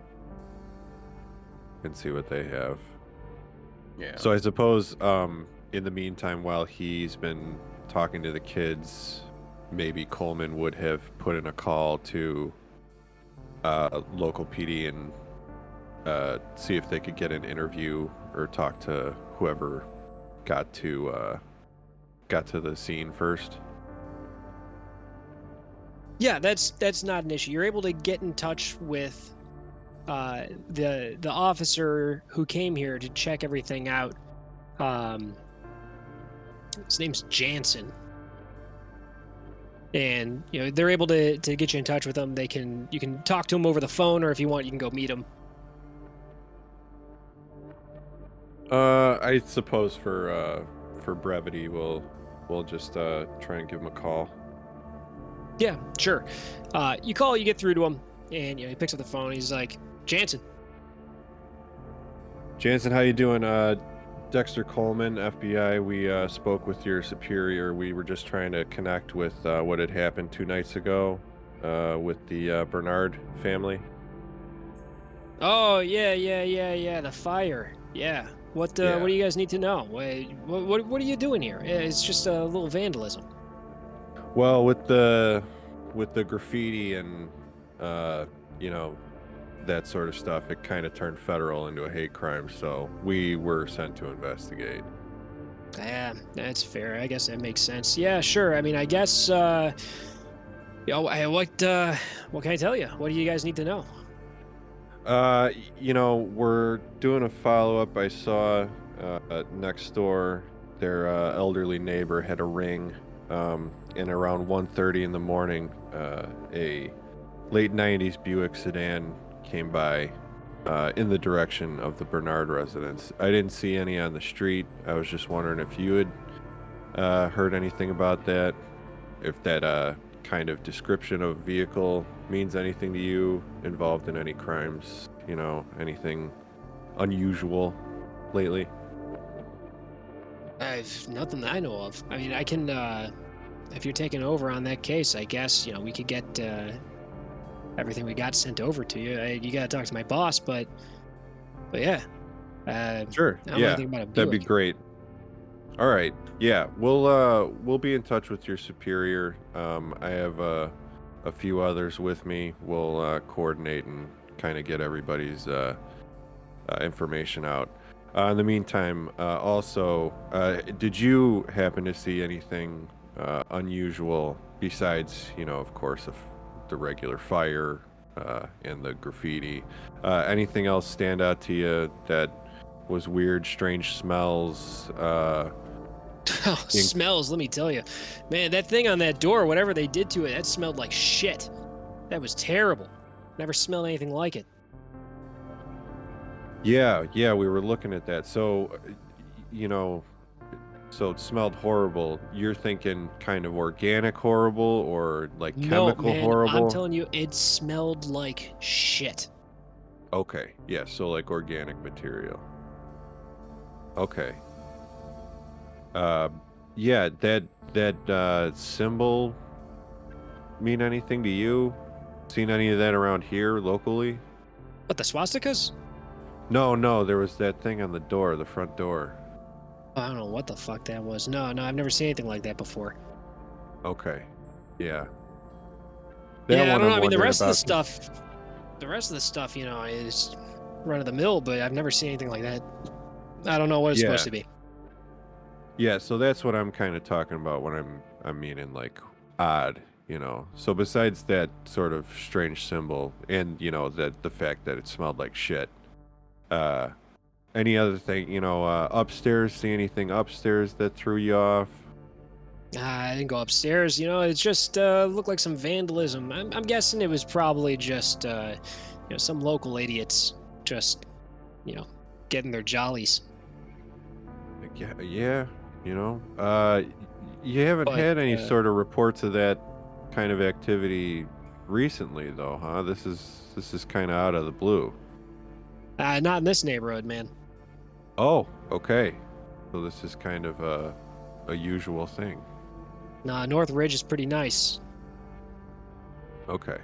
and see what they have. Yeah. So I suppose in the meantime, while he's been talking to the kids, maybe Coleman would have put in a call to local PD and see if they could get an interview or talk to whoever got to the scene first. Yeah, that's not an issue. You're able to get in touch with the officer who came here to check everything out. His name's Jansen, and they're able to get you in touch with him. You can talk to him over the phone, or if you want, you can go meet him. I suppose for brevity, we'll just try and give him a call. Yeah, sure. You call, you get through to him, and he picks up the phone. He's like, Jansen. Jansen, how you doing? Dexter Coleman, FBI. We spoke with your superior. We were just trying to connect with what had happened 2 nights ago with the Bernard family. Oh, yeah, the fire. Yeah. What do you guys need to know? What are you doing here? It's just a little vandalism. Well, with the graffiti and that sort of stuff, it kind of turned federal into a hate crime, so we were sent to investigate. Yeah, that's fair. I guess that makes sense. Yeah, sure. I mean, I guess what can I tell you? What do you guys need to know? We're doing a follow-up. I saw next door their elderly neighbor had a ring, and around 1:30 in the morning, a late 90s Buick sedan came by in the direction of the Bernard residence. I didn't see any on the street. I was just wondering if you had heard anything about that, if that kind of description of vehicle means anything to you, involved in any crimes, anything unusual lately. Nothing that I know of. I mean, I can, if you're taking over on that case, I guess, we could get everything we got sent over to you. You got to talk to my boss, but yeah. Sure. I don't know Yeah, anything about a that'd be Buick. great. All right. Yeah, we'll be in touch with your superior. I have a few others with me. We'll coordinate and kind of get everybody's information out. In the meantime, also, did you happen to see anything unusual besides, of course, the regular fire and the graffiti? Anything else stand out to you that was weird, strange smells? Smells, let me tell you. Man, that thing on that door, whatever they did to it, that smelled like shit. That was terrible. Never smelled anything like it. Yeah, we were looking at that. So, so it smelled horrible. You're thinking kind of organic horrible or like chemical no, man, horrible? I'm telling you, it smelled like shit. Okay, yeah, so like organic material. Okay. Yeah, that symbol mean anything to you? Seen any of that around here locally? What, the swastikas? No, there was that thing on the door, the front door. I don't know what the fuck that was. No, I've never seen anything like that before. Okay, yeah. Yeah, I one don't know. I'm I mean, the wondering rest of the about- stuff, is run of the mill, but I've never seen anything like that. I don't know what it's supposed to be. Yeah, so that's what I'm kind of talking about when I'm meaning like odd, So besides that sort of strange symbol and the fact that it smelled like shit, any other thing, upstairs, see anything upstairs that threw you off? I didn't go upstairs. It just looked like some vandalism. I'm guessing it was probably just some local idiots just getting their jollies. Yeah, you haven't But, had any sort of reports of that kind of activity recently, though, huh? This is kind of out of the blue. Not in this neighborhood, man. Oh, okay. So this is kind of a usual thing. Nah, North Ridge is pretty nice. Okay.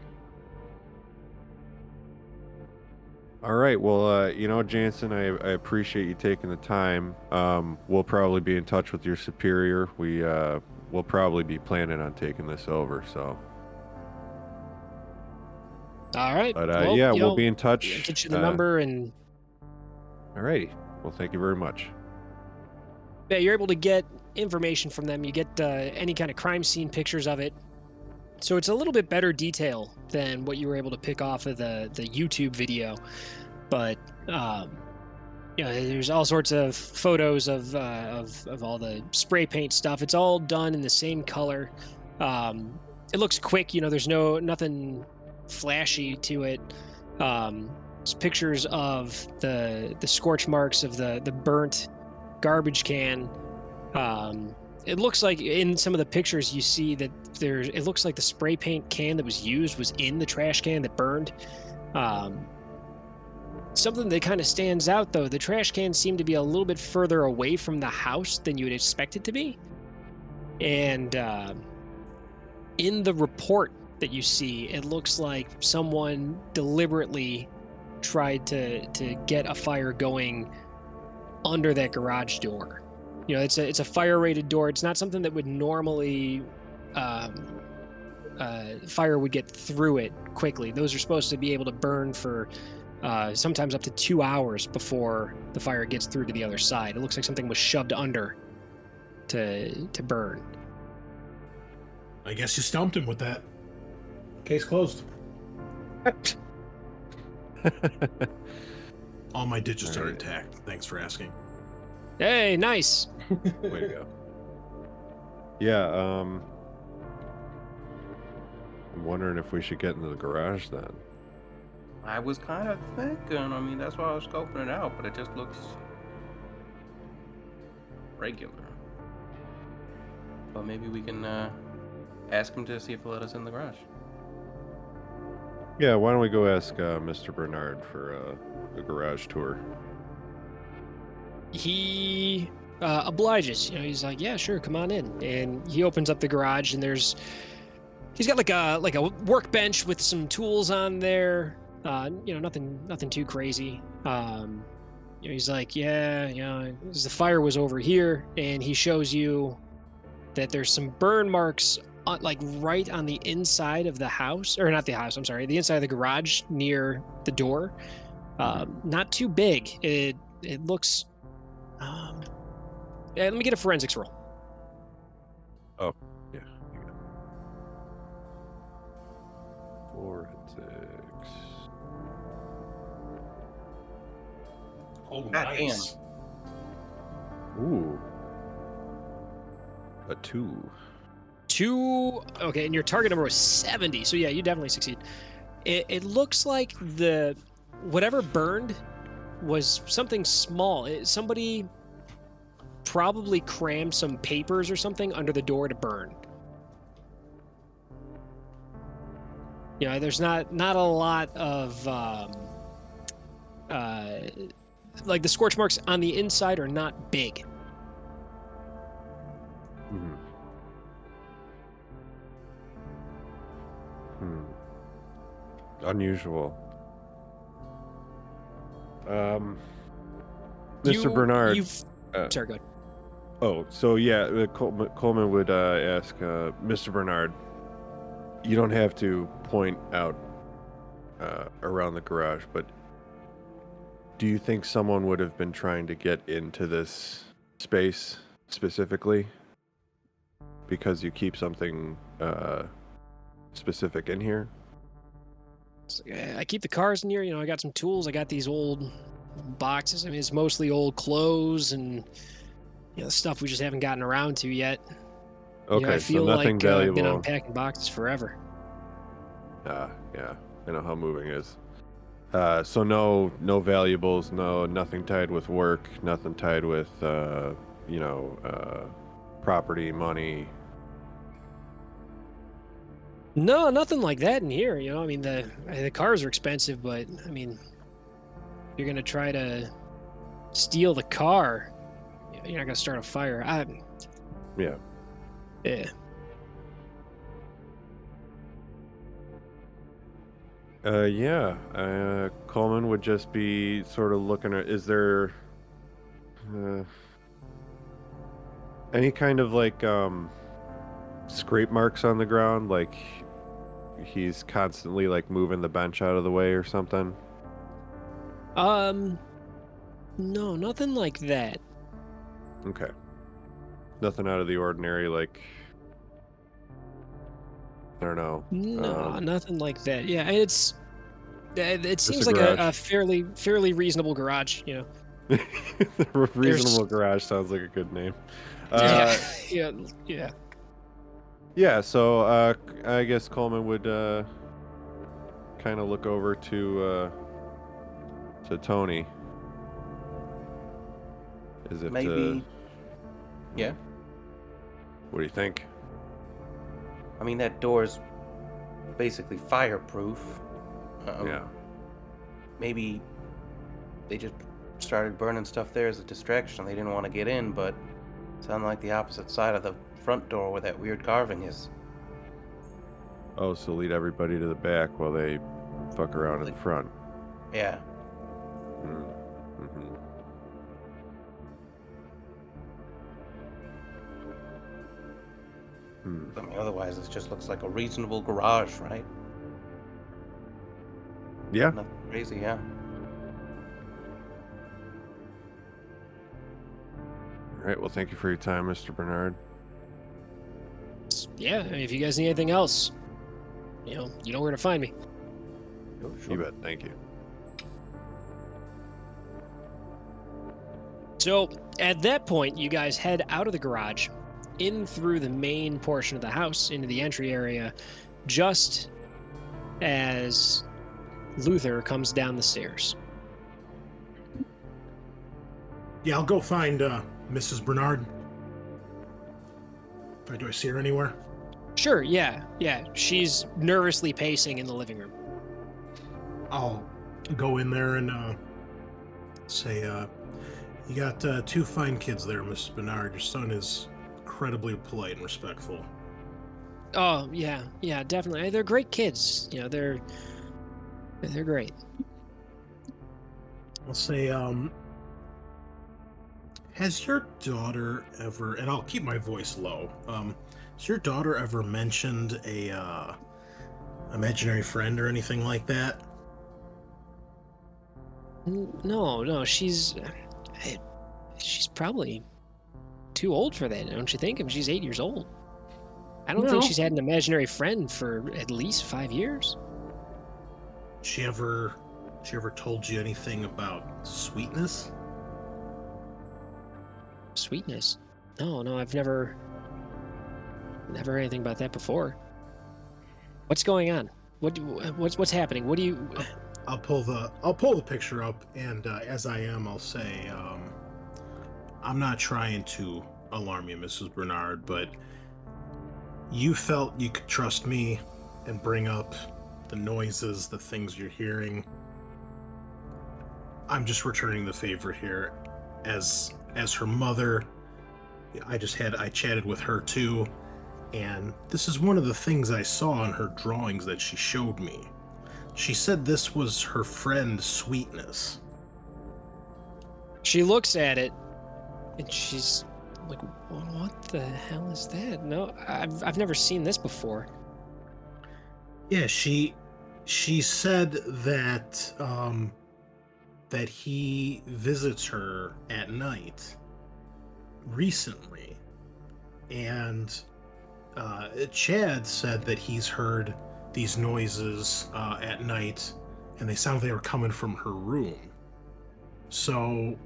All right. Well, Jansen, I appreciate you taking the time. We'll probably be in touch with your superior. We'll probably be planning on taking this over. So. All right. But well, yeah, you we'll know, be in touch. I'll get you the number and. All righty. Well, thank you very much. Yeah, you're able to get information from them. You get any kind of crime scene pictures of it. So it's a little bit better detail than what you were able to pick off of the YouTube video. But there's all sorts of photos of all the spray paint stuff. It's all done in the same color. It looks quick. There's nothing flashy to it. It's pictures of the scorch marks of the burnt garbage can. It looks like in some of the pictures you see that it looks like the spray paint can that was used was in the trash can that burned. Something that kind of stands out, though, the trash can seemed to be a little bit further away from the house than you would expect it to be. And in the report that you see, it looks like someone deliberately tried to get a fire going under that garage door. It's a fire-rated door. It's not something that would normally fire would get through it quickly. Those are supposed to be able to burn for sometimes up to 2 hours before the fire gets through to the other side. It looks like something was shoved under to burn. I guess you stumped him with that. Case closed. All my digits are intact. Thanks for asking. Hey, nice. Way to go. Yeah, I'm wondering if we should get into the garage then. I was kind of thinking, that's why I was scoping it out, but it just looks regular. But maybe we can ask him to see if he'll let us in the garage. Yeah, why don't we go ask Mr. Bernard for a garage tour? He obliges. He's like, yeah, sure, come on in. And he opens up the garage, and he's got like a workbench with some tools on there. Nothing too crazy. He's like, the fire was over here, and he shows you that there's some burn marks right on the inside of the house, or not the house, I'm sorry, the inside of the garage near the door. Not too big. It looks. Let me get a forensics roll. Oh, yeah. You got it. Forensics. Oh, God nice. Ooh. A 2. 2. Okay, and your target number was 70. So yeah, you definitely succeed. It looks like whatever burned was something small. Somebody probably crammed some papers or something under the door to burn. There's not a lot of like the scorch marks on the inside are not big. Mm-hmm. Unusual. Mr. Bernard. Sorry, go ahead. Oh, so yeah, Coleman would ask Mr. Bernard, you don't have to point out around the garage, but do you think someone would have been trying to get into this space specifically? Because you keep something specific in here? I keep the cars in here. I got some tools. I got these old boxes. It's mostly old clothes and stuff we just haven't gotten around to yet. Okay, I feel so nothing like valuable. I've been unpacking boxes forever. Yeah, I know how moving is. So no valuables, nothing tied with work, nothing tied with property, money. No, nothing like that in here. The cars are expensive, but you're gonna try to steal the car. you're not gonna start a fire. Yeah. Yeah. Coleman would just be sort of looking at, is there any kind of like scrape marks on the ground, like he's constantly like moving the bench out of the way or something? No, nothing like that. Okay. Nothing out of the ordinary, like, I don't know. No, nothing like that. Yeah, it Just seems a like garage. a fairly reasonable garage. Reasonable garage sounds like a good name. Yeah, yeah. Yeah, so I guess Coleman would kind of look over to Tony. Is it Maybe. Yeah. What do you think? I mean, that door's basically fireproof. Yeah. Maybe they just started burning stuff there as a distraction. They didn't want to get in, but it sounded like the opposite side of the front door where that weird carving is. Oh, so lead everybody to the back while they fuck around in the front. Yeah. Mm-hmm. I mean, otherwise it just looks like a reasonable garage, right? Yeah. Nothing crazy, yeah. All right. Well, thank you for your time, Mr. Bernard. Yeah, I mean, if you guys need anything else, you know where to find me. Sure. You bet. Thank you. So at that point, you guys head out of the garage, in through the main portion of the house, into the entry area, just as Luther comes down the stairs. Yeah, I'll go find Mrs. Bernard. Do I see her anywhere? Sure, yeah. She's nervously pacing in the living room. I'll go in there and say, you got two fine kids there, Mrs. Bernard. Your son is incredibly polite and respectful. Oh, yeah, definitely. They're great kids. They're great. I'll say, has your daughter ever, and I'll keep my voice low, has your daughter ever mentioned a imaginary friend or anything like that? No, she's probably too old for that, don't you think? I mean, she's 8 years old. I don't think she's had an imaginary friend for at least 5 years. She ever told you anything about sweetness? Sweetness? No, I've never heard anything about that before. What's going on? What's happening? What do you? I'll pull the picture up, and as I am, I'll say, I'm not trying to alarm you, Mrs. Bernard, but you felt you could trust me and bring up the noises, the things you're hearing. I'm just returning the favor here. As her mother, I chatted with her too, and this is one of the things I saw in her drawings that she showed me. She said this was her friend Sweetness. She looks at it, and she's like, "What the hell is that? No, I've never seen this before." Yeah, she said that that he visits her at night recently, and Chad said that he's heard these noises at night, and they sound they were coming from her room. So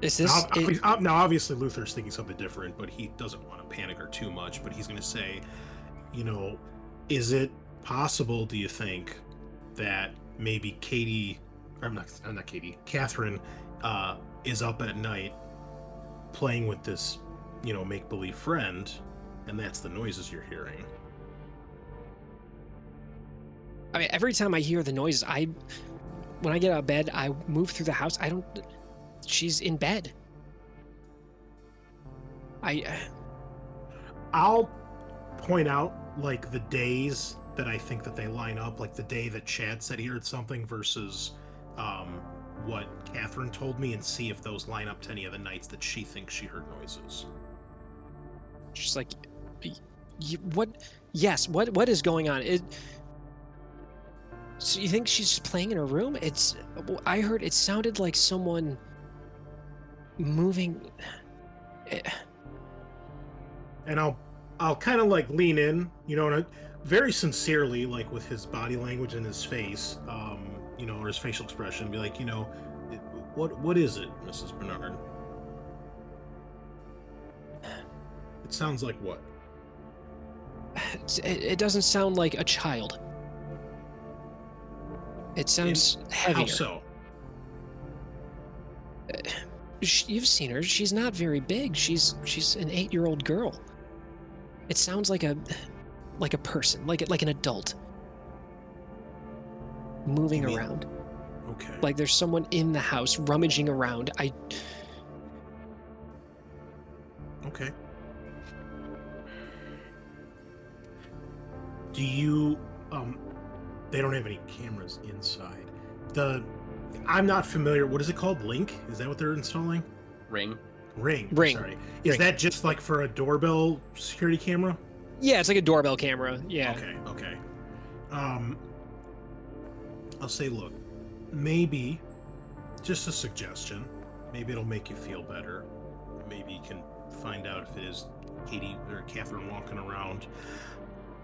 Is this? now obviously Luther's thinking something different, but he doesn't want to panic her too much. But he's going to say, is it possible, do you think, that maybe Catherine is up at night playing with this, make-believe friend, and that's the noises you're hearing? I mean, every time I hear the noises, when I get out of bed, I move through the house. She's in bed. I'll point out like the days that I think that they line up, like the day that Chad said he heard something versus what Catherine told me, and see if those line up to any of the nights that she thinks she heard noises. She's like, what? Yes, what is going on? So you think she's just playing in her room? I heard it sounded like someone moving. And I'll kind of like lean in, you know, and very sincerely, like with his body language and his face, you know, or his facial expression, be like, you know, what is it, Mrs. Bernard? It sounds like what? It doesn't sound like a child. It sounds heavier. How so? You've seen her. She's not very big. She's an 8-year-old girl. It sounds like a person, like an adult moving around. Okay. Like there's someone in the house rummaging around. Okay. Do you they don't have any cameras inside. I'm not familiar. What is it called? Link? Is that what they're installing? Ring. Ring. Ring. Sorry. Is Ring. that just like for a doorbell security camera? Yeah, it's like a doorbell camera. Yeah. Okay. I'll say, look, maybe, just a suggestion, maybe it'll make you feel better. Maybe you can find out if it is Katie or Catherine walking around.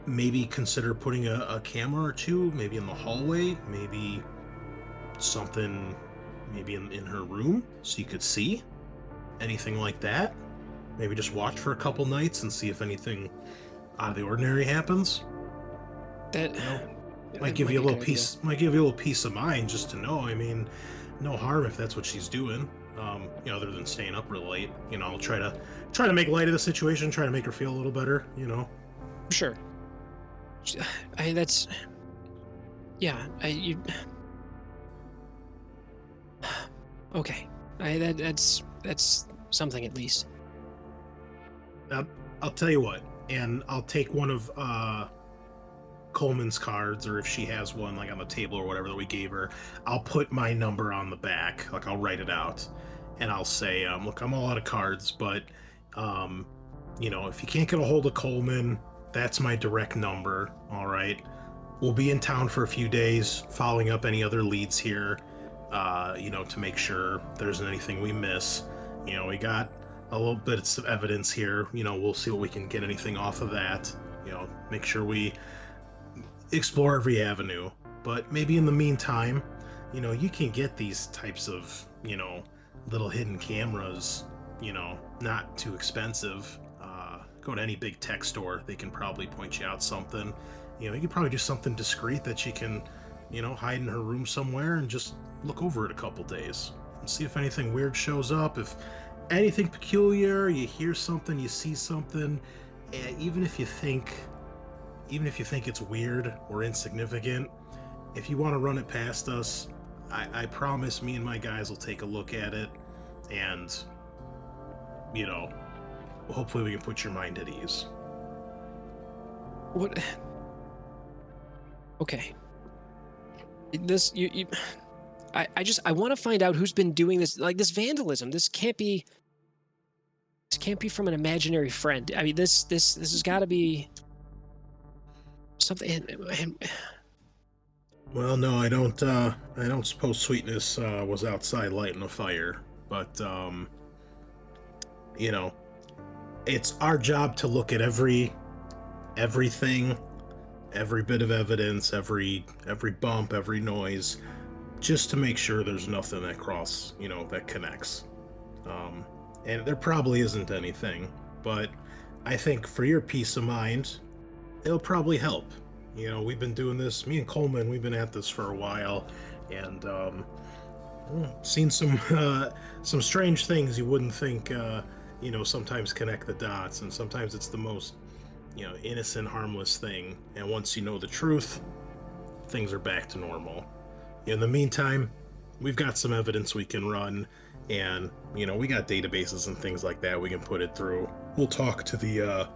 Maybe consider putting a camera or two, maybe in the hallway, maybe something, maybe in her room, so you could see anything like that. Maybe just watch for a couple nights and see if anything out of the ordinary happens. That might give you a little peace. Might give you a little peace of mind just to know. I mean, no harm if that's what she's doing. You know, other than staying up real late. You know, try to make light of the situation. Try to make her feel a little better. You know. Sure. That's. Yeah. Okay. That's something at least. I'll tell you what, and I'll take one of Coleman's cards, or if she has one like on the table or whatever that we gave her, I'll put my number on the back, like I'll write it out, and I'll say, look, I'm all out of cards, but you know, if you can't get a hold of Coleman, that's my direct number. All right, we'll be in town for a few days, following up any other leads here, you know, to make sure there isn't anything we miss. You know, we got a little bit of evidence here. You know, we'll see what we can get anything off of that. You know, make sure we explore every avenue. But maybe in the meantime, you know, you can get these types of, you know, little hidden cameras, you know, not too expensive. Go to any big tech store. They can probably point you out something. You know, you can probably do something discreet that she can, you know, hide in her room somewhere and just look over it a couple days and see if anything weird shows up. If anything peculiar, you hear something, you see something, even if you think it's weird or insignificant, if you want to run it past us, I promise me and my guys will take a look at it, and, you know, hopefully we can put your mind at ease. What? Okay. I want to find out who's been doing this, like this vandalism. This can't be from an imaginary friend. I mean, this has got to be something. Well, no, I don't suppose Sweetness was outside lighting a fire, but you know, it's our job to look at everything, every bit of evidence, every bump, every noise, just to make sure there's nothing that connects. And there probably isn't anything, but I think for your peace of mind, it'll probably help. You know, we've been doing this, me and Coleman, we've been at this for a while, and seen some strange things you wouldn't think, you know, sometimes connect the dots, and sometimes it's the most, you know, innocent, harmless thing, and once you know the truth, things are back to normal. In the meantime, we've got some evidence we can run, and, you know, we got databases and things like that we can put it through. we'll talk to the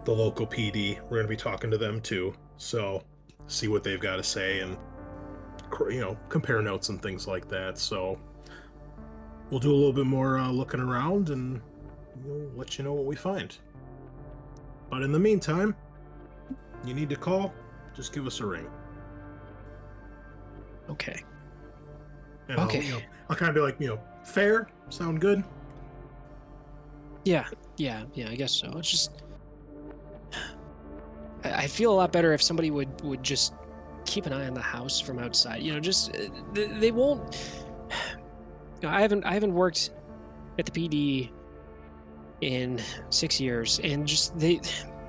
local PD. We're gonna be talking to them too, so see what they've got to say and compare notes and things like that. So we'll do a little bit more looking around and we'll let you know what we find. But in the meantime, you need to call, just give us a ring. Okay. And Okay. I'll kind of be like, fair, sound good? Yeah, I guess so. It's just I feel a lot better if somebody would just keep an eye on the house from outside. They won't. I haven't worked at the PD in 6 years, and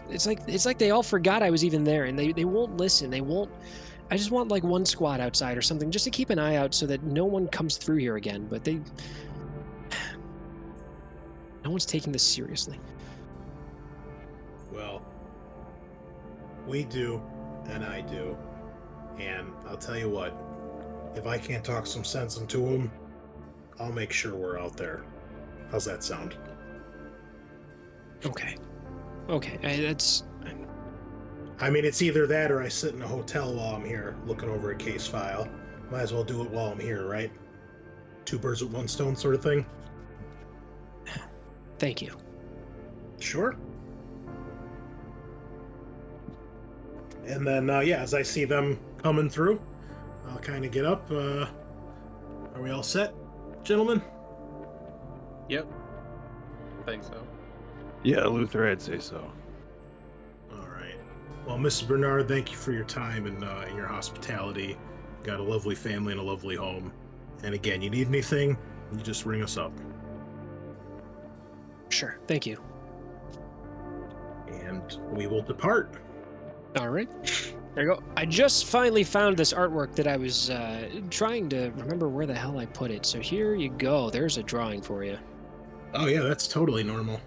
it's like they all forgot I was even there, and they won't listen. They won't. I just want like one squad outside or something, just to keep an eye out so that no one comes through here again. But no one's taking this seriously. Well, we do, and I do. And I'll tell you what, if I can't talk some sense into them, I'll make sure we're out there. How's that sound? Okay. I mean, it's either that or I sit in a hotel while I'm here looking over a case file. Might as well do it while I'm here, right? 2 birds with 1 stone sort of thing. Thank you. Sure. And then, as I see them coming through, I'll kind of get up. Are we all set, gentlemen? Yep. I think so. Yeah, Luther, I'd say so. All right. Well, Mrs. Bernard, thank you for your time and your hospitality. Got a lovely family and a lovely home. And again, you need anything, you just ring us up. Sure. Thank you. And we will depart. All right. There you go. I just finally found this artwork that I was trying to remember where the hell I put it. So here you go. There's a drawing for you. Oh, yeah, that's totally normal.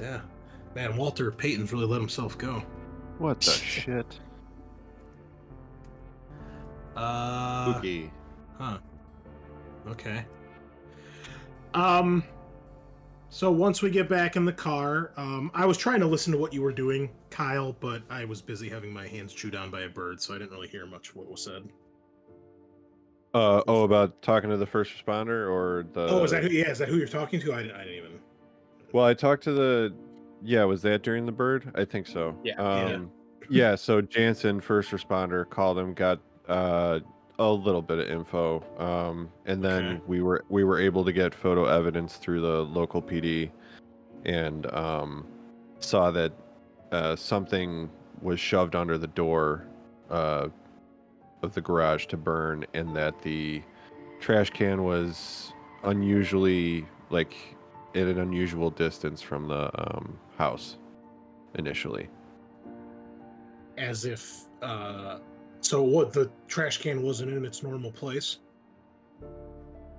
Yeah. Man, Walter Payton's really let himself go. What the shit? Spooky. Huh. Okay. So once we get back in the car, I was trying to listen to what you were doing, Kyle, but I was busy having my hands chewed on by a bird, so I didn't really hear much of what was said. About talking to the first responder or the... Oh, is that who you're talking to? I didn't even... Well, I talked to the... Yeah, was that during the bird? I think so. Yeah. Yeah, so Jansen, first responder, called him, got a little bit of info, and then we were able to get photo evidence through the local PD, and saw that something was shoved under the door of the garage to burn, and that the trash can was unusually at an unusual distance from the house initially. As if, so what, the trash can wasn't in its normal place?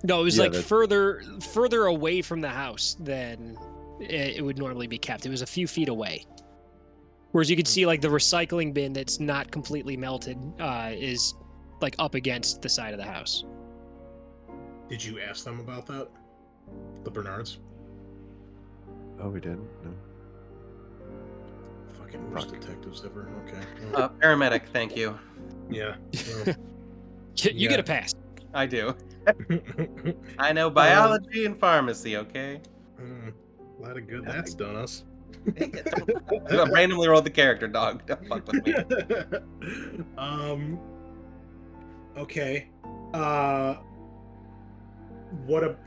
No, it was Yeah, further away from the house than it would normally be kept. It was a few feet away. Whereas you could see like the recycling bin that's not completely melted is like up against the side of the house. Did you ask them about that? The Bernards? Oh, we didn't? No. Fucking worst detectives ever. Okay. Paramedic, thank you. Yeah. Well, You get a pass. I do. I know biology and pharmacy, okay? A lot of good that's done us. I randomly rolled the character, dog. Don't fuck with me. Okay.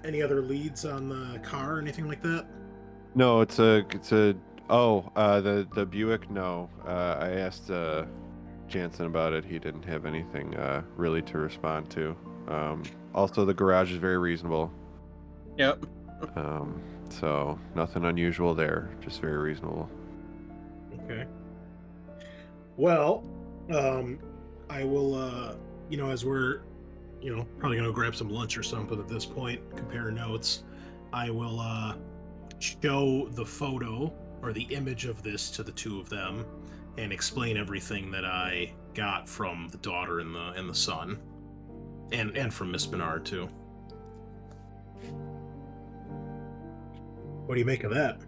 Any other leads on the car or anything like that? No, the Buick. No, I asked Jansen about it. He didn't have anything really to respond to. Also, the garage is very reasonable. Yep. So nothing unusual there. Just very reasonable. Okay. Well, I will. As we're, probably gonna grab some lunch or something at this point, compare notes. I will show the photo or the image of this to the two of them and explain everything that I got from the daughter and the son, and from Miss Bernard too. What do you make of that?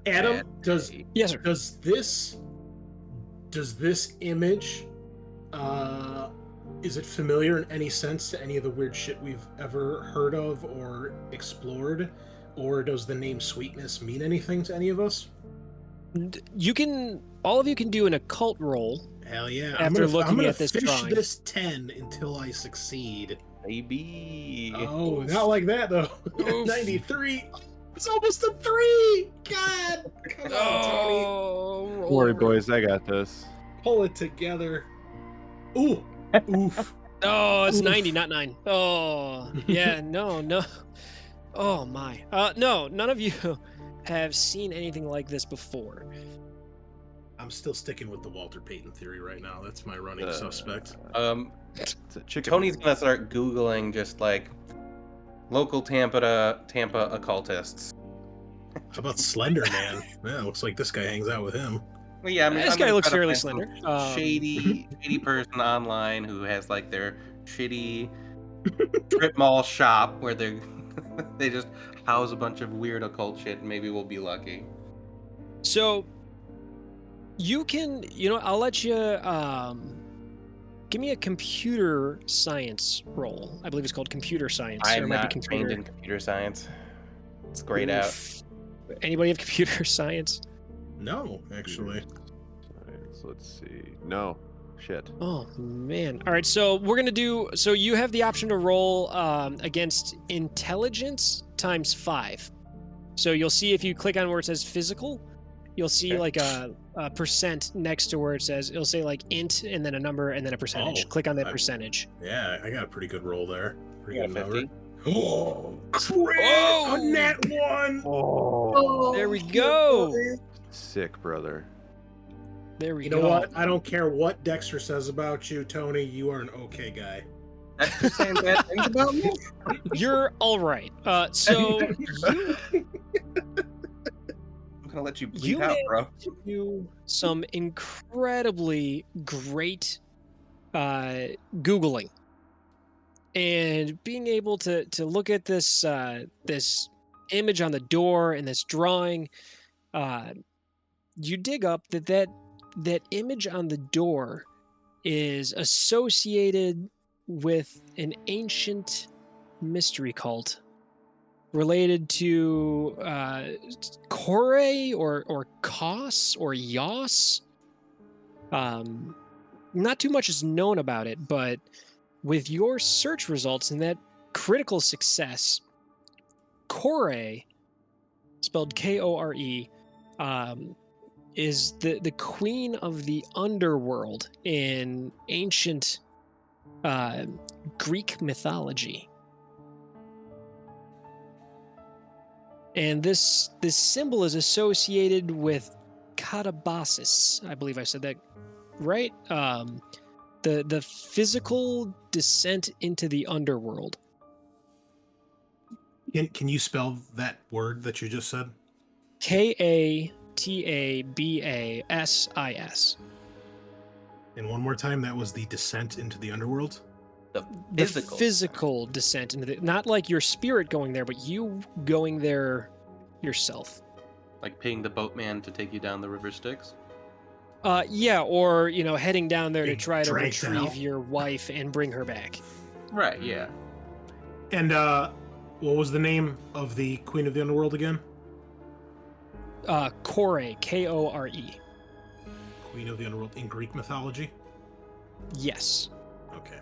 Adam, does Yes, sir. this image is it familiar in any sense to any of the weird shit we've ever heard of or explored? Or does the name Sweetness mean anything to any of us? All of you can do an occult roll. Hell yeah. After I'm looking gonna at this fish drawing. this 10 until I succeed. Maybe. Oh, Oof. not like that though. Oof. 93. It's almost a 3. God. Come on, Tony. Oh, Don't worry, boys. I got this. Pull it together. Ooh. Oof. Oh, it's Oof. 90, not 9. Oh, yeah, no. Oh, my. No, none of you have seen anything like this before. I'm still sticking with the Walter Payton theory right now. That's my running suspect. It's a chicken. Tony's gonna start Googling just like local Tampa occultists. How about Slender Man? Yeah, looks like this guy hangs out with him. Well, yeah, This I'm guy gonna looks try to fairly find some slender. shady person online who has like their shitty strip mall shop where they just house a bunch of weird occult shit, and maybe we'll be lucky. So, you can, I'll let you give me a computer science roll. I believe it's called computer science. or I'm it might not be trained in computer science. It's grayed out. Oof. Anybody have computer science? No, actually. Science, let's see. No. Shit. Oh man! All right, so we're gonna do. So you have the option to roll against intelligence times 5. So you'll see if you click on where it says physical, you'll see Okay. like a percent next to where it says it'll say like int and then a number and then a percentage. Oh, Click on that I- percentage. Yeah, I got a pretty good roll there. Pretty Yeah, good number. 50. Oh, crit! Whoa! A nat 1! Oh. There we go. Sick, brother. There we You go. know what? I don't care what Dexter says about you, Tony. You are an okay guy. That's just saying bad things about me. You're all right. So you I'm gonna let you bleed You out, may- bro. do some incredibly great Googling and being able to look at this this image on the door and this drawing. You dig up that image on the door is associated with an ancient mystery cult related to Kore or Kos or Yos. Not too much is known about it, but with your search results and that critical success, Kore, spelled Kore, is the queen of the underworld in ancient Greek mythology. And this symbol is associated with katabasis. I believe I said that right. The physical descent into the underworld. Can you spell that word that you just said? Katabas. And one more time, that was the descent into the underworld? The The physical. physical descent into the, not like your spirit going there, but you going there yourself. Like paying the boatman to take you down the river Styx. Yeah, or heading down there to Being try to dragged retrieve out. your wife and bring her back. Right, yeah. And what was the name of the Queen of the Underworld again? Kore, Kore. Queen of the Underworld in Greek mythology? Yes. Okay.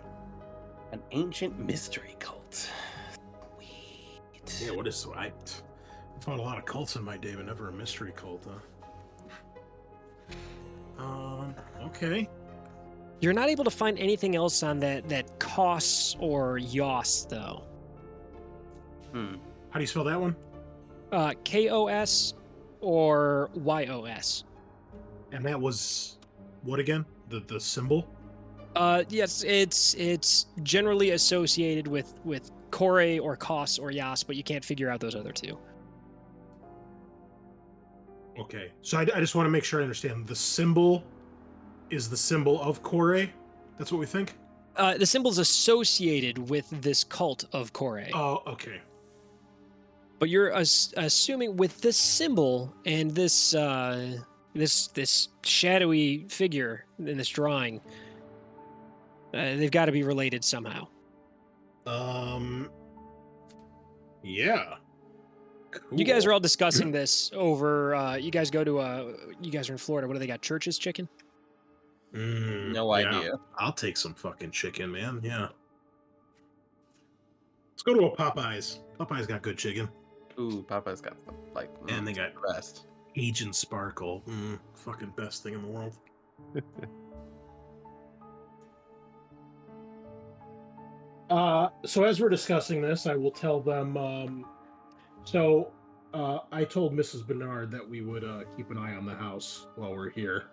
An ancient mystery cult. Sweet. Yeah, what is... I fought a lot of cults in my day, but never a mystery cult, huh? Okay. You're not able to find anything else on that Kos or Yos, though. Hmm. How do you spell that one? Kos or Yos. And that was... what again? The symbol? Yes, it's generally associated with Kore or Kos or Yas, but you can't figure out those other two. Okay. So I just want to make sure I understand. The symbol is the symbol of Kore? That's what we think? The symbol's associated with this cult of Kore. Oh, okay. But you're assuming with this symbol and this this shadowy figure in this drawing, they've got to be related somehow. Yeah. Cool. You guys are all discussing this over. You guys go to. You guys are in Florida. What do they got? Church's chicken. No yeah. idea. I'll take some fucking chicken, man. Yeah. Let's go to a Popeyes. Popeyes got good chicken. Ooh, Papa's got like And they got the best. Agent Sparkle. Fucking best thing in the world. So as we're discussing this, I will tell them. I told Mrs. Bernard that we would keep an eye on the house while we're here.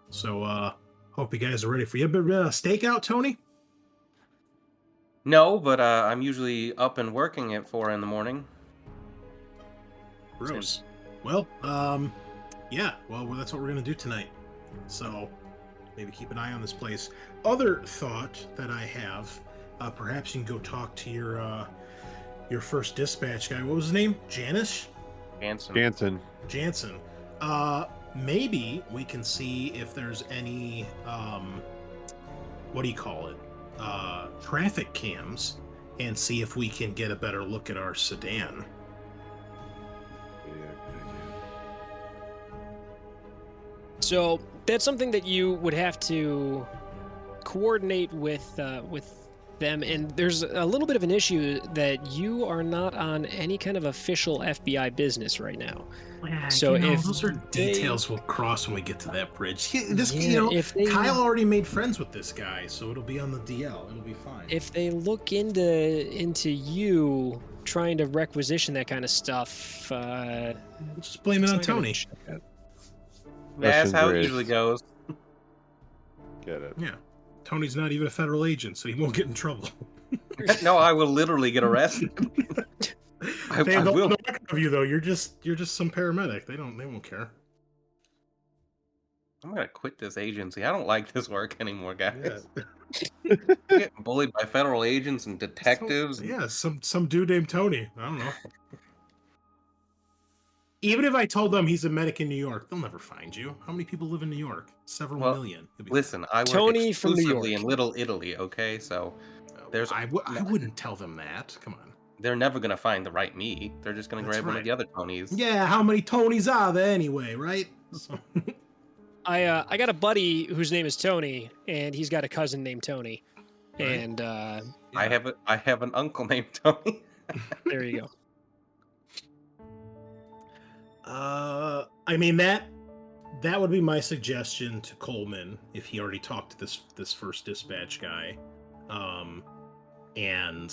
So hope you guys are ready for you. But stakeout, Tony? No, but I'm usually up and working at 4 in the morning. Gross. Well, yeah. Well, that's what we're gonna do tonight. So maybe keep an eye on this place. Other thought that I have, perhaps you can go talk to your first dispatch guy. What was his name? Jansen. Jansen. Maybe we can see if there's any what do you call it? Traffic cams, and see if we can get a better look at our sedan. So that's something that you would have to coordinate with them. And there's a little bit of an issue that you are not on any kind of official FBI business right now. Yeah, so if those are details we'll cross when we get to that bridge. This, if they, Kyle already made friends with this guy, so it'll be on the DL. It'll be fine. If they look into you trying to requisition that kind of stuff, just blame it on Tony. That's how it usually goes. Get it? Yeah, Tony's not even a federal agent, so he won't get in trouble. No, I will literally get arrested. I don't will. know of you though. You're just some paramedic. They won't care. I'm gonna quit this agency. I don't like this work anymore, guys. Yeah. I'm getting bullied by federal agents and detectives. Some dude named Tony. I don't know. Even if I told them he's a medic in New York, they'll never find you. How many people live in New York? Several million. Listen, I work Tony from New exclusively York. in Little Italy, okay? So there's I wouldn't tell them that. Come on. They're never gonna find the right me. They're just gonna grab one of the other Tonys. Yeah, how many Tonys are there anyway, right? So. I got a buddy whose name is Tony, and he's got a cousin named Tony, and I have an uncle named Tony. there you go. I mean that would be my suggestion to Coleman if he already talked to this first dispatch guy, and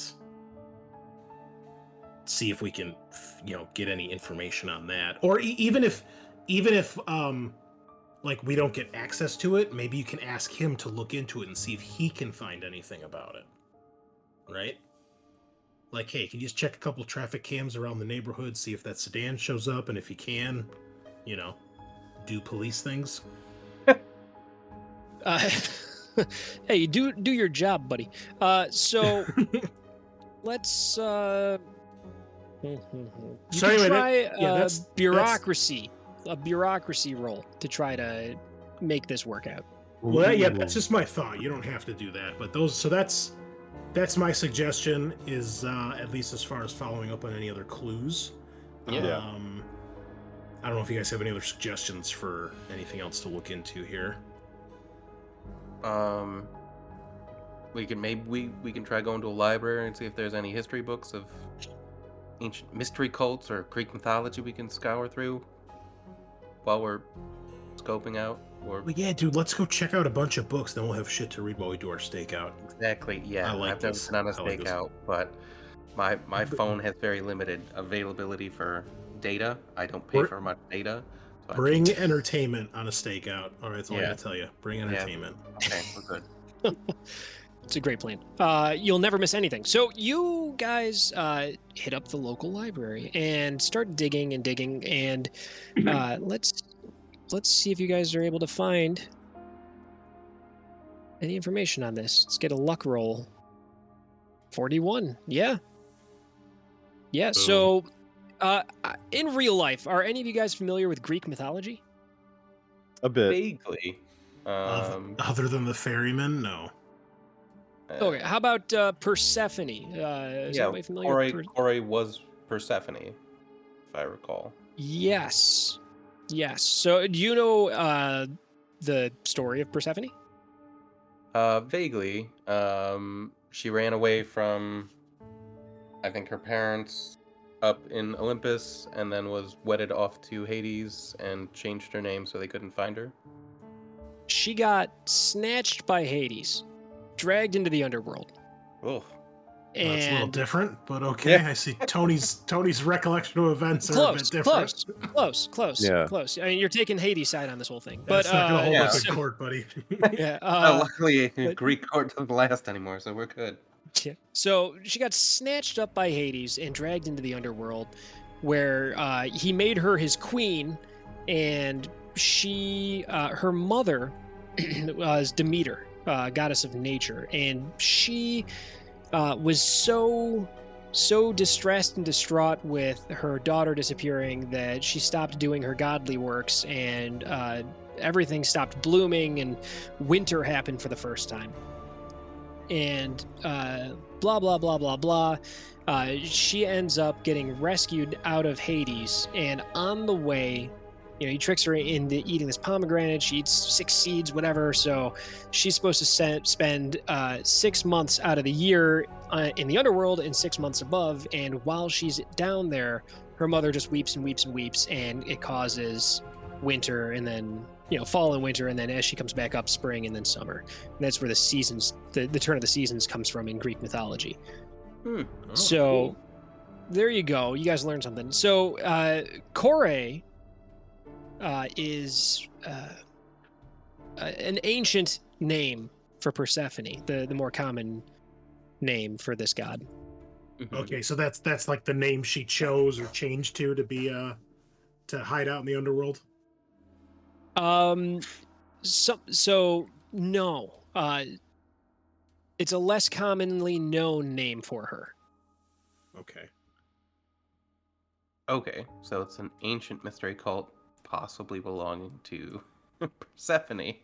see if we can get any information on that, or even if like we don't get access to it, maybe you can ask him to look into it and see if he can find anything about it, right? Like, hey, can you just check a couple traffic cams around the neighborhood, see if that sedan shows up, and if you can, do police things. Hey, do your job, buddy. So let's So can anyway, try that's bureaucracy, a bureaucracy role to try to make this work out. Well, yeah, that's just my thought. You don't have to do that, but that's my suggestion. Is at least as far as following up on any other clues. Yeah. I don't know if you guys have any other suggestions for anything else to look into here. We can try going to a library and see if there's any history books of ancient mystery cults or Greek mythology we can scour through while we're scoping out. Or Well, yeah, dude, let's go check out a bunch of books, then we'll have shit to read while we do our stakeout. exactly, yeah. I like I've never this. been on a I like this. stakeout, but my phone has very limited availability for data. I don't pay We're- for much data. So Bring entertainment on a stakeout. All right, that's all I Yeah. gotta tell you. Bring entertainment. okay, we're good. It's a great plan. You'll never miss anything. So you guys hit up the local library and start digging and digging, and let's see if you guys are able to find any information on this. Let's get a luck roll. 41. Yeah. Yeah. So, in real life, are any of you guys familiar with Greek mythology? A bit. Vaguely. Other than the ferryman, no. Okay. How about Persephone? Is anybody familiar? with Kore was Persephone, if I recall. Yes. Yes. So, do you know the story of Persephone? Vaguely. She ran away from, I think, her parents up in Olympus, and then was wedded off to Hades and changed her name so they couldn't find her. She got snatched by Hades, dragged into the underworld. Oh, Well, that's a little And different, but okay. Yeah. I see Tony's recollection of events are a bit different. close. I mean, you're taking Hades' side on this whole thing, but That's not gonna hold yeah. up in so- court, buddy. yeah. luckily, but- Greek court doesn't last anymore, so we're good. Yeah. So she got snatched up by Hades and dragged into the underworld, where he made her his queen, and she, her mother, was Demeter, goddess of nature, and she was so distressed and distraught with her daughter disappearing that she stopped doing her godly works, and everything stopped blooming, and winter happened for the first time. And blah blah blah blah blah. She ends up getting rescued out of Hades, and on the way, he tricks her into eating this pomegranate. She eats 6 seeds, whatever. So she's supposed to spend 6 months out of the year in the underworld and 6 months above. And while she's down there, her mother just weeps and weeps and weeps, and it causes winter, and then fall and winter, and then as she comes back up, spring, and then summer. And that's where the seasons, the turn of the seasons, comes from in Greek mythology. Oh, So cool. there you go. You guys learned something. So Kore is an ancient name for Persephone, the more common name for this god. Okay, so that's like the name she chose or changed to be to hide out in the underworld. So no. It's a less commonly known name for her. Okay. Okay, so it's an ancient mystery cult, possibly belonging to Persephone,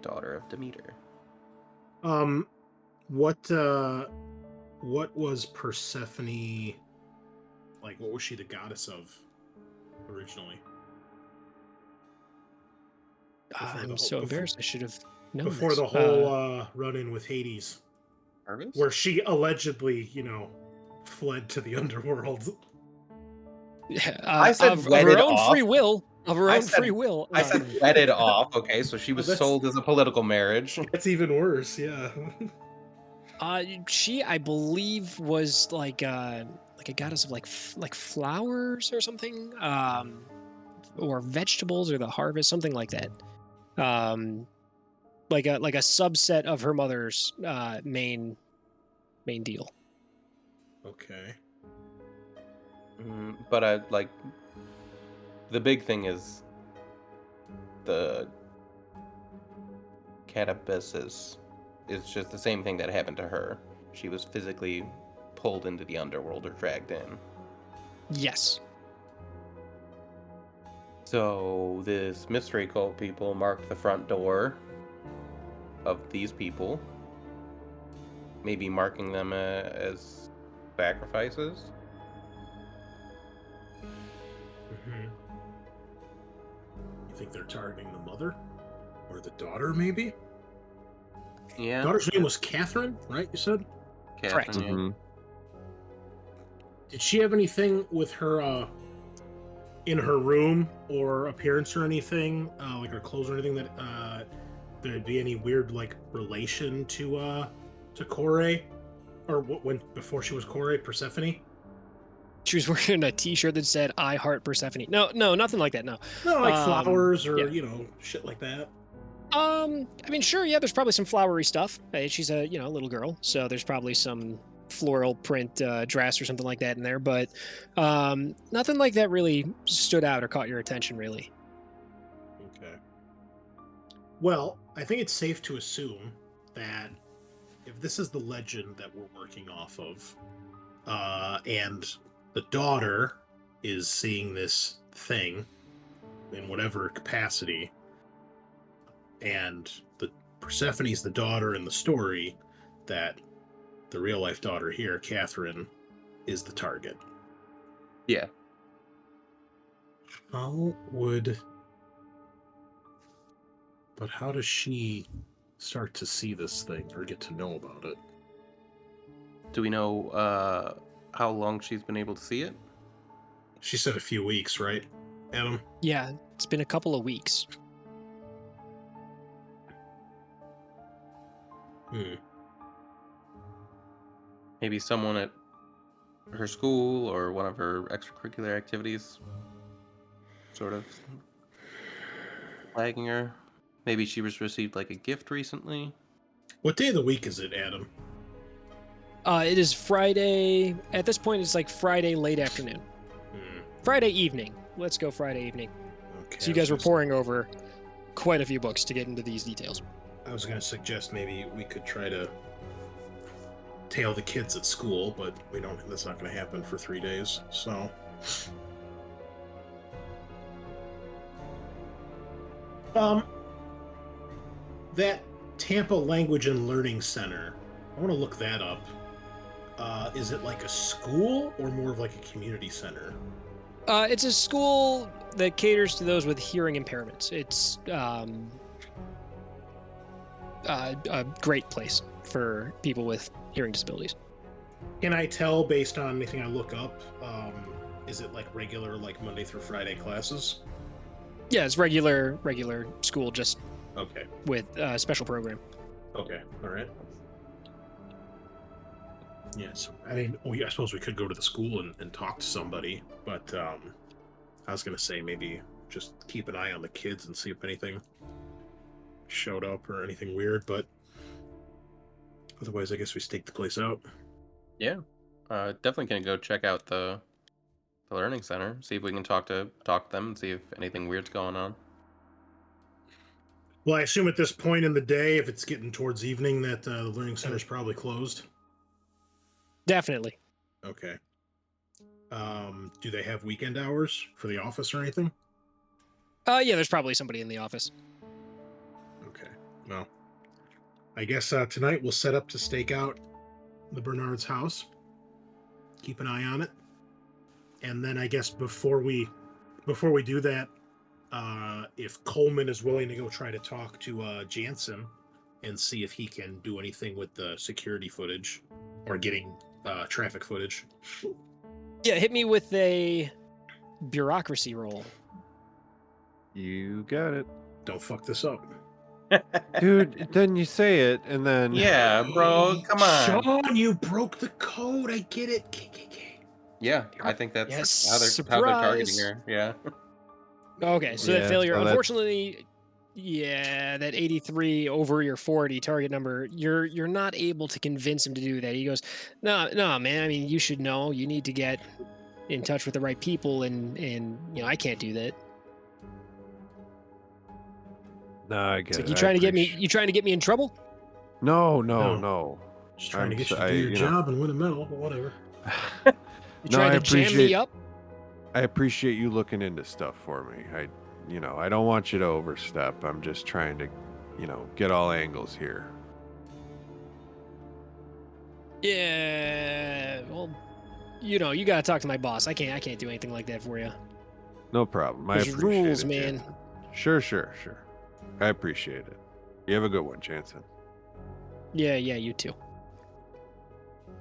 daughter of Demeter. What was Persephone like? What was she the goddess of originally? I'm so embarrassed. I should have known Before this. the whole run-in with Hades, Argus? where she allegedly, fled to the underworld. I said of her wedded own off. free will. Of her I own said- free will. I said wedded off, okay, so she was That's- sold as a political marriage. That's even worse. Yeah. She, I believe, was like a goddess of like flowers or something, or vegetables or the harvest, something like that. Like a subset of her mother's main deal. Okay. But I like the big thing is the catabasis is just the same thing that happened to her. She was physically pulled into the underworld or dragged in. Yes. So this mystery cult people marked the front door of these people, maybe marking them as sacrifices. Mm-hmm. You think they're targeting the mother or the daughter? Maybe. Yeah. Daughter's name was Catherine, right? You said. Catherine, Correct. yeah. Mhm. Did she have anything with her in her room or appearance or anything, like her clothes or anything that there'd be any weird like relation to Kore, or when before she was Kore, Persephone? She was wearing a T-shirt that said "I heart Persephone." No, nothing like that. No. No, like flowers or yeah. shit like that. I mean, sure, yeah. There's probably some flowery stuff. Hey, she's a little girl, so there's probably some floral print dress or something like that in there. But nothing like that really stood out or caught your attention, really. Okay. Well, I think it's safe to assume that if this is the legend that we're working off of, and the daughter is seeing this thing in whatever capacity, and the Persephone's the daughter in the story, that the real life daughter here, Catherine, is the target. Yeah. But how does she start to see this thing or get to know about it? Do we know how long she's been able to see it? She said a few weeks, right, Adam? Yeah, it's been a couple of weeks. Maybe someone at her school or one of her extracurricular activities sort of flagging her. Maybe she was received like a gift recently. What day of the week is it, Adam? It is Friday. At this point, it's like Friday late afternoon. Friday evening. Let's go Friday evening. Okay. So you guys were pouring over quite a few books to get into these details. I was going to suggest maybe we could try to tail the kids at school, but we don't. That's not going to happen for 3 days. So, that Tampa Language and Learning Center. I want to look that up. Is it like a school or more of like a community center? It's a school that caters to those with hearing impairments. It's a great place for people with hearing disabilities. Can I tell based on anything I look up? Is it like regular, like Monday through Friday classes? Yeah, it's regular school, just Okay. with a special program. Okay. All right. Yes. I suppose we could go to the school and talk to somebody, but I was gonna say maybe just keep an eye on the kids and see if anything showed up or anything weird. But otherwise, I guess we stake the place out. Yeah. Definitely gonna go check out the learning center, see if we can talk to them and see if anything weird's going on. Well, I assume at this point in the day, if it's getting towards evening, that the learning center is probably closed. Definitely. Okay. Do they have weekend hours for the office or anything? Yeah, there's probably somebody in the office. Okay. Well, I guess tonight we'll set up to stake out the Bernard's house. Keep an eye on it. And then I guess before we do that, if Coleman is willing to go try to talk to Jansen and see if he can do anything with the security footage or getting traffic footage. Yeah, hit me with a bureaucracy roll. You got it. Don't fuck this up. Dude, then you say it, and then... Yeah, bro, come on. Sean, you broke the code. I get it. Yeah, I think that's Yes, how they're targeting surprise. her. Yeah. Okay, so that Yeah, failure, so unfortunately, yeah, that 83 over your 40 target number, you're not able to convince him to do that. He goes, no, man. I mean, you should know. You need to get in touch with the right people, and I can't do that. No, I get It's like it. you I trying to get me? appreciate- You trying to get me in trouble? No. Just trying to get you I- to do your you know- job and win a medal, but whatever. You No, trying I to jam me appreciate- up? I appreciate you looking into stuff for me. I don't want you to overstep. I'm just trying to, get all angles here. Yeah. Well, you got to talk to my boss. I can't do anything like that for you. No problem. I There's appreciate rules, it, man. Jansen. Sure. I appreciate it. You have a good one, Jansen. Yeah, you too.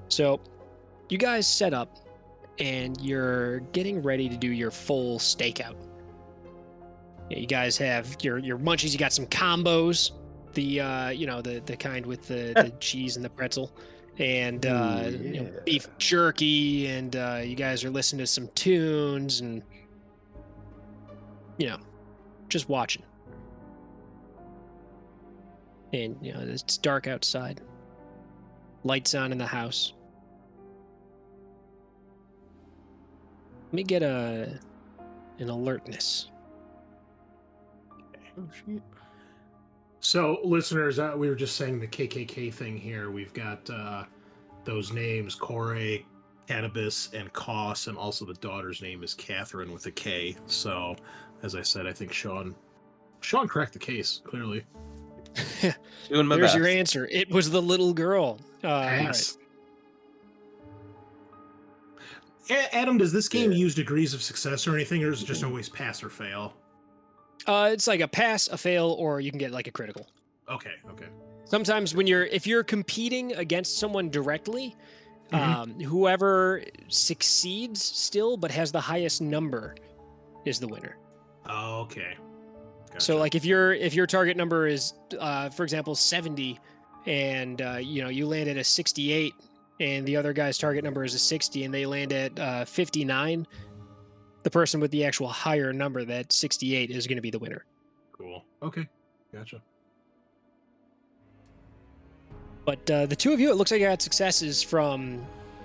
So, you guys set up, and you're getting ready to do your full stakeout. Yeah, you guys have your munchies. You got some combos, the the kind with the cheese and the pretzel, and beef jerky, and you guys are listening to some tunes, and just watching. And it's dark outside. Lights on in the house. Let me get an alertness. Oh, shit. So, listeners, we were just saying the KKK thing here. We've got those names, Corey, Cannabis, and Koss, and also the daughter's name is Catherine with a K. So, as I said, I think Sean cracked the case, clearly. Doing my There's best. your answer. It was the little girl. Pass. Adam, does this game use degrees of success or anything, or is it just always pass or fail? It's like a pass, a fail, or you can get like a critical. Okay. Sometimes if you're competing against someone directly, Mhm. whoever succeeds still but has the highest number is the winner. Oh, okay. Gotcha. So like if your target number is for example 70 and you land at a 68 and the other guy's target number is a 60 and they land at 59, the person with the actual higher number, that 68, is going to be the winner. Cool. Okay. Gotcha. But the two of you, it looks like you had successes from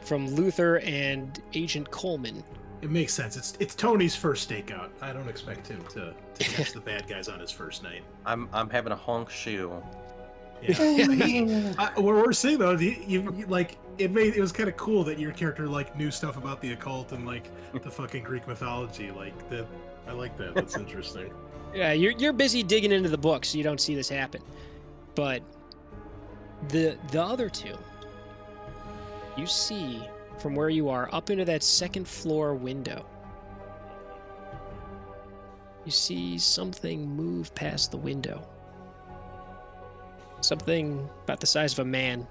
Luther and Agent Coleman. It makes sense. It's Tony's first stakeout. I don't expect him to catch the bad guys on his first night. I'm having a honk shoe. Yeah. What we're seeing though, you like it was kind of cool that your character like knew stuff about the occult and like the fucking Greek mythology. Like that, I like that. That's interesting. Yeah, you're busy digging into the books, so you don't see this happen. But the other two, you see from where you are up into that second floor window. You see something move past the window. Something about the size of a man.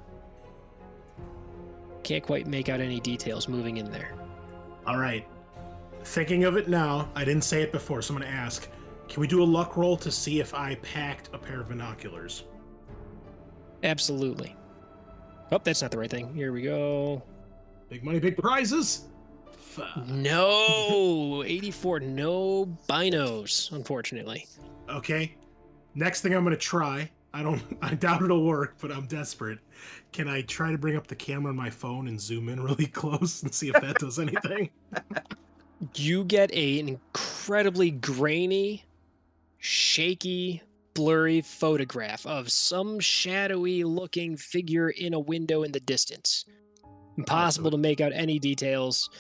Can't quite make out any details moving in there. All right. Thinking of it now, I didn't say it before, so I'm going to ask, can we do a luck roll to see if I packed a pair of binoculars? Absolutely. Oh, that's not the right thing. Here we go. Big money, big prizes? Fuck. No, 84, no binos, unfortunately. Okay. Next thing I'm going to try, I doubt it'll work, but I'm desperate. Can I try to bring up the camera on my phone and zoom in really close and see if that does anything? You get an incredibly grainy, shaky, blurry photograph of some shadowy looking figure in a window in the distance. Impossible to make out any details.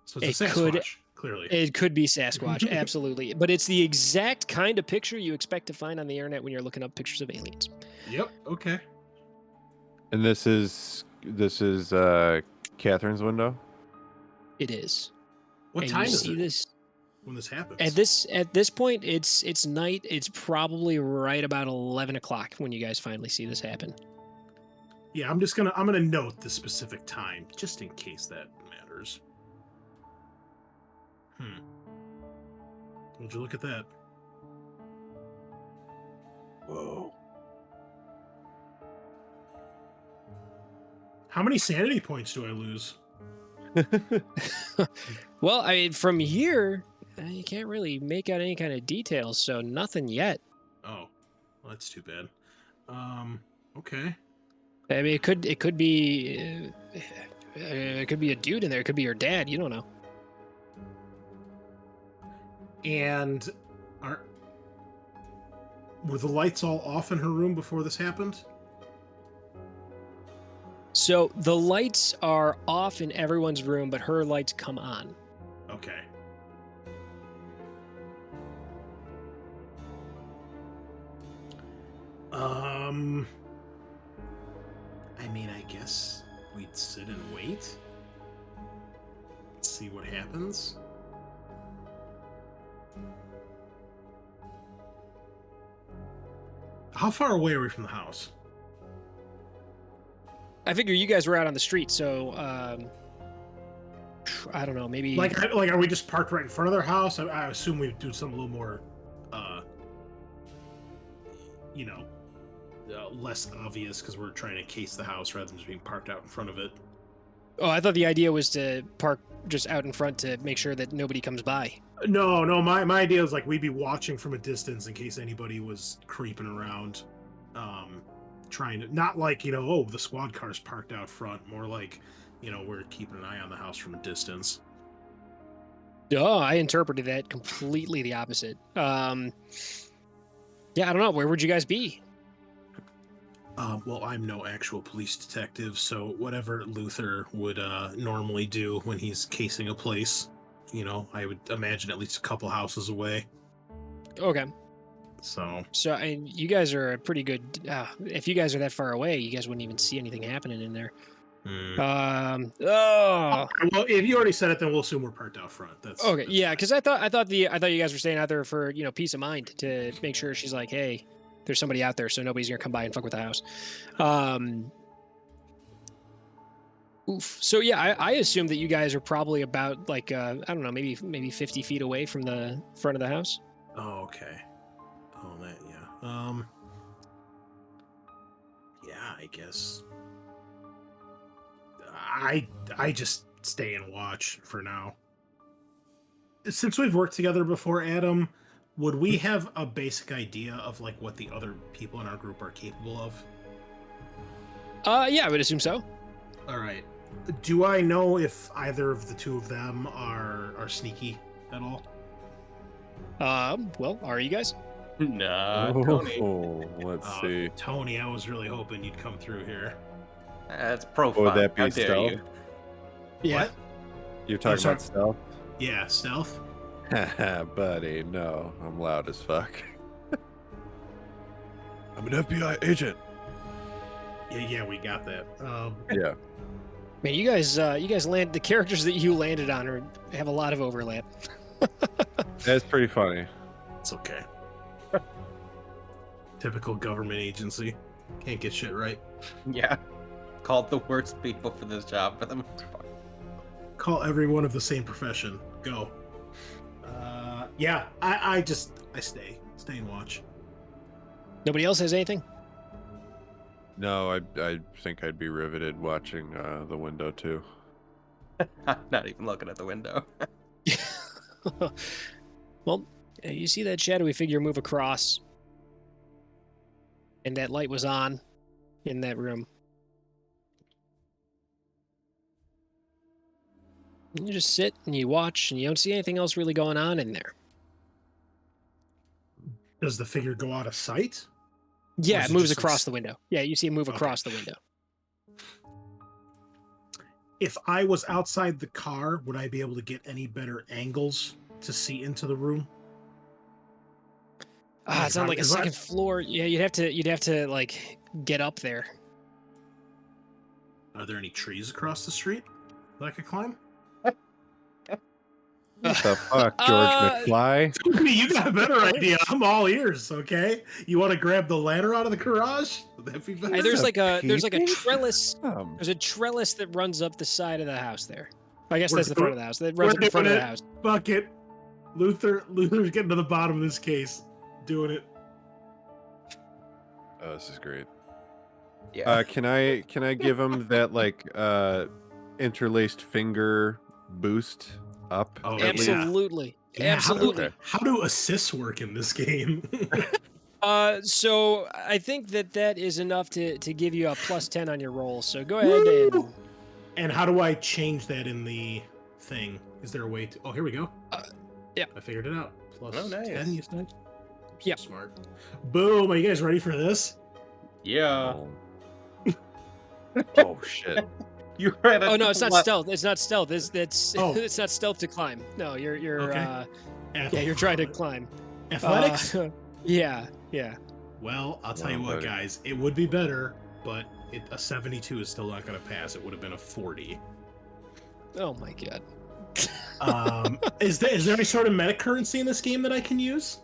So it's a Sasquatch, clearly. It could be Sasquatch, absolutely. But it's the exact kind of picture you expect to find on the internet when you're looking up pictures of aliens. Yep, okay. And this is Catherine's window. It is. What And time you is see it this when this happens? at this point? It's night. It's probably right about 11 o'clock when you guys finally see this happen. Yeah, I'm gonna note the specific time just in case that matters. Would you look at that? Whoa. How many sanity points do I lose? Well, I mean, from here, you can't really make out any kind of details, so nothing yet. Oh, well, that's too bad. Okay. I mean, it could be a dude in there. It could be your dad. You don't know. And were the lights all off in her room before this happened? So the lights are off in everyone's room, but her lights come on. Okay. I mean, I guess we'd sit and wait. See what happens. How far away are we from the house? I figure you guys were out on the street, so I don't know, maybe Like, are we just parked right in front of their house? I assume we do something a little more, less obvious because we're trying to case the house rather than just being parked out in front of it. Oh, I thought the idea was to park just out in front to make sure that nobody comes by. No, my idea is like we'd be watching from a distance in case anybody was creeping around, trying to, not like, the squad car's parked out front, more like, we're keeping an eye on the house from a distance. Oh, I interpreted that completely the opposite. Yeah, I don't know. Where would you guys be? Well, I'm no actual police detective, so whatever Luther would normally do when he's casing a place, I would imagine at least a couple houses away. Okay. So, So, and you guys are a pretty good. If you guys are that far away, you guys wouldn't even see anything happening in there. Oh. Well, if you already said it, then we'll assume we're parked out front. That's Okay. that's Yeah, fine. because I thought you guys were staying out there for peace of mind to make sure she's like, hey, there's somebody out there, so nobody's gonna come by and fuck with the house. Oof. So yeah, I assume that you guys are probably about like I don't know, maybe 50 feet away from the front of the house. Oh, okay. Oh, that yeah. Yeah, I guess. I just stay and watch for now. Since we've worked together before, Adam, would we have a basic idea of like what the other people in our group are capable of? Yeah, I would assume so. All right. Do I know if either of the two of them are sneaky at all? Well, are you guys? Nah, Tony. Let's see. Tony, I was really hoping you'd come through here. That's profile. Would that be How dare stealth? you? Yeah. What? You're talking sorry. about stealth? Yeah, stealth. Haha, buddy, no. I'm loud as fuck. I'm an FBI agent. Yeah, we got that. Yeah. Man, you guys land the characters that you landed on have a lot of overlap. That's pretty funny. It's okay. Typical government agency. Can't get shit right. Yeah. Called the worst people for this job for the most part. Call everyone of the same profession. Go. Yeah, I stay and watch. Nobody else has anything? No, I think I'd be riveted watching the window too. I'm not even looking at the window. Well, you see that shadowy figure move across, and that light was on in that room. And you just sit and you watch, and you don't see anything else really going on in there. Does the figure go out of sight? Yeah, is it it moves just like across the window. Yeah, you see it move Okay. across the window. If I was outside the car, would I be able to get any better angles to see into the room? It's on like a Is that- second floor. Yeah, you'd have to like get up there. Are there any trees across the street that I could climb? What the fuck, George McFly? You got a better idea. I'm all ears. Okay, you want to grab the ladder out of the garage? Would that be better? Hey, there's a like a peeping trellis. Tom. There's a trellis that runs up the side of the house there. I guess We're that's the front doing- of the house. That runs up the front of doing the it. house. Bucket. Luther's getting to the bottom of this case. Doing it. Oh, this is great. Yeah. Can I give him that like interlaced finger boost up? Oh, at least? Absolutely. Yeah, Absolutely. How do assists work in this game? So I think that is enough to give you a +10 on your roll. So go ahead and Woo! And how do I change that in the thing? Is there a way to? Oh, here we go. Yeah. I figured it out. Plus Oh, nice. 10, you said? Yep. Smart. Boom. Are you guys ready for this? Yeah. Oh shit. You read oh no, it's not stealth. It's not stealth. It's Oh. it's not stealth to climb. No, you're Okay. yeah, you're trying to climb. Athletics? Yeah. Well, I'll tell Wow, you what, buddy. guys. It would be better, but a 72 is still not going to pass. It would have been a 40. Oh my god. Is there any sort of meta currency in this game that I can use?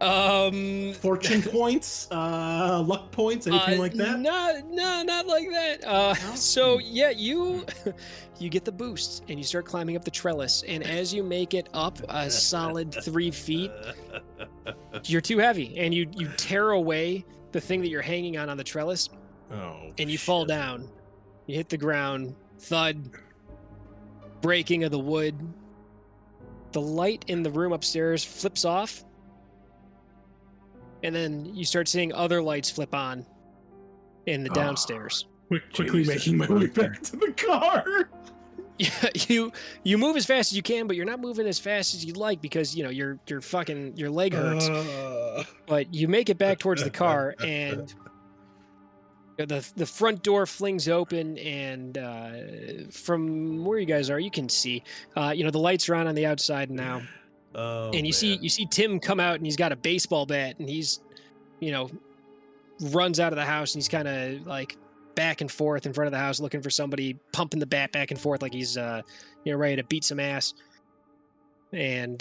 Fortune points, luck points, anything like that? Not like that. So yeah, you get the boost and you start climbing up the trellis, and as you make it up a solid 3 feet, you're too heavy, and you tear away the thing that you're hanging on the trellis, Oh, and you fall shit. down. You hit the ground, thud, breaking of the wood. The light in the room upstairs flips off, and then you start seeing other lights flip on in the Oh. downstairs. Quickly Jesus making my way Christ. back to the car. Yeah, you move as fast as you can, but you're not moving as fast as you'd like because your leg hurts. But you make it back towards the car, and The front door flings open, and from where you guys are, you can see, the lights are on the outside now, Oh, and you see Tim come out, and he's got a baseball bat, and he's, runs out of the house, and he's kind of like back and forth in front of the house, looking for somebody, pumping the bat back and forth like he's ready to beat some ass, and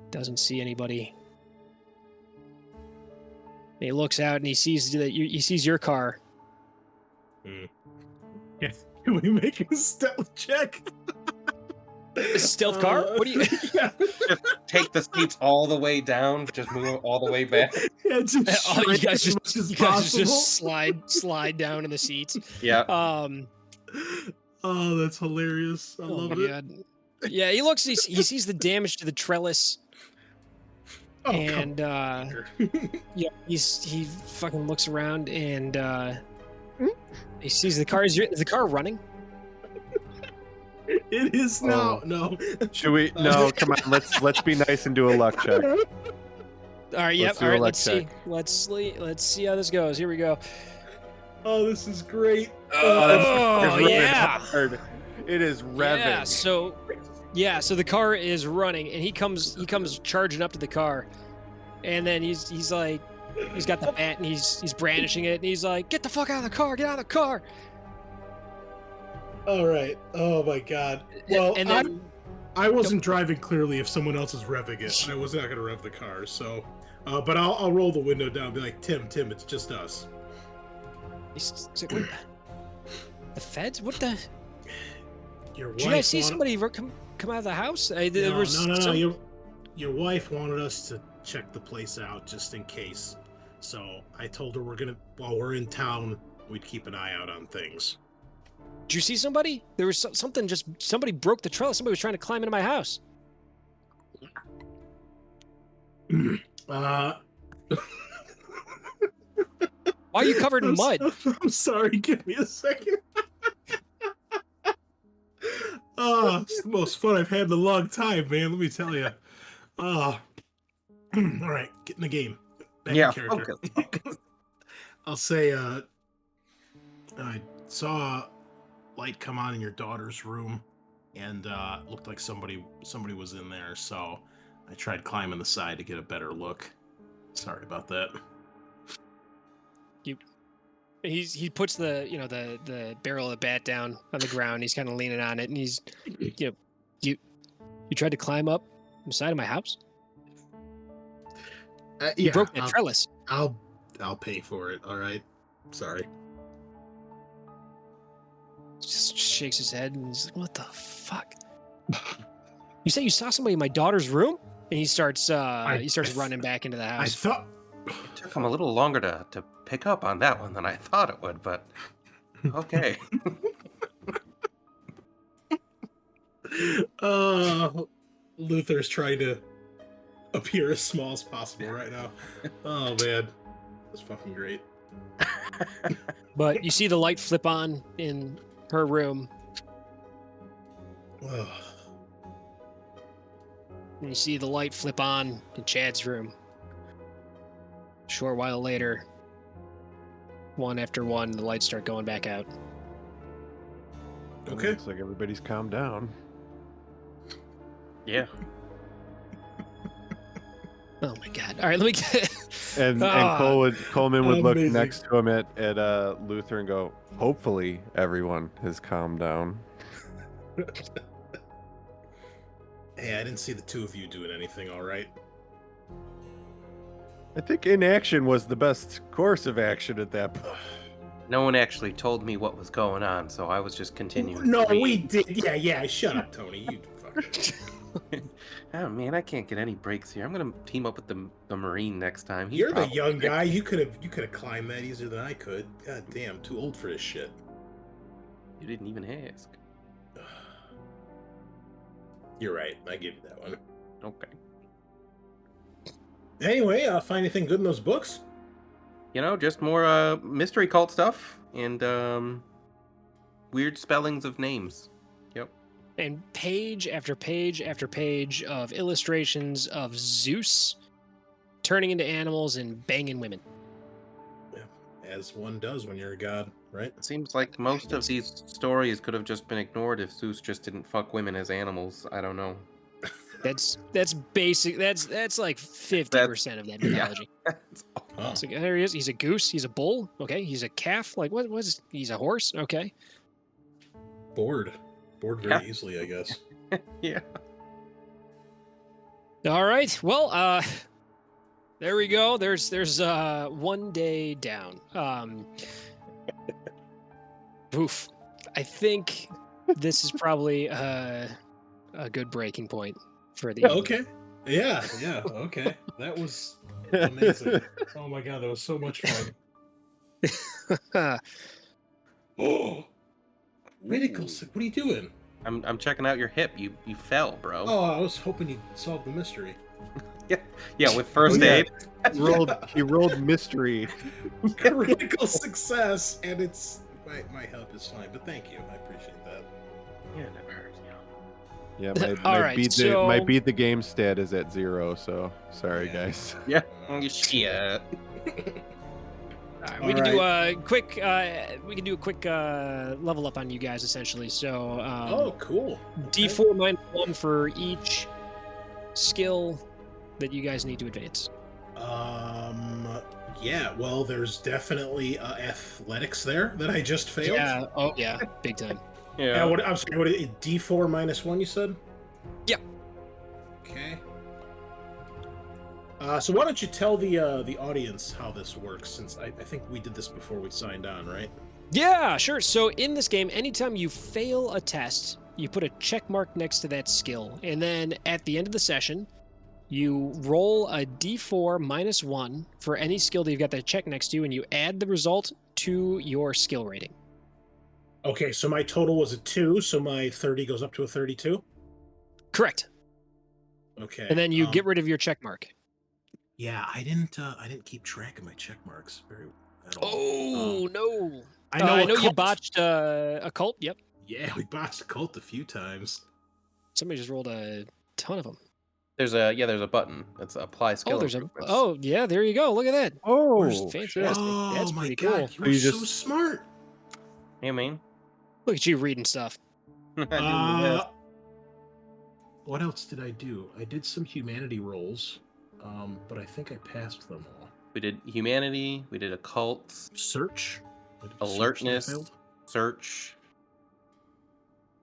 doesn't see anybody. And he looks out and he sees your car. Yes. Can we make a stealth check? A stealth car? What do you? Yeah, Just take the seats all the way down. Just move all the way back. yeah, just Oh, you shrink guys as much as you guys possible. just slide down in the seats. Yeah. Oh, that's hilarious. I love it. God. Yeah, he looks. He sees the damage to the trellis, Oh, and come he fucking looks around and he sees the car. Is the car running? It is now. Oh. No. Should we? No, come on. Let's be nice and do a luck check. All right. Yep. Let's do All a right. luck Let's see. check. Let's see how this goes. Here we go. Oh, this is great. Oh, it's yeah. hard. It is revving. So the car is running, and he comes charging up to the car, and then he's like, he's got the bat and he's brandishing it, and he's like, get the fuck out of the car, get out of the car. All right. Oh my God. Well, And then I wasn't driving clearly if someone else is revving it. I was not going to rev the car. So, but I'll roll the window down and be like, Tim, it's just us. he's like, what, the feds? What the? Your wife Did you guys see wanted- somebody come out of the house? No. Your wife wanted us to check the place out just in case. So I told her while we're in town, we'd keep an eye out on things. Did you see somebody? There was something. Somebody broke the trellis. Somebody was trying to climb into my house. Why are you covered in mud? I'm sorry. Give me a second. Oh, it's the most fun I've had in a long time, man. Let me tell you. All right, get in the game. Back in character. Focus. I'll say, I saw a light come on in your daughter's room, and it looked like somebody was in there. So I tried climbing the side to get a better look. Sorry about that. He puts the barrel of the bat down on the ground. He's kind of leaning on it, and he's, you tried to climb up the side of my house. You broke the trellis. I'll pay for it. All right. Sorry. Just shakes his head and he's like, "What the fuck? You say you saw somebody in my daughter's room?" And he starts running back into the I house. thought. It took him a little longer to pick up on that one than I thought it would, but okay. Luther's trying to appear as small as possible right now. Oh man, that's fucking great. But you see the light flip on in her room, Ugh. and you see the light flip on in Chad's room. A short while later, one after one, the lights start going back out. Okay. Looks like everybody's calmed down. Yeah. Oh my god! All right, let me get. And Coleman would look Amazing. next to him at Luther and go, hopefully everyone has calmed down. Hey, I didn't see the two of you doing anything. All right. I think inaction was the best course of action at that point. No one actually told me what was going on, so I was just continuing. No, to read. we did. Yeah. Shut up, Tony. You fucker. Oh man, I can't get any breaks here. I'm gonna team up with the Marine next time. He's You're the probably- young guy. You could have climbed that easier than I could. God damn, too old for this shit. You didn't even ask. You're right. I give you that one. Okay. Anyway, find anything good in those books? Just more mystery cult stuff and weird spellings of names. Yep. And page after page after page of illustrations of Zeus turning into animals and banging women. as one does when you're a god, right? It seems like most of these stories could have just been ignored if Zeus just didn't fuck women as animals. I don't know. That's basic. That's like 50% of that yeah. mythology. Oh, It's like, there he is. He's a goose. He's a bull. Okay. He's a calf. Like what was? He's a horse. Okay. bored very easily, I guess. Yeah. All right. Well, there we go. There's one day down. Oof. I think this is probably a good breaking point for the evening. Okay. Yeah. Okay. That was amazing. Oh my god, that was so much fun. Oh, critical. What are you doing? I'm checking out your hip. You fell, bro. Oh, I was hoping you'd solve the mystery. Yeah, with first yeah. aid. He rolled mystery. Critical success, and it's my help is fine. But thank you, I appreciate that. Yeah, it never hurts. Yeah, All my right, beat so- my beat the game stat is at 0. So sorry, Yeah. guys. Yeah. Uh, Shit. All right, we can do a quick. We can do a quick level up on you guys, essentially. So, Oh, cool. Okay. D4 -1 for each skill that you guys need to advance. Yeah. Well, there's definitely athletics there that I just failed. Yeah. Oh, yeah. Big time. Yeah. I'm sorry. What is it? D4 -1? You said. Yep. Okay. So why don't you tell the audience how this works? Since I think we did this before we signed on, right? Yeah, sure. So in this game, anytime you fail a test, you put a check mark next to that skill, and then at the end of the session, you roll a D4 -1 for any skill that you've got that check next to, and you add the result to your skill rating. Okay. So my total was a 2, so my 30 goes up to a 32. Correct. Okay. And then you get rid of your check mark. Yeah, I didn't keep track of my check marks at all. Oh no! I know. I know you Occult. botched a cult. Yep. Yeah, we botched a cult a few times. Somebody just rolled a ton of them. There's a button. That's apply skill. Oh, there's a. improvements. Oh, yeah. There you go. Look at that. Oh, Fantastic. Oh That's my pretty god, cool. you were You so just- smart. Hey, man. Look at you reading stuff. I do my best. What else did I do? I did some humanity rolls, but I think I passed them all. We did humanity. We did occult, Search. I did search that I alertness, failed. search.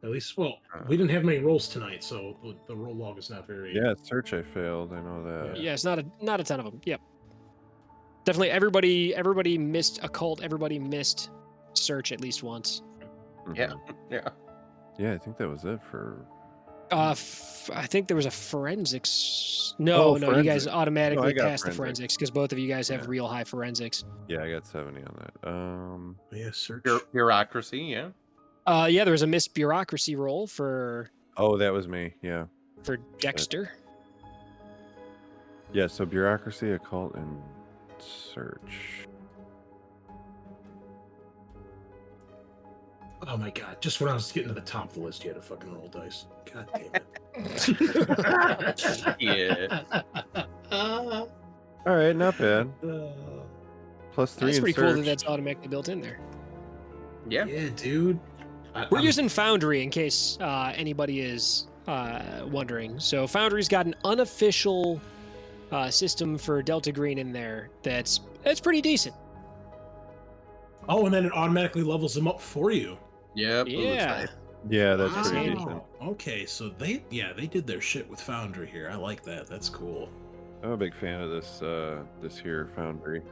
At least, well, we didn't have many rolls tonight, so the roll log is not very. yeah, search I failed. I know that. Yeah, it's not a ton of them. Yep. Definitely, everybody missed occult. Everybody missed search at least once. Yeah, Mhm. yeah. Yeah, I think that was it for. I think there was a forensics. No, Oh, no, you guys forensic. automatically No, I got passed the forensics. forensics because both of you guys have Yeah. real high forensics. Yeah, I got 70 on that. Yeah, search. Bureaucracy. Yeah. Yeah, there was a missed bureaucracy roll for Oh, that was me. Yeah. Dexter. Yeah, so bureaucracy, occult, and search. Oh my god! Just when I was getting to the top of the list, you had to fucking roll dice. God damn it. Yeah. All right, not bad. Plus 3 That's in pretty cool that search. that's automatically built in there. Yeah. Yeah, dude. We're using Foundry in case anybody is wondering. So Foundry's got an unofficial system for Delta Green in there. That's pretty decent. Oh, and then it automatically levels them up for you. Yep. Yeah. Yeah, that's That's pretty handy. decent. Okay, so they did their shit with Foundry here. I like that. That's cool. I'm a big fan of this here Foundry.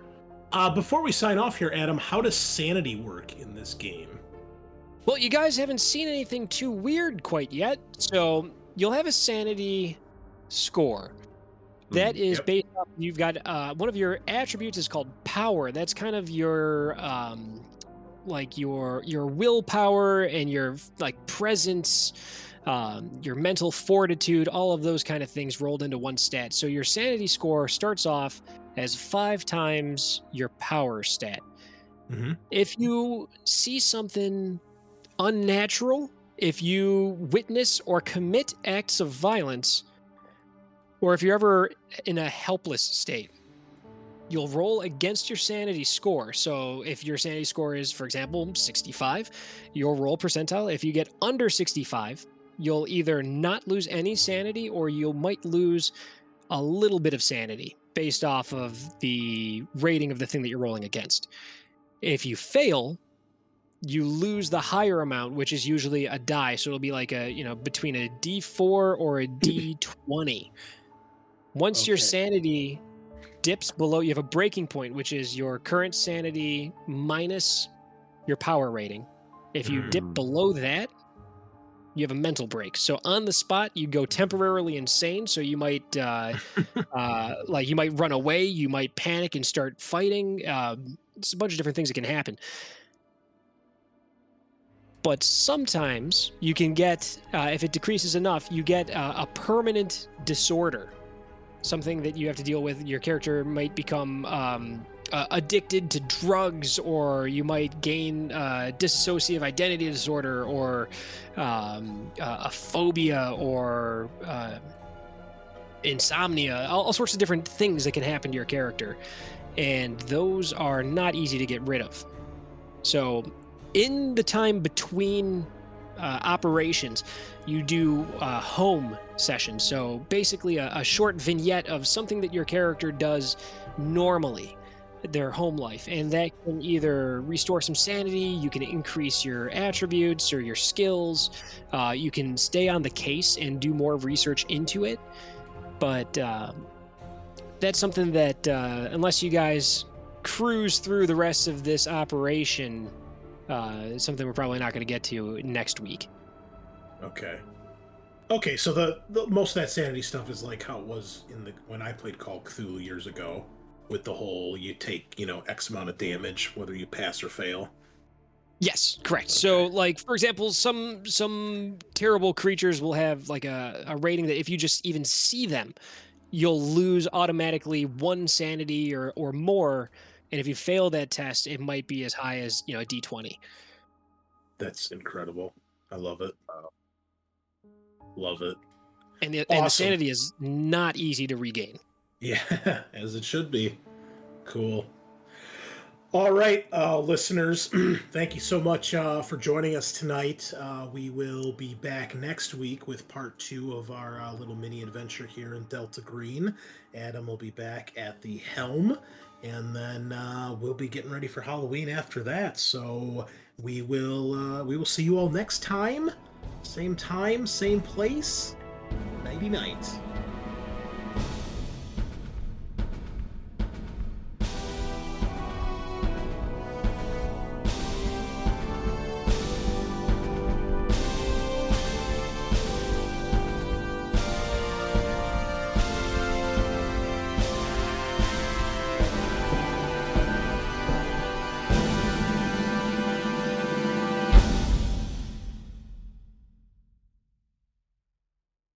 Before we sign off here, Adam, how does sanity work in this game? Well, you guys haven't seen anything too weird quite yet, so you'll have a sanity score. That is Yep. based off, you've got one of your attributes is called power. That's kind of your like your willpower and your like presence, your mental fortitude, all of those kind of things rolled into one stat. So your sanity score starts off as 5 times your power stat. Mm-hmm. If you see something unnatural, if you witness or commit acts of violence, or if you're ever in a helpless state, you'll roll against your sanity score. So if your sanity score is, for example, 65, you'll roll percentile. If you get under 65, you'll either not lose any sanity or you might lose a little bit of sanity based off of the rating of the thing that you're rolling against. If you fail, you lose the higher amount, which is usually a die. So it'll be like between a D4 or a D20. Once your Okay. sanity dips below, you have a breaking point, which is your current sanity minus your power rating. If you dip below that, you have a mental break. So on the spot, you go temporarily insane. So you might you might run away, you might panic and start fighting. It's a bunch of different things that can happen. But sometimes you can get, if it decreases enough, you get a permanent disorder. Something that you have to deal with. Your character might become addicted to drugs, or you might gain dissociative identity disorder, or a phobia, or insomnia, all sorts of different things that can happen to your character. And those are not easy to get rid of. So in the time between operations, you do home sessions. So basically a short vignette of something that your character does normally, their home life. And that can either restore some sanity, you can increase your attributes or your skills, you can stay on the case and do more research into it. But that's something that, unless you guys cruise through the rest of this operation, something we're probably not going to get to next week. Okay, so the most of that sanity stuff is like how it was when I played Call of Cthulhu years ago, with the whole you take, X amount of damage whether you pass or fail. Yes, correct. So, like, for example, some terrible creatures will have like a rating that if you just even see them, you'll lose automatically 1 sanity or more. And if you fail that test, it might be as high as, a D20. That's incredible. I love it. Love it. And the Awesome. sanity is not easy to regain. Yeah, as it should be. Cool. All right, listeners, thank you so much for joining us tonight. We will be back next week with part 2 of our little mini adventure here in Delta Green. Adam will be back at the helm, and then we'll be getting ready for Halloween after that. So we will see you all next time. Same time, same place. Nighty night.